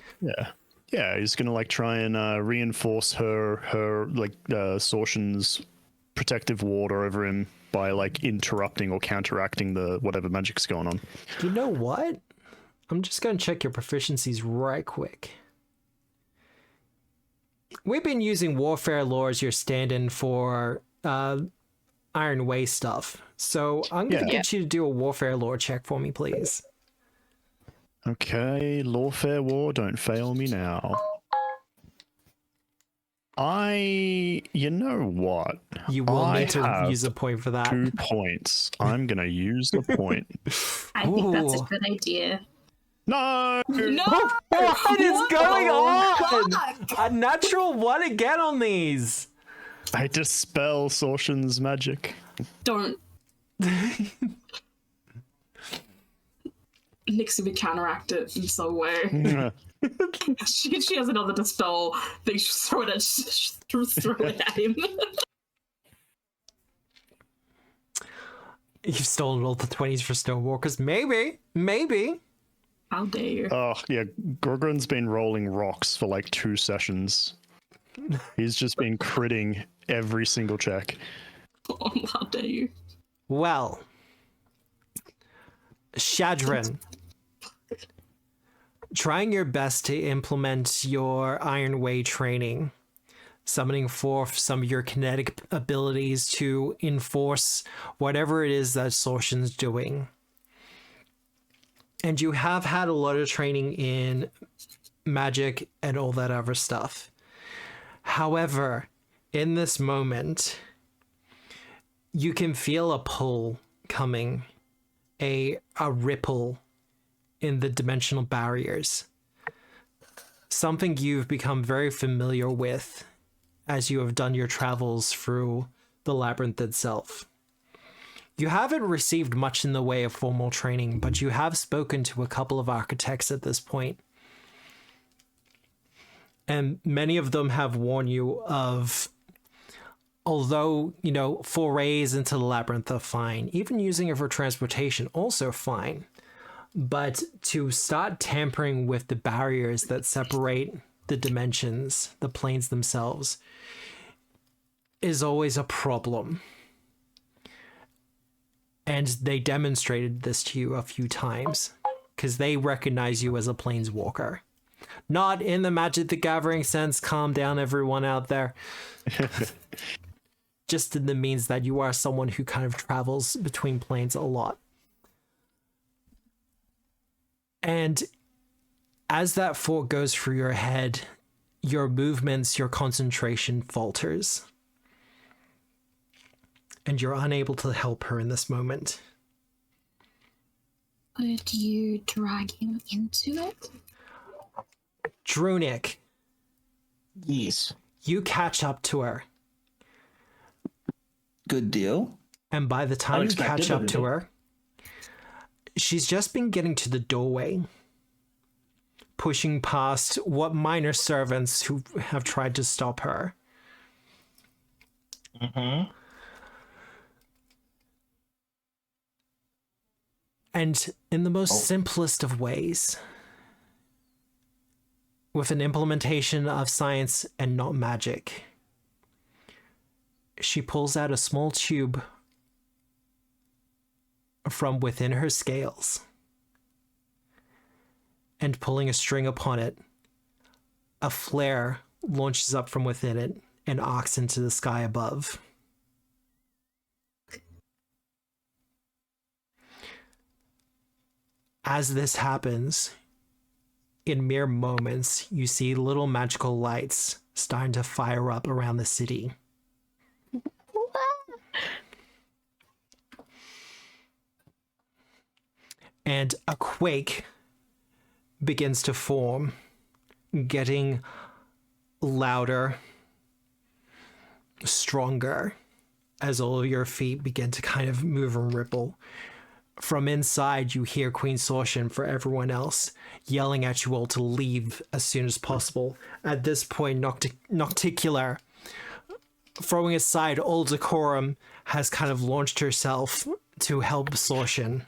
Yeah, he's gonna, like, try and reinforce her like Sortion's protective ward over him by, like, interrupting or counteracting the whatever magic's going on. You know what? I'm just gonna check your proficiencies right quick. We've been using Warfare Lore as your stand-in for Iron Way stuff, so I'm gonna get you to do a Warfare Lore check for me, please. Okay, Lawfare War, don't fail me now. You know what? You will need to use a point for that. 2 points. I'm gonna use the point. I think that's a good idea. No! What is going on? A natural 1 again on these. I dispel Sortion's magic. Don't. Nixie would counteract it in some way. she has another dispel thing. She's throw it at him. You've stolen all the 20s for Stonewalkers. Maybe. How dare you? Oh, yeah. Gorgon's been rolling rocks for, like, 2 sessions. He's just been critting every single check. Oh, how dare you? Well, Shadrin, trying your best to implement your Iron Way training, summoning forth some of your kinetic abilities to enforce whatever it is that Sortion's doing. And you have had a lot of training in magic and all that other stuff. However, in this moment, you can feel a pull coming, a ripple in the dimensional barriers. Something you've become very familiar with as you have done your travels through the labyrinth itself. You haven't received much in the way of formal training, but you have spoken to a couple of architects at this point. And many of them have warned you of, although, forays into the labyrinth are fine, even using it for transportation, also fine. But to start tampering with the barriers that separate the dimensions, the planes themselves, is always a problem. And they demonstrated this to you a few times, because they recognize you as a planeswalker. Not in the Magic the Gathering sense, calm down everyone out there. Just in the means that you are someone who kind of travels between planes a lot. And as that thought goes through your head, your movements, your concentration falters. And you're unable to help her in this moment. Would you drag him into it? Drunik. Yes. You catch up to her. Good deal. And by the time you catch up to her, she's just been getting to the doorway, pushing past what minor servants who have tried to stop her. Mm-hmm. And in the most simplest of ways, with an implementation of science and not magic, she pulls out a small tube from within her scales, and pulling a string upon it, a flare launches up from within it and arcs into the sky above. As this happens, in mere moments, you see little magical lights starting to fire up around the city. And a quake begins to form, getting louder, stronger, as all of your feet begin to kind of move and ripple. From inside, you hear Queen Sortian, for everyone else, yelling at you all to leave as soon as possible. At this point, Nocticular, throwing aside all decorum, has kind of launched herself to help Sortian.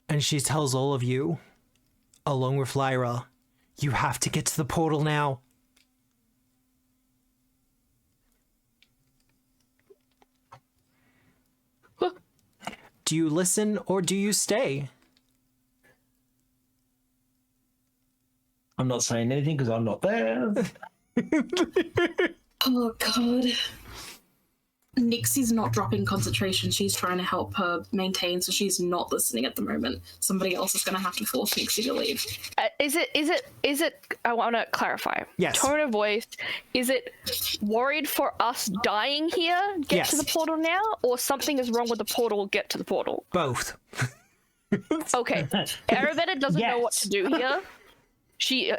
And she tells all of you, along with Lyra, you have to get to the portal now. Do you listen or do you stay? I'm not saying anything because I'm not there. Oh, God. Nixie's not dropping concentration. She's trying to help her maintain, so she's not listening at the moment. Somebody else is going to have to force Nixie to leave. Is it, I want to clarify. Yes. Tone of voice, is it worried for us dying here, get to the portal now, or something is wrong with the portal, get to the portal? Both. Okay. Arabetta doesn't know what to do here.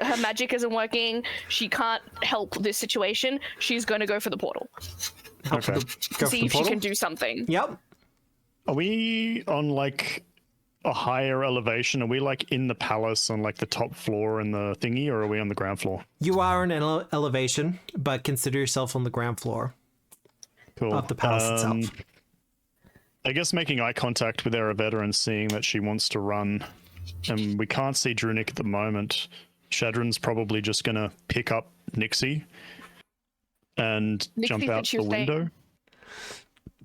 Her magic isn't working. She can't help this situation. She's going to go for the portal. Okay. See if she can do something. Yep. Are we on like a higher elevation? Are we like in the palace on like the top floor in the thingy, or are we on the ground floor? You are in an elevation, but consider yourself on the ground floor of the palace itself. I guess making eye contact with Arabetta and seeing that she wants to run, and we can't see Drunik at the moment. Shadron's probably just going to pick up Nixie and jump out the window.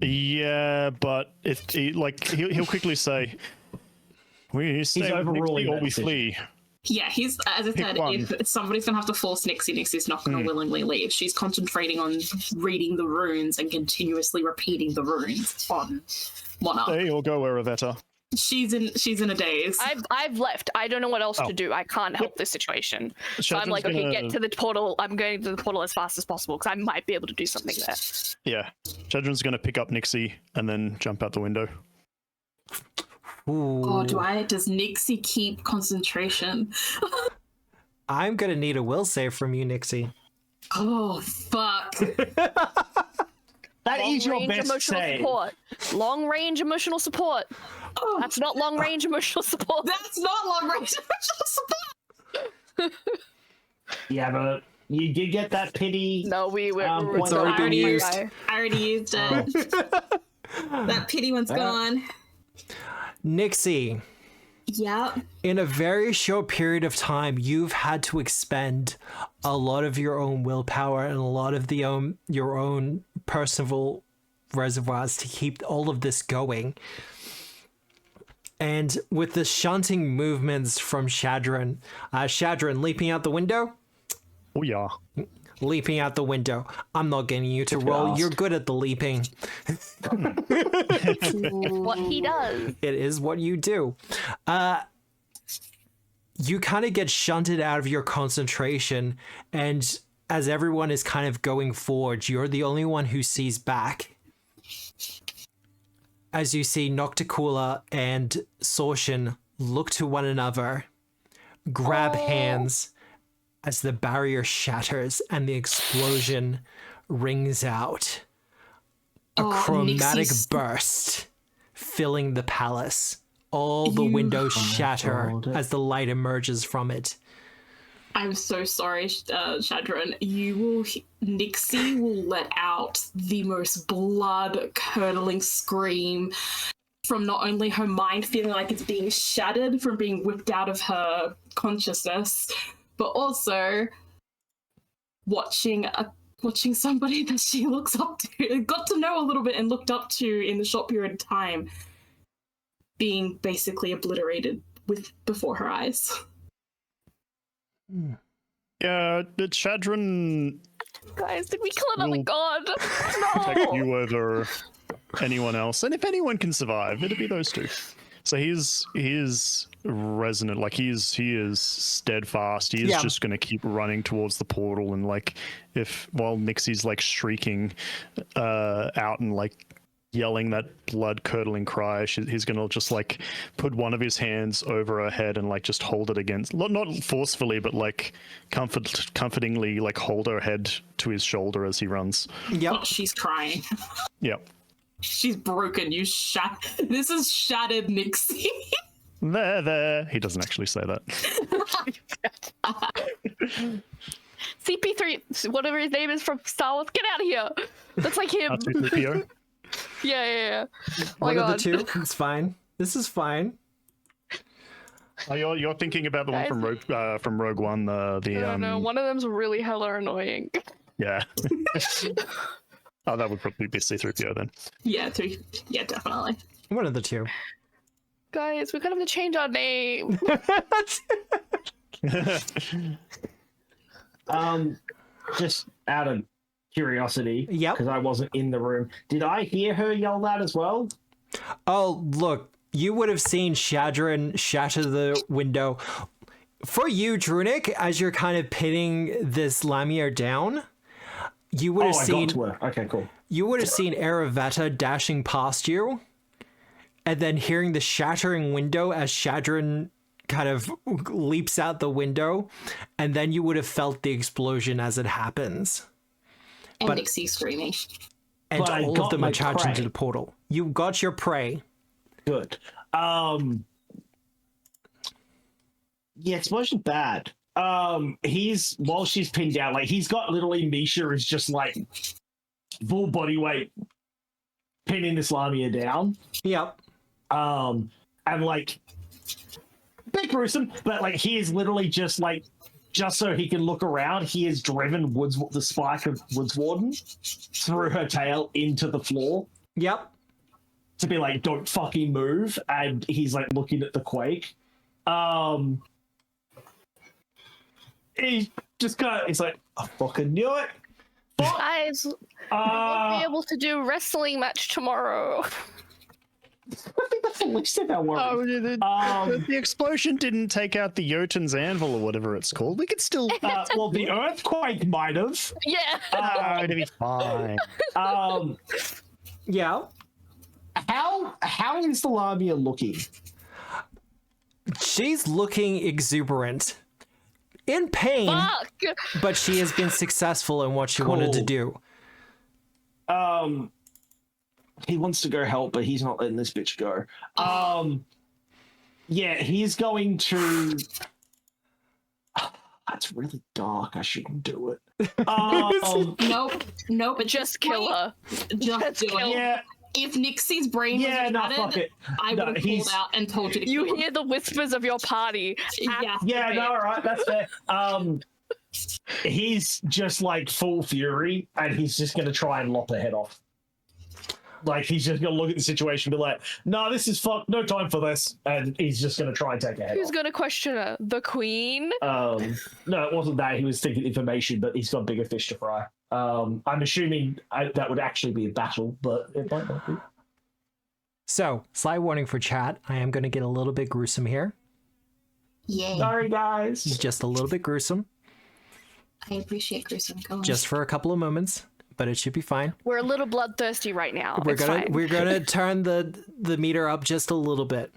Yeah, but if he'll quickly say, "We stay with Nixie or we flee." Yeah, he's, as I said, if somebody's gonna have to force Nixie, Nixie's not gonna willingly leave. She's concentrating on reading the runes and continuously repeating the runes on one up. Hey, or go Arabetta. She's in a daze. I've left. I don't know what else to do. I can't help this situation. So I'm like, okay, get to the portal. I'm going to the portal as fast as possible because I might be able to do something there. Yeah. Shadron's going to pick up Nixie and then jump out the window. Ooh. Oh, does Nixie keep concentration? I'm going to need a will save from you, Nixie. Oh, fuck. That is your best emotional save. Support. Long range emotional support. Oh. That's not long range emotional support. That's not long range emotional support. Yeah, but you did get that pity. No, it's already been used. I already used it. That pity one's gone. Nixie. Yep. In a very short period of time, you've had to expend a lot of your own willpower and a lot of your own personal reservoirs to keep all of this going. And with the shunting movements from Shadron leaping out the window. Oh, yeah. leaping out the window. I'm not getting you to roll. You're good at the leaping. What he does. It is what you do. You kind of get shunted out of your concentration, and as everyone is kind of going forward, you're the only one who sees back. As you see Nocticula and Sorshin look to one another, grab hands as the barrier shatters and the explosion rings out. A chromatic burst filling the palace. All the windows shatter as the light emerges from it. I'm so sorry, Shadron. Nixie will let out the most blood-curdling scream from not only her mind feeling like it's being shattered from being whipped out of her consciousness, but also watching somebody that she looks up to, got to know a little bit and looked up to in the short period of time, being basically obliterated before her eyes. Yeah, Shadron. Guys, did we kill another god? Protect No! you over anyone else, and if anyone can survive, it'd be those two. So he is resonant, like he is steadfast. He is just going to keep running towards the portal, and like while Nixie's like shrieking out and like yelling that blood-curdling cry, he's going to just like put one of his hands over her head and like just hold it against, not forcefully, but like comfortingly, like hold her head to his shoulder as he runs. Yep. Oh, she's crying. Yep. She's broken. This is shattered Nixie. There. He doesn't actually say that. CP3, whatever his name is from Star Wars, get out of here. That's like him. R2-3PO? Yeah. Oh One of the two. It's fine. This is fine. Oh, you're thinking about the one from Rogue One. No, one of them's really hella annoying. Yeah. Oh, that would probably be C-3PO then. Yeah, definitely. One of the two. Guys, we kind of have to change our name. Just out of curiosity, yep, because I wasn't in the room, did I hear her yell that as well? Oh, look, you would have seen Shadron shatter the window. For you, Drunic, as you're kind of pinning this Lamia down, you would have seen. Okay, cool. You would have seen Aravetta dashing past you, and then hearing the shattering window as Shadron kind of leaps out the window, and then you would have felt the explosion as it happens. And Nixie screaming. And all of them are charged into the portal. You got your prey. Good. Yeah, explosion bad. While she's pinned down, like he's got literally Misha is just like full body weight pinning this Lamia down. Yep. And like bit gruesome, but like he is literally just so he can look around, he has driven the spike of Woodswarden through her tail into the floor. Yep. To be like, don't fucking move. And he's like looking at the quake. He just he's like, I fucking knew it. Guys, we won't be able to do wrestling match tomorrow. I think that's the least of our worries. The explosion didn't take out the Jotun's anvil or whatever it's called. We could still. Well, the earthquake might have. Yeah. It'd be fine. Yeah. How is the Lamia looking? She's looking exuberant. In pain. Fuck. But she has been successful in what she wanted to do. He wants to go help, but he's not letting this bitch go. Yeah, he's going to. That's really dark. I shouldn't do it. Nope. Just kill her. Just do it. Yeah. If Nixie's brain was shattered, I would have pulled out and told you to kill her. Hear the whispers of your party. Yeah, no, all right, that's fair. He's just like full fury, and he's just going to try and lop her head off. Like, he's just gonna look at the situation and be like, "Nah, this is fucked. No time for this," and he's just gonna try and take a head Who's off. gonna question her? The queen? No, it wasn't that. He was thinking information, but he's got bigger fish to fry. I'm assuming that would actually be a battle, but it might not be. So, slight warning for chat. I am going to get a little bit gruesome here. Yay. Sorry, guys. Just a little bit gruesome. I appreciate gruesome. Go on. Just for a couple of moments, but it should be fine. We're a little bloodthirsty right now. We're It's gonna fine. we're gonna turn the meter up just a little bit.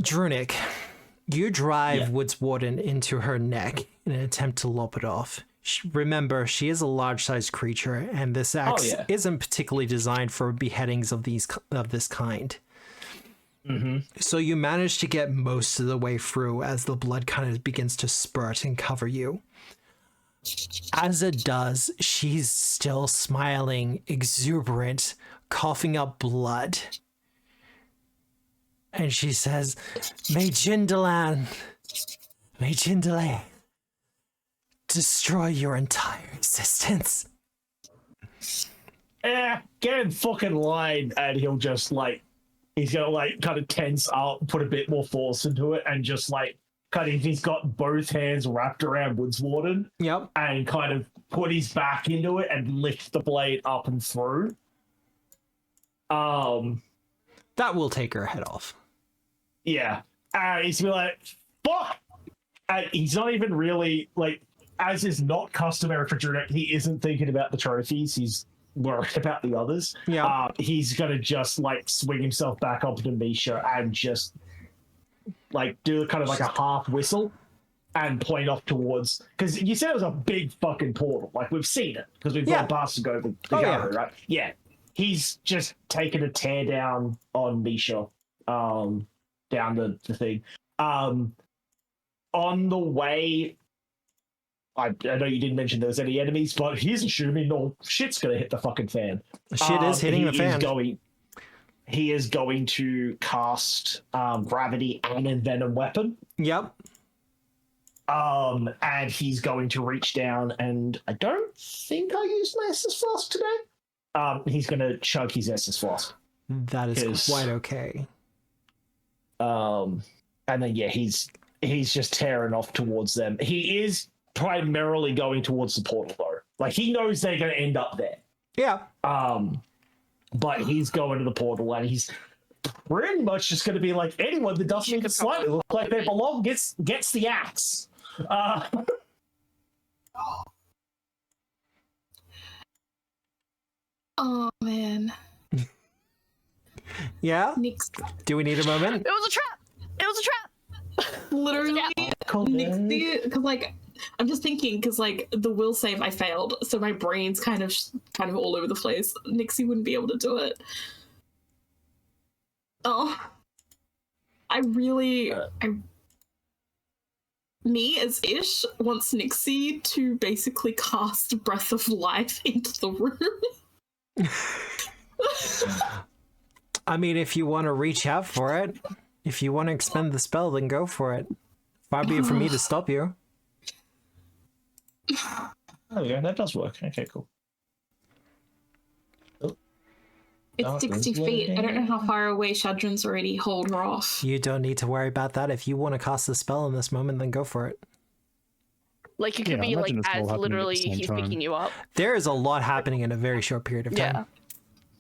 Drunic, you drive Woods Warden into her neck in an attempt to lop it off. Remember, she is a large-sized creature, and this axe isn't particularly designed for beheadings of this kind. So you manage to get most of the way through as the blood kind of begins to spurt and cover you. As it does, she's still smiling, exuberant, coughing up blood. And she says, May Jindalan, destroy your entire existence. Get in fucking line, and he'll just, like, he's gonna, like, kind of tense up, put a bit more force into it, and just, like, kind of, he's got both hands wrapped around Woodswarden. Yep. And kind of put his back into it and lift the blade up and through. That will take her head off. Yeah. He's gonna be like, fuck! And he's not even really, like, as is not customary for Drunic, he isn't thinking about the trophies, he's worried about the others. Yeah. He's gonna just, like, swing himself back up to Misha and just, like, do kind of like a half whistle and point off towards, because you said it was a big fucking portal. Like, we've seen it because we've gone past to go to the gallery, right? Yeah. He's just taken a tear down on Misha, down the thing. On the way, I know you didn't mention there was any enemies, but he's assuming no shit's gonna hit the fucking fan. Shit is hitting the fan. He is going to cast Gravity and Envenom Weapon. Yep. And he's going to reach down, and I don't think I used my Estus Flask today. He's going to chug his Estus Flask. That is quite okay. And then, he's just tearing off towards them. He is primarily going towards the portal, though. Like, he knows they're going to end up there. Yeah. But he's going to the portal, and he's pretty much just going to be like, anyone that doesn't even slightly look like they belong gets the axe. Oh man. Yeah? Do we need a moment? It was a trap! It was a trap! Literally, Nixie, because, like, I'm just thinking, because, like, the will save I failed, so my brain's kind of all over the place. Nixie wouldn't be able to do it. Oh. Me as Ish wants Nixie to basically cast Breath of Life into the room. I mean, if you want to reach out for it, if you want to expend the spell, then go for it. Far be it from me to stop you. Oh yeah, that does work. Okay, cool. It's 60 feet. I don't know how far away Shadron's already hold her off. You don't need to worry about that. If you want to cast the spell in this moment, then go for it. Like, it could be, like, as literally he's picking you up. There is a lot happening in a very short period of time.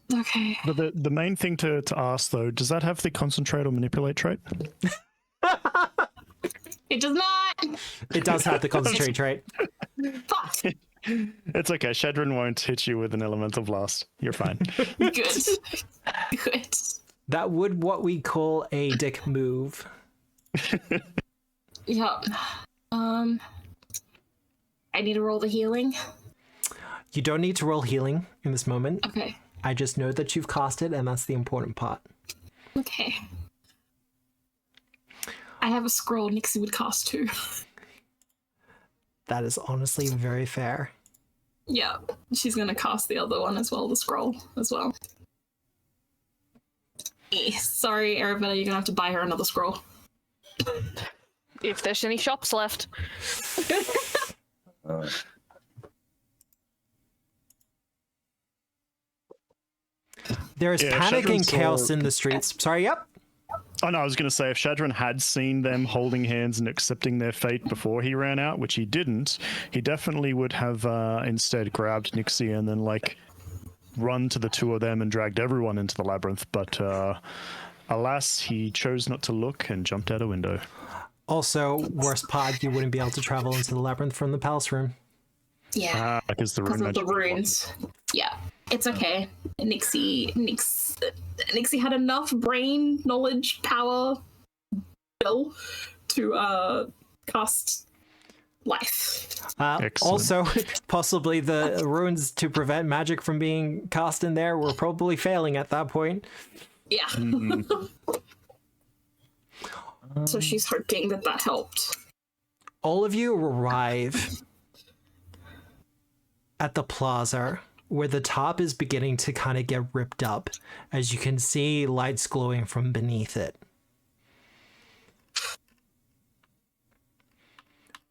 Yeah. Okay. But the main thing to ask, though, does that have the concentrate or manipulate trait? It does not. It does have the concentrate trait. Fuck. It's okay. Shadron won't hit you with an elemental blast. You're fine. Good. Good. That would what we call a dick move. Yep. I need to roll the healing. You don't need to roll healing in this moment. Okay. I just know that you've cast it, and that's the important part. Okay. I have a scroll Nixie would cast too. That is honestly very fair. Yeah, she's gonna cast the other one as well, the scroll as well. Sorry, Arabella, you're gonna have to buy her another scroll. If there's any shops left. There is panic and chaos in the streets. Sorry, yep. Oh no, I was going to say if Shadron had seen them holding hands and accepting their fate before he ran out, which he didn't, he definitely would have instead grabbed Nixie and then like run to the two of them and dragged everyone into the labyrinth. But alas, he chose not to look and jumped out a window. Also, worst part, you wouldn't be able to travel into the labyrinth from the palace room. Yeah, because of the runes. Yeah, it's okay. Nixie had enough brain knowledge power to cast life. Also, possibly the runes to prevent magic from being cast in there were probably failing at that point. Yeah. So she's hoping that helped. All of you arrive at the plaza where the top is beginning to kind of get ripped up as you can see lights glowing from beneath it.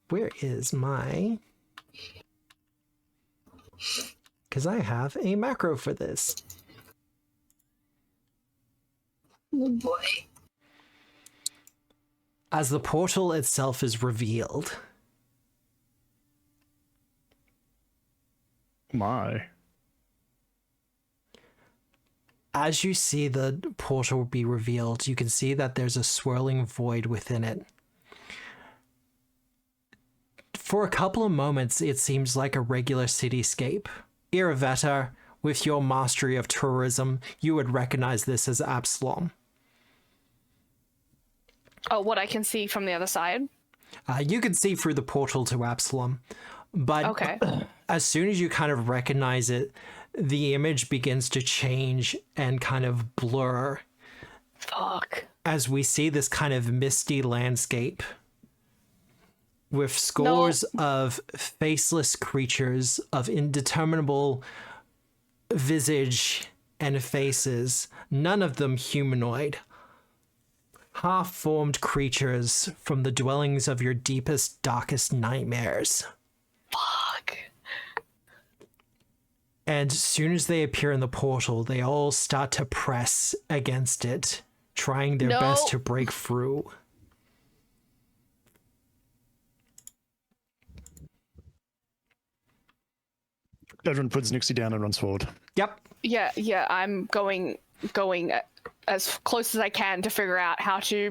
Where is my... Because I have a macro for this. Oh boy. As the portal itself is revealed... My. As you see the portal be revealed, you can see that there's a swirling void within it. For a couple of moments, it seems like a regular cityscape. Iraveta, with your mastery of tourism, you would recognize this as Absalom. Oh, what I can see from the other side? You can see through the portal to Absalom. But okay. As soon as you kind of recognize it, the image begins to change and kind of blur. Fuck. As we see this kind of misty landscape with scores of faceless creatures of indeterminable visage and faces, none of them humanoid. Half-formed creatures from the dwellings of your deepest, darkest nightmares. Fuck. And as soon as they appear in the portal, they all start to press against it, trying their best to break through. Shadron puts Nixie down and runs forward. Yep. Yeah, I'm going as close as I can to figure out how to...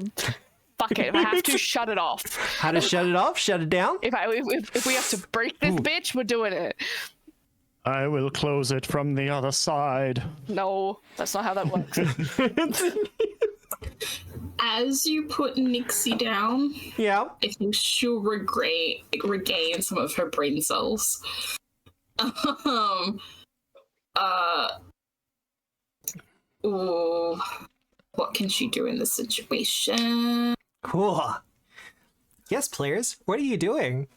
Fuck it, if I have to shut it off. How to shut it off? Shut it down? If we have to break this bitch, we're doing it. I will close it from the other side. No, that's not how that works. As you put Nixie down, yeah, I think she'll regain some of her brain cells. What can she do in this situation? Cool. Yes, players, what are you doing?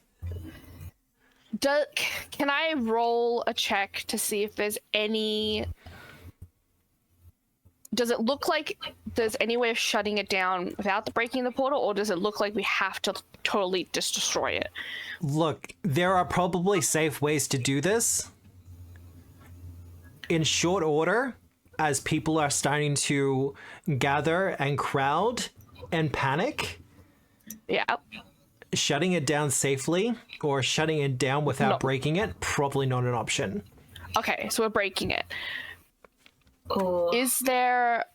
Can I roll a check to see if there's any... Does it look like there's any way of shutting it down without breaking the portal, or does it look like we have to totally just destroy it? Look, there are probably safe ways to do this. In short order, as people are starting to gather and crowd and panic. Yeah. Shutting it down safely or shutting it down without breaking it, probably not an option. Okay, so we're breaking it. Is there...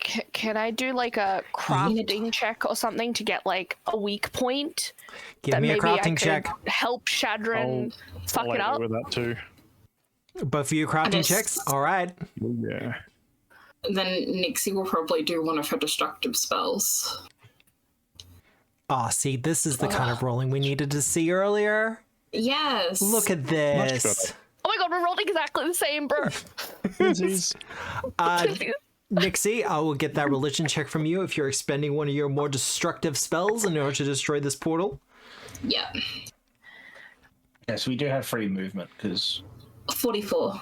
Can I do like a crafting check or something to get like a weak point? Give me a crafting check. Help Shadron fuck it up. With that too. Both of you crafting checks? All right. Yeah. Then Nixie will probably do one of her destructive spells. Ah, see, this is the kind of rolling we needed to see earlier. Yes. Look at this. Oh my god, we're rolling exactly the same, bro. Nixie, I will get that religion check from you if you're expending one of your more destructive spells in order to destroy this portal. Yeah. Yes, we do have free movement, because... 44.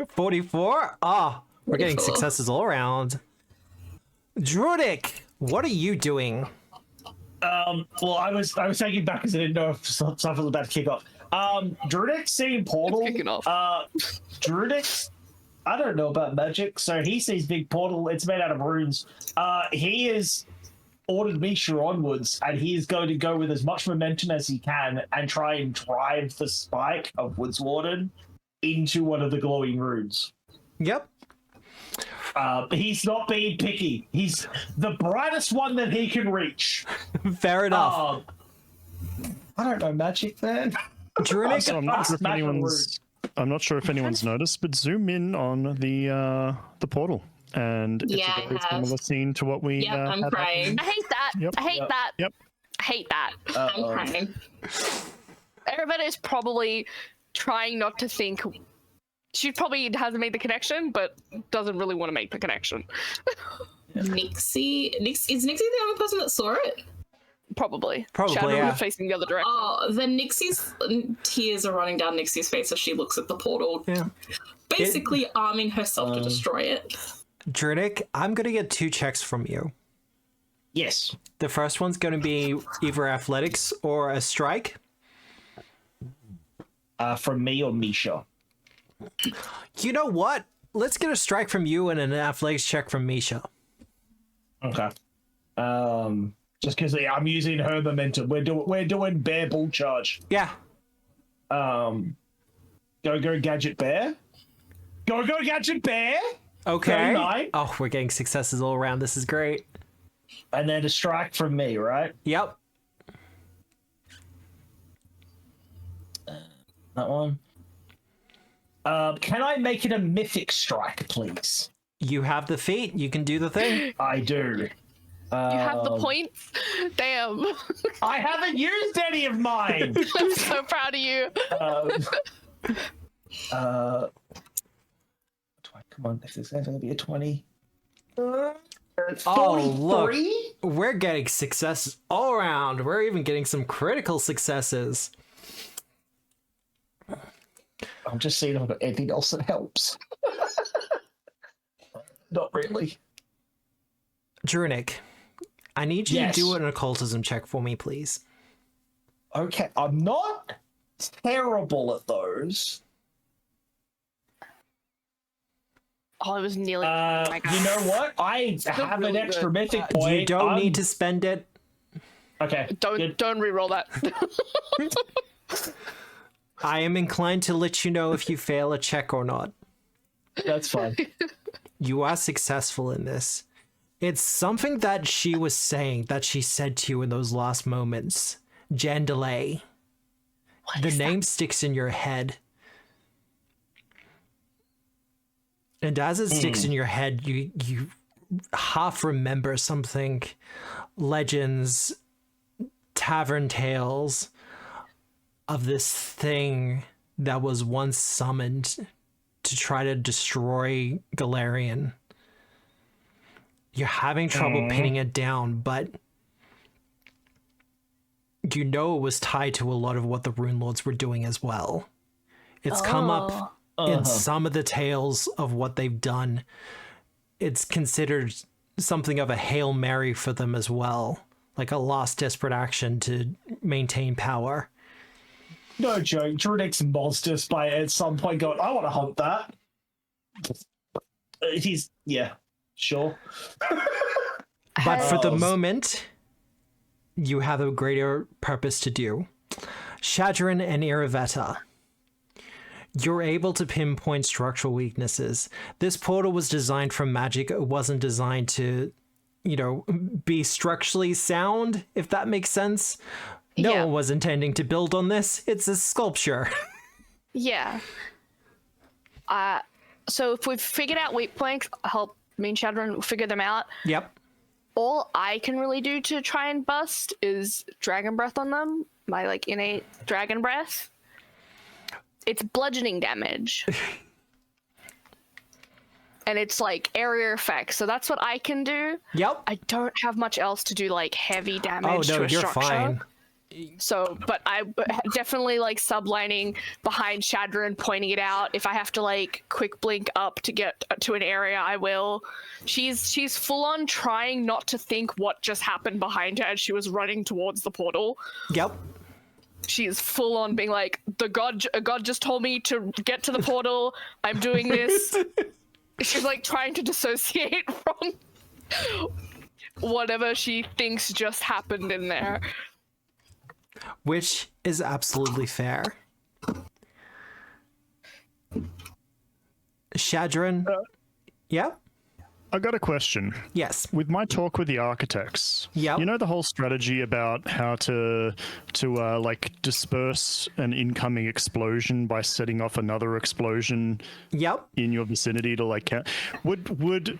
44? Ah, we're getting successes all around. Druidic, what are you doing? Well, I was taking back because I didn't know if stuff was about to kick off. Druidix seeing portal. It's kicking off. Druidix, I don't know about magic, so he sees big portal. It's made out of runes. He has ordered Misha onwards, and he is going to go with as much momentum as he can and try and drive the spike of Woodswarden into one of the glowing runes. Yep. He's not being picky. He's the brightest one that he can reach. Fair enough. I don't know magic, man. Druidic, I'm not sure if anyone's noticed, but zoom in on the portal, and it's Yeah, a very I have. similar scene to what we. Yep, I'm had crying. I hate that. Yep. I hate that. Yep. I hate that. I'm crying. Arabetta is probably trying not to think. She probably hasn't made the connection, but doesn't really want to make the connection. Nixie, is Nixie the only person that saw it? Probably. Probably, Shadow yeah. was facing the other direction. Oh, then Nixie's tears are running down Nixie's face as she looks at the portal, Yeah. basically arming herself to destroy it. Druidic, I'm going to get 2 checks from you. Yes. The first one's going to be either athletics or a strike. From me or Misha. You know what? Let's get a strike from you and an athletics check from Misha. Okay. Just because I'm using her momentum. We're doing bear bull charge. Yeah. Go gadget bear. Go gadget bear. Okay. 39. Oh, we're getting successes all around. This is great. And then a strike from me, right? Yep. That one. Can I make it a mythic strike, please? You have the feat. You can do the thing. I do. You have the points? Damn. I haven't used any of mine. I'm so proud of you. Come on, if this is going to be a 20. Oh, 43? look. We're getting successes all around. We're even getting some critical successes. I'm just seeing if I've got anything else that helps. Not really. Druidic, I need you Yes. to do an occultism check for me, please. Okay, I'm not terrible at those. Oh, it was nearly. You know what? I have really an extra good. mythic point. You don't I'm- need to spend it. Okay. good. Don't re-roll that. I am inclined to let you know if you fail a check or not. That's fine. You are successful in this. It's something that she was saying, that she said to you in those last moments. Jandelay. The name sticks in your head. And as it sticks in your head, you half remember something. Legends, tavern tales of this thing that was once summoned to try to destroy Galarian. You're having trouble pinning it down, but you know it was tied to a lot of what the Runelords were doing as well. It's come up in some of the tales of what they've done. It's considered something of a Hail Mary for them as well, like a last desperate action to maintain power. No joke. Druidic's monsters by at some point going, I want to hunt that. He's, yeah, sure. But for the moment, you have a greater purpose to do. Shadron and Iravetta. You're able to pinpoint structural weaknesses. This portal was designed from magic. It wasn't designed to, be structurally sound, if that makes sense. No one was intending to build on this. It's a sculpture. Yeah. So if we've figured out weak points, help me and Shadron figure them out. Yep. All I can really do to try and bust is Dragon Breath on them. My innate Dragon Breath. It's bludgeoning damage. And it's area effects. So that's what I can do. Yep. I don't have much else to do heavy damage Oh, to no, a you're structure. fine. So, but I definitely sublining behind Shadron, pointing it out. If I have to quick blink up to get to an area, I will. She's full on trying not to think what just happened behind her as she was running towards the portal. Yep. She is full on being like, a god just told me to get to the portal. I'm doing this. She's like trying to dissociate from whatever she thinks just happened in there. Which is absolutely fair. Shadron? Yeah? I got a question. Yes. With my talk with the architects, Yep. you know the whole strategy about how to like disperse an incoming explosion by setting off another explosion Yep. in your vicinity to like would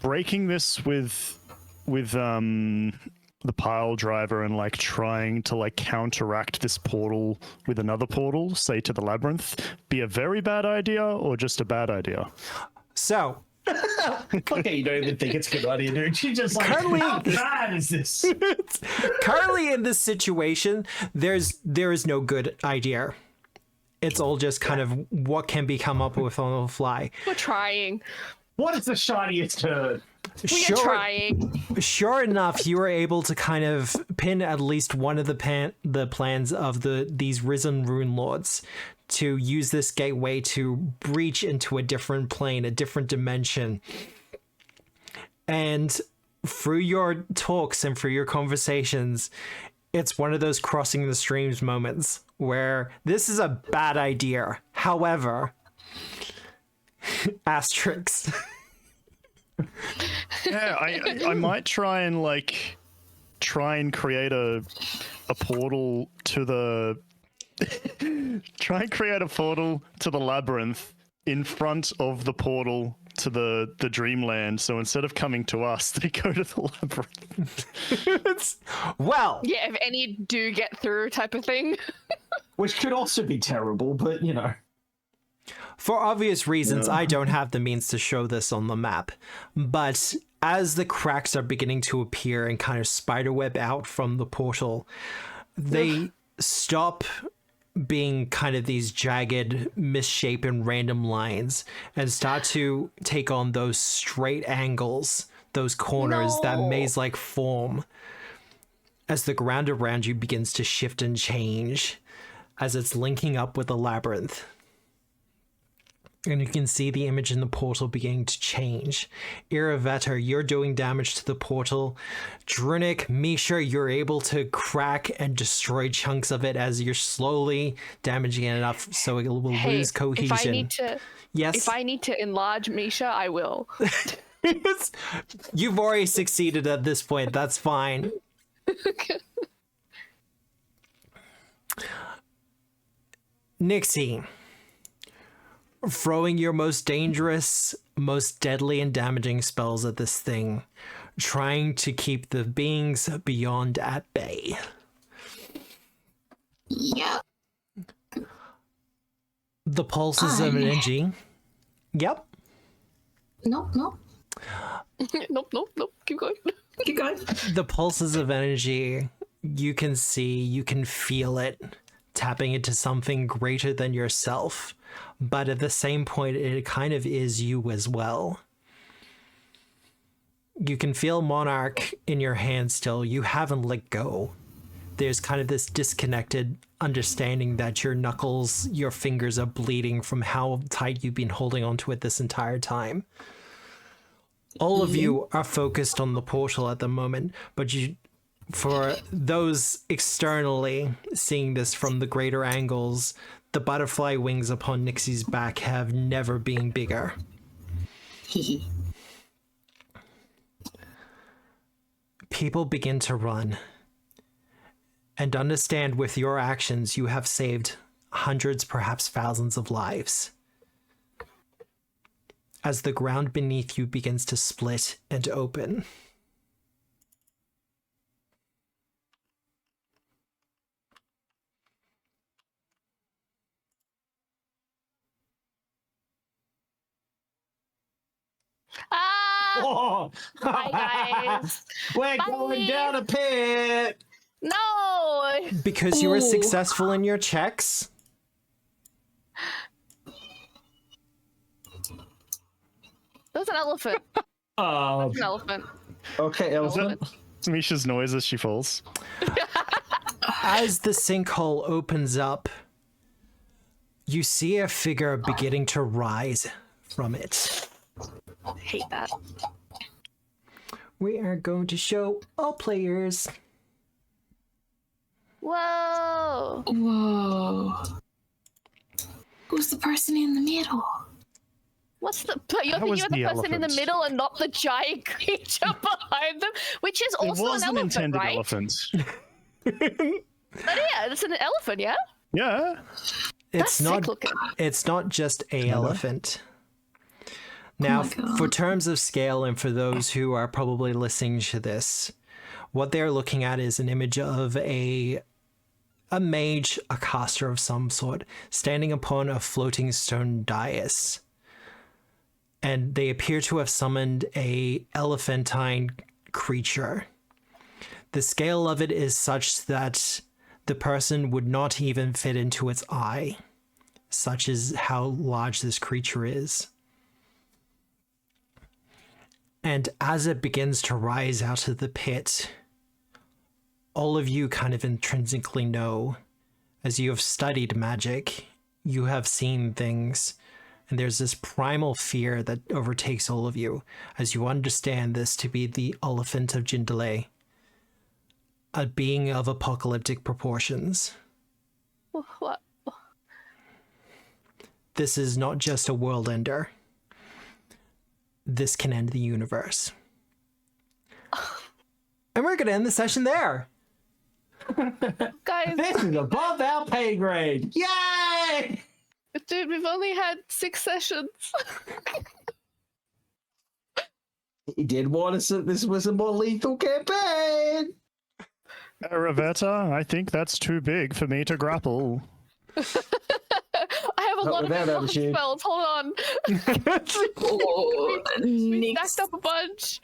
breaking this with the pile driver and like trying to like counteract this portal with another portal, say to the labyrinth, be a very bad idea or just a bad idea? So, Okay, you don't even think it's a good idea, dude. She's just like, Currently- how bad is this? currently in this situation, there is no good idea. It's all just kind of what can be come up with on the fly. We're trying. What is the shiniest turd? We are trying. Sure enough, you were able to kind of pin at least one of the plans of these risen Runelords to use this gateway to breach into a different plane, a different dimension. And through your talks and through your conversations, it's one of those crossing the streams moments where this is a bad idea. However, asterisks. Yeah, I might try and create a portal to the try and create a portal to the labyrinth in front of the portal to the dreamland. So instead of coming to us, they go to the labyrinth. Well, Yeah, if any do get through type of thing. Which could also be terrible, but you know. for obvious reasons, I don't have the means to show this on the map. But as the cracks are beginning to appear and kind of spiderweb out from the portal, they stop being kind of these jagged, misshapen, random lines and start to take on those straight angles, those corners, that No. maze-like form, as the ground around you begins to shift and change as it's linking up with the labyrinth. And you can see the image in the portal beginning to change. Iravetter, you're doing damage to the portal. Drunic, Misha, you're able to crack and destroy chunks of it as you're slowly damaging it enough so it will lose cohesion. If I need to enlarge Misha, I will. You've already succeeded at this point. That's fine. Nixie, throwing your most dangerous, most deadly and damaging spells at this thing, trying to keep the beings beyond at bay. Yep. The pulses of energy. Yep. Nope, nope. Nope. Keep going. Keep going. The pulses of energy, you can see, you can feel it tapping into something greater than yourself. But at the same point, it kind of is you as well. You can feel Monarch in your hand still. You haven't let go. There's kind of this disconnected understanding that your knuckles, your fingers are bleeding from how tight you've been holding onto it this entire time. All of you are focused on the portal at the moment, but for those externally seeing this from the greater angles, the butterfly wings upon Nixie's back have never been bigger. People begin to run. And understand with your actions, you have saved hundreds, perhaps thousands of lives. As the ground beneath you begins to split and open. Ah! Oh. Bye, guys. We're going down a pit. No! Because you were Ooh. successful in your checks. There's an elephant. An elephant. Okay, elephant. It's Misha's noise as she falls. as the sinkhole opens up, you see a figure beginning to rise from it. I hate that. We are going to show all players. Whoa! Whoa. Who's the person in the middle? What's the? You're That was thinking of the person in the elephant. middle and not the giant creature behind them, which is It also was an an elephant, intended right? elephant. But yeah, it's an elephant, yeah. Yeah. It's That's not. sick looking. It's not just a elephant. Now, my God. for terms of scale, and for those who are probably listening to this, what they're looking at is an image of a mage, a caster of some sort, standing upon a floating stone dais. And they appear to have summoned a elephantine creature. The scale of it is such that the person would not even fit into its eye. Such is how large this creature is. And as it begins to rise out of the pit, all of you kind of intrinsically know, as you have studied magic, you have seen things, and there's this primal fear that overtakes all of you as you understand this to be the elephant of Jindalee, a being of apocalyptic proportions. What? This is not just a world ender. This can end the universe. And we're going to end the session there. Guys, This is above our pay grade. Yay! dude, we've only had 6 sessions. He did want us. This was a more lethal campaign. Ravetta, I think that's too big for me to grapple. I have a Not lot of without advanced attitude. spells. Hold on. Oh, We stacked up a bunch.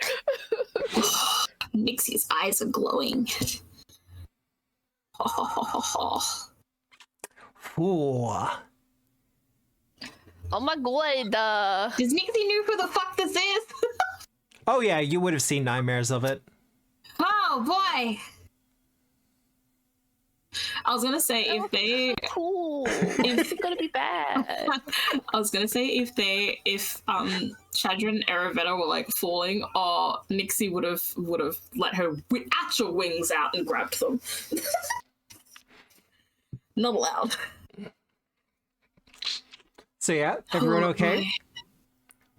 Nixie's eyes are glowing. Ooh. Oh my god. Does Nixie know who the fuck this is? Oh yeah, you would have seen nightmares of it. Oh boy. I was gonna say if they Cool. It's gonna be bad. I was gonna say if Shadra and Aravetta were like falling, or Nixie would have let her actual wings out and grabbed them. Not allowed. So yeah, everyone okay?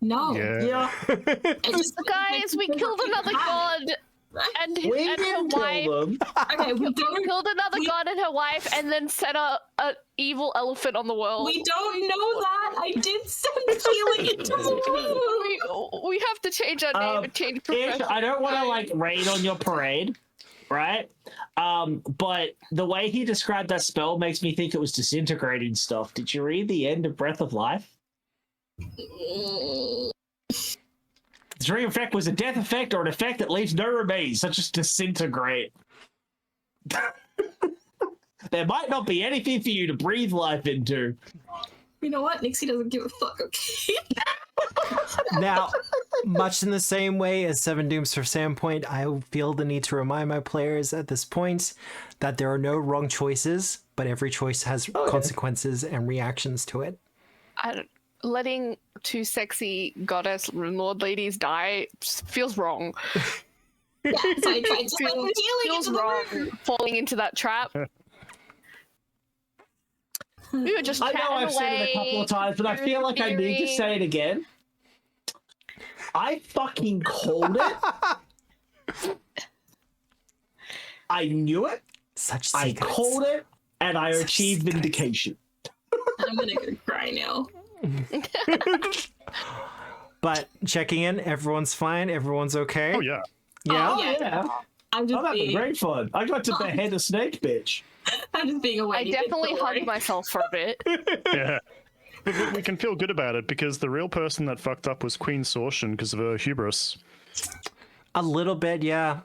No. Yeah. I just, Guys, we killed another god and We and her didn't wife. kill them. Okay, we don't Killed another god and her wife, and then set an evil elephant on the world. we don't know that. I did send healing into the world. We have to change our name and change Ish, profession. I don't want to like rain on your parade, right? But the way he described that spell makes me think it was disintegrating stuff. Did you read the end of Breath of Life? The dream effect was a death effect or an effect that leaves no remains, such as disintegrate. There might not be anything for you to breathe life into. You know what? Nixie doesn't give a fuck, okay? Now, much in the same way as Seven Dooms for Sandpoint, I feel the need to remind my players at this point that there are no wrong choices, but every choice has consequences and reactions to it. Letting 2 sexy goddess Runelord ladies die feels wrong. Yeah, so I tried to send healing Feels into the wrong room. falling into that trap. We were just I know chatting I've said it a away, couple of times, but I feel like I need to say it again. I fucking called it. I knew it. Such I secrets. called it, and I achieved vindication. I'm gonna go cry now. But checking in, everyone's fine, everyone's okay. Oh, yeah. Yeah. Oh, yeah. I'm just I'm having being, great fun. I got to behead a snake bitch. I'm just being a I Wendy bitch, definitely don't worry. hugged myself for a bit. Yeah. But we can feel good about it because the real person that fucked up was Queen Sortian because of her hubris. A little bit, yeah.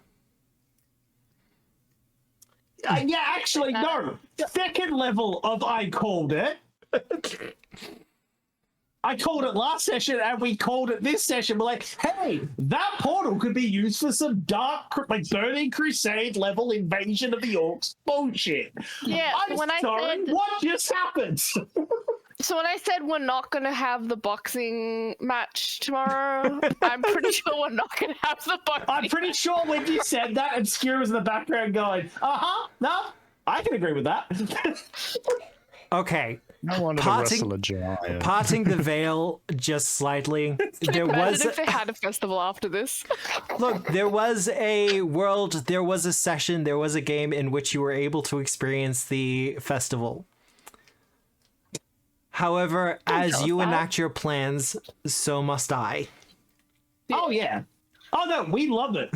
Yeah, actually, no. Second level of I called it. I called it last session, and we called it this session. We're like, hey, that portal could be used for some dark, like Burning Crusade level invasion of the orcs bullshit. Yeah, I'm sorry, what just happened? So when I said we're not going to have the boxing match tomorrow, I'm pretty sure we're not going to have the boxing I'm pretty sure when you said that, Obscura was in the background going, no, I can agree with that. Okay. I wanted to wrestle a giant. Parting the veil just slightly. There was if they had a festival after this. Look, there was a world, there was a session, there was a game in which you were able to experience the festival. However, as you enact your plans, so must I. Oh, yeah. Oh, no, we love it.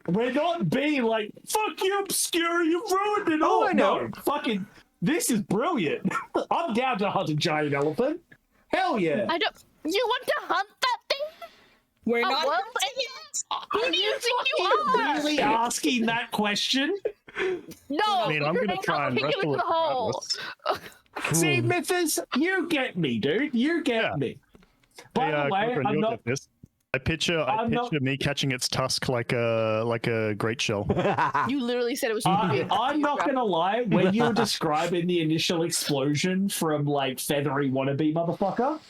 We're not being like, fuck you, Obscura, you ruined it all. I know. No, fucking, this is brilliant. I'm down to hunt a giant elephant. Hell yeah. I don't. You want to hunt that thing? We're not. Well, who do you think you are? Really asking that question? No, I mean, I'm going to try and kick him wrestle in it the hole. regardless. See, Mythos, you get me, dude. You get me. By the way, Cochran, I'm you'll not. get this. I picture me catching its tusk like a great shell. You literally said it was. I'm not gonna lie. When you were describing the initial explosion from like feathery wannabe motherfucker,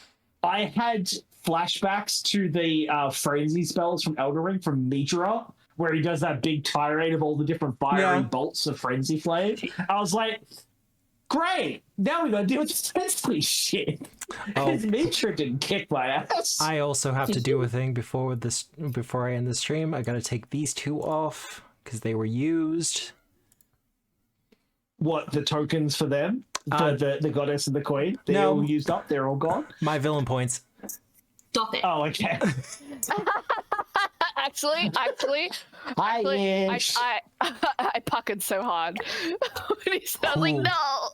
I had flashbacks to the frenzy spells from Elden Ring from Mitra, where he does that big tirade of all the different fiery bolts of frenzy flame. I was like, great. Now we gotta deal with sensory shit. Because Mitra didn't kick my ass. I also have to do a thing before I end the stream. I gotta take these two off because they were used. What, the tokens for them? The goddess and the queen? They're all used up, they're all gone? My villain points. Stop it. Oh, okay. Actually, I puckered so hard. When he said, like, no.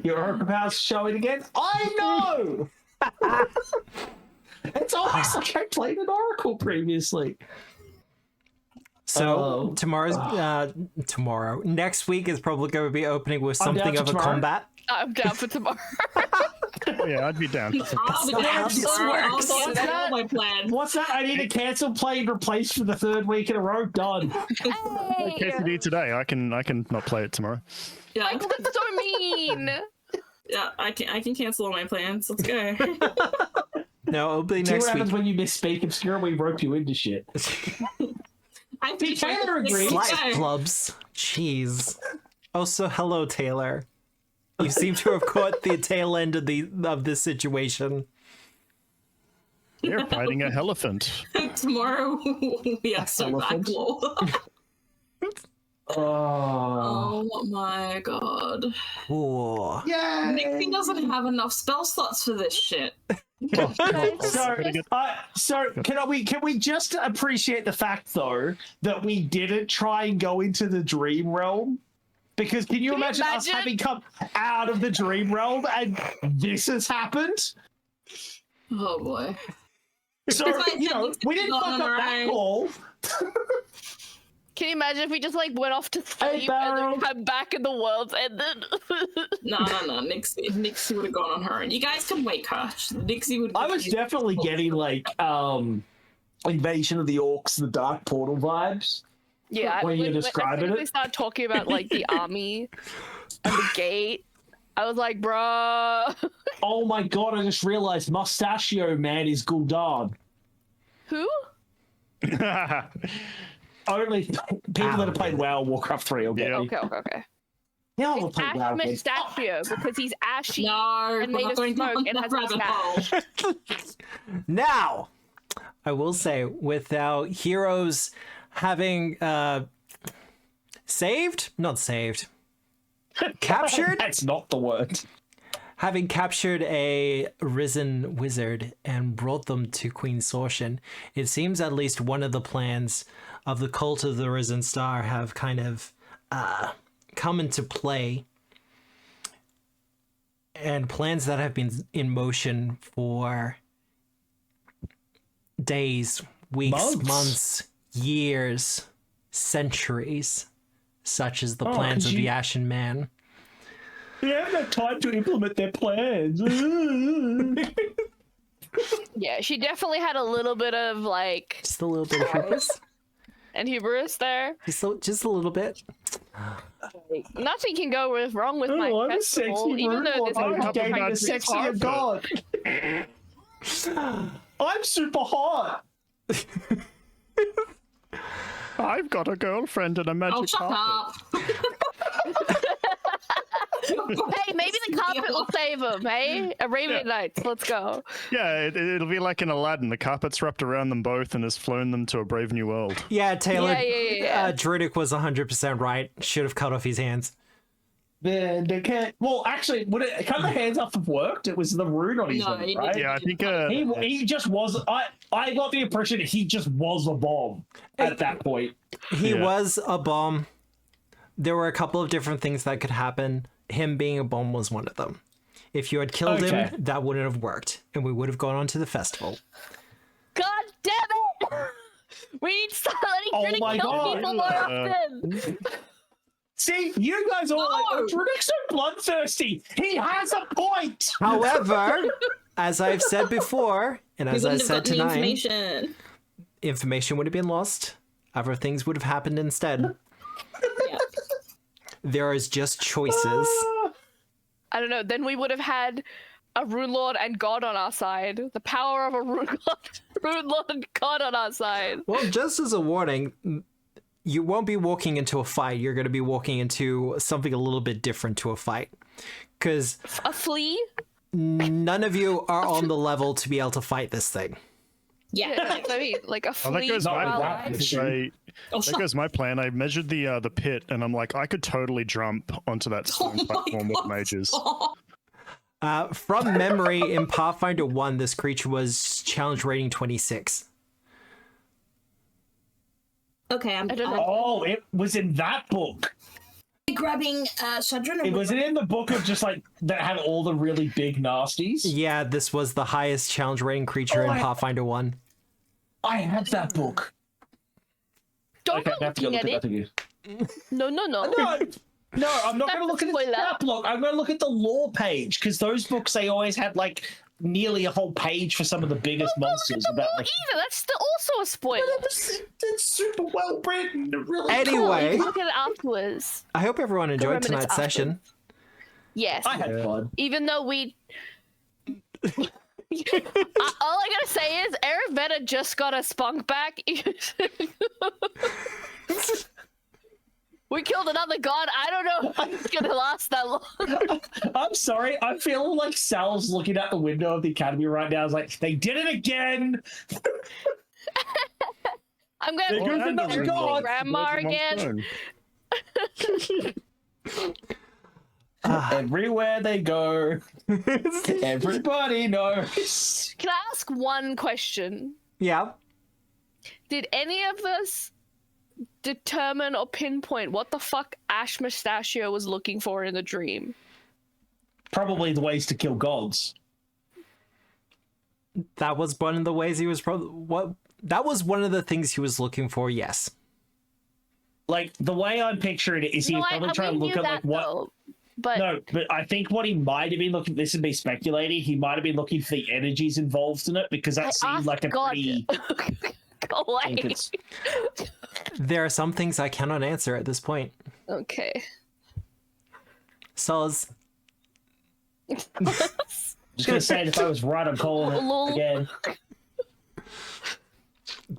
Your oracle power's showing again? I know! It's like I played an oracle previously. So next week is probably going to be opening with something of a combat. I'm down for tomorrow. Yeah, I'd be down. I'll cancel my plan. What's that? I need to cancel play and replace for the third week in a row. Done. In case you need today, I can not play it tomorrow. Yeah. Michael, that's so mean. Yeah, I can cancel all my plans. Let's go. No, it'll be See next what happens week. when you misspeak, Obscura? We rope you into shit. I'm Taylor agrees. Slight clubs. Jeez. Also, hello, Taylor. You seem to have caught the tail end of this situation. You're fighting a elephant. Tomorrow we have some backlore. Oh my god. Ooh. Yeah. Nixie doesn't have enough spell slots for this shit. So can we just appreciate the fact though that we didn't try and go into the dream realm? Because can you imagine us having come out of the dream realm and this has happened? Oh boy. So we didn't fuck up that call. Can you imagine if we just like went off to sleep and then come back and the world's ended? No. Nixie would have gone on her own. You guys can wake her. Nixie would. I was definitely getting like Invasion of the Orcs, the Dark Portal vibes. Yeah, when you're describing it. We started talking about like the army and the gate. I was like, bruh. Oh my god! I just realized Mustachio Man is Gul'dan. Who? Only people that have played WoW or Warcraft 3 will get it. Okay. Yeah, we'll play WoW. Mustachio because he's ashy. No, and made of smoke and has a mustache. Now, I will say, with our heroes having captured. That's not the word. Having captured a risen wizard and brought them to Queen Sorshan, it seems at least one of the plans of the cult of the Risen Star have kind of come into play. And plans that have been in motion for days, weeks, months, years, centuries, such as the plans of the Ashen Man. They haven't had time to implement their plans. Yeah, she definitely had a little bit of like Just a little bit of hubris. and hubris there. Just a little bit. Nothing can go wrong with my I'm a festival, sexy even though this Runelord. is I'm dating a kind sexier god. I'm super hot. I've got a girlfriend and a magic Oh, shut carpet. up. Hey, maybe the carpet will save him, hey? Arabian Nights, let's go. Yeah, it'll be like in Aladdin. The carpet's wrapped around them both and has flown them to a brave new world. Yeah, Taylor. Yeah. Druidic was 100% right. Should have cut off his hands. They can't. Well, actually, would it cut the hands off have worked? It was the rune on his No, head, he right? Yeah, I think He just was. I got the impression that he just was a bomb at that point. He Yeah. was a bomb. There were a couple of different things that could happen. Him being a bomb was one of them. If you had killed Okay. him, that wouldn't have worked, and we would have gone on to the festival. God damn it! We need to start letting my Druidic kill God. people more often! See, you guys are like, No. Drudic's so bloodthirsty. He has a point. However, as I've said before, and We as I wouldn't have said gotten the tonight, information. would have been lost. Other things would have happened instead. Yeah. There is just choices. I don't know, then we would have had a Rune Lord and God on our side. The power of a Rune Lord and God on our side. Well, just as a warning, you won't be walking into a fight. You're going to be walking into something a little bit different to a fight. Because A flea? none of you are on the level to be able to fight this thing. Yeah. That's what I mean, like a Oh, flea. that goes Not my with plan. that issue. That goes my plan. I measured the pit, and I'm like, I could totally jump onto that stone platform with mages. stop. From memory, in Pathfinder 1, this creature was challenge rating 26. Okay, I'm I don't know. Oh, it was in that book. grabbing Shadron. It was in the book of just like that had all the really big nasties. Yeah, this was the highest challenge rating creature in Pathfinder 1. I have that book. Don't go I have to go looking look at at it. that again. No. No, I'm not going to look at the Spoiler. stat block. I'm going to look at the lore page because those books they always had like nearly a whole page for some of the biggest monsters. About like Either, that's still also a spoiler. it's super well written. Really. Anyway, Look at it afterwards. I hope everyone enjoyed reminisce tonight's session. Yes. I had fun. Even though we... all I gotta say is, Arabetta just got a spunk back. We killed another god. I don't know if it's gonna last that long. I'm sorry. I feel like Sal's looking out the window of the academy right now. It's like they did it again. I'm There gonna goes another god. grandma again. Everywhere they go, everybody knows. Can I ask one question? Yeah. Did any of us determine or pinpoint what the fuck Ash Mustachio was looking for in the dream? Probably the ways to kill gods. That was one of the ways he was that was one of the things he was looking for, yes. Like the way I'm picturing it is he was probably trying to look at like what. Though, but No, but I think what he might have been looking. This would be speculating. He might have been looking for the energies involved in it because that seemed like a God. pretty. Go away. it's- There are some things I cannot answer at this point. Okay. Soz, Just gonna say, if I was right, I'm calling Lol. it again.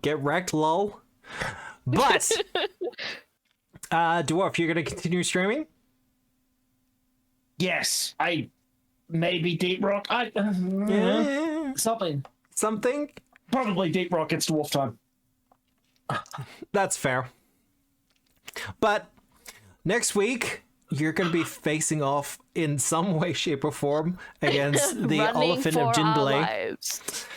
get wrecked, lol. But, Dwarf, you're gonna continue streaming? Yes, I maybe Deep Rock. Yeah. Something. Probably Deep Rock. It's dwarf time. That's fair. But next week, you're going to be facing off in some way, shape, or form against the Running Elephant for of our Jindalay. lives.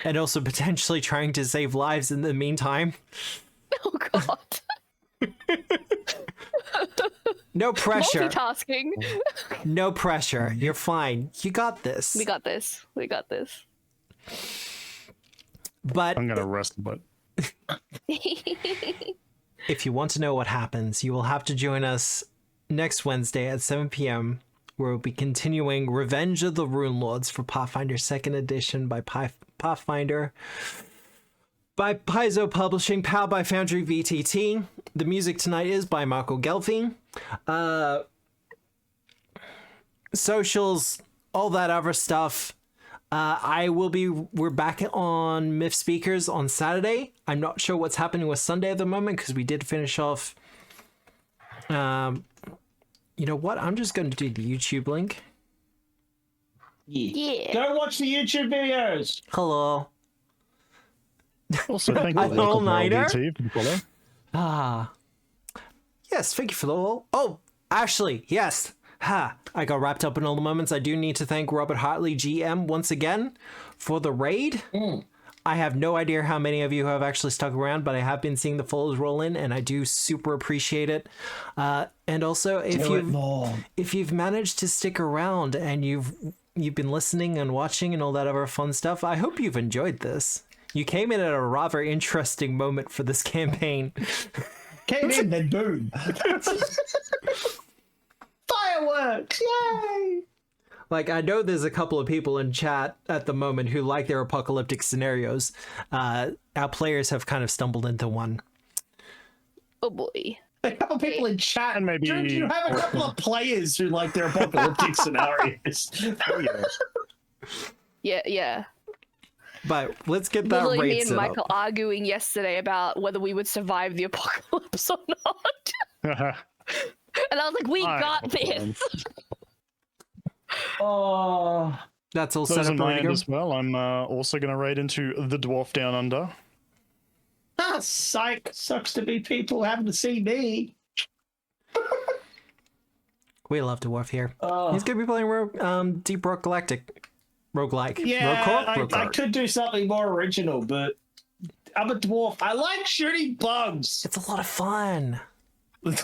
And also potentially trying to save lives in the meantime. Oh god. No pressure. Multitasking. No pressure. You're fine. You got this. We got this. We got this. But I'm gonna rest, but if you want to know what happens, you will have to join us next Wednesday at 7 p.m., where we'll be continuing Revenge of the Runelords for Pathfinder 2nd Edition by Pathfinder, by Paizo Publishing, powered by Foundry VTT. The music tonight is by Marco Gelfi. Socials, all that other stuff. We're back on Myth Speakers on Saturday. I'm not sure what's happening with Sunday at the moment because we did finish off. You know what? I'm just going to do the YouTube link. Yeah. Go watch the YouTube videos. Hello. Also, thank you for the all-nighter. follow. Yes, thank you for the all. Oh, Ashley, yes. Ha! I got wrapped up in all the moments. I do need to thank Robert Hartley, GM, once again for the raid. I have no idea how many of you have actually stuck around, but I have been seeing the follows roll in, and I do super appreciate it. And also, if you've managed to stick around and you've been listening and watching and all that other fun stuff, I hope you've enjoyed this. You came in at a rather interesting moment for this campaign. Came in, then boom. Fireworks! Yay! Like, I know there's a couple of people in chat at the moment who like their apocalyptic scenarios. Our players have kind of stumbled into one. Oh boy. A couple of people in chat, And maybe- Do you have a couple of players who like their apocalyptic scenarios? Oh, yeah. Yeah. But let's get that Literally, me raid and set Michael up. arguing yesterday about whether we would survive the apocalypse or not. And I was like, we got this. Oh, That's all Those set on up my ready to end go. as well. I'm also going to raid into the Dwarf Down Under. psych. Sucks to be people having to see me. We love Dwarf here. Oh. He's going to be playing Deep Rock Galactic. Roguelike. Yeah, I Roguelike. could do something more original, but I'm a dwarf. I like shooting bugs. It's a lot of fun. It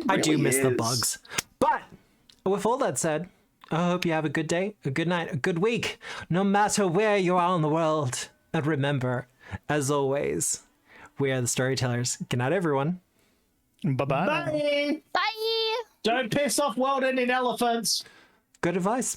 I do really miss the is. bugs. But with all that said, I hope you have a good day, a good night, a good week, no matter where you are in the world. And remember, as always, we are the storytellers. Good night, everyone. Bye-bye. Bye. Bye. Don't piss off world-ending elephants. Good advice.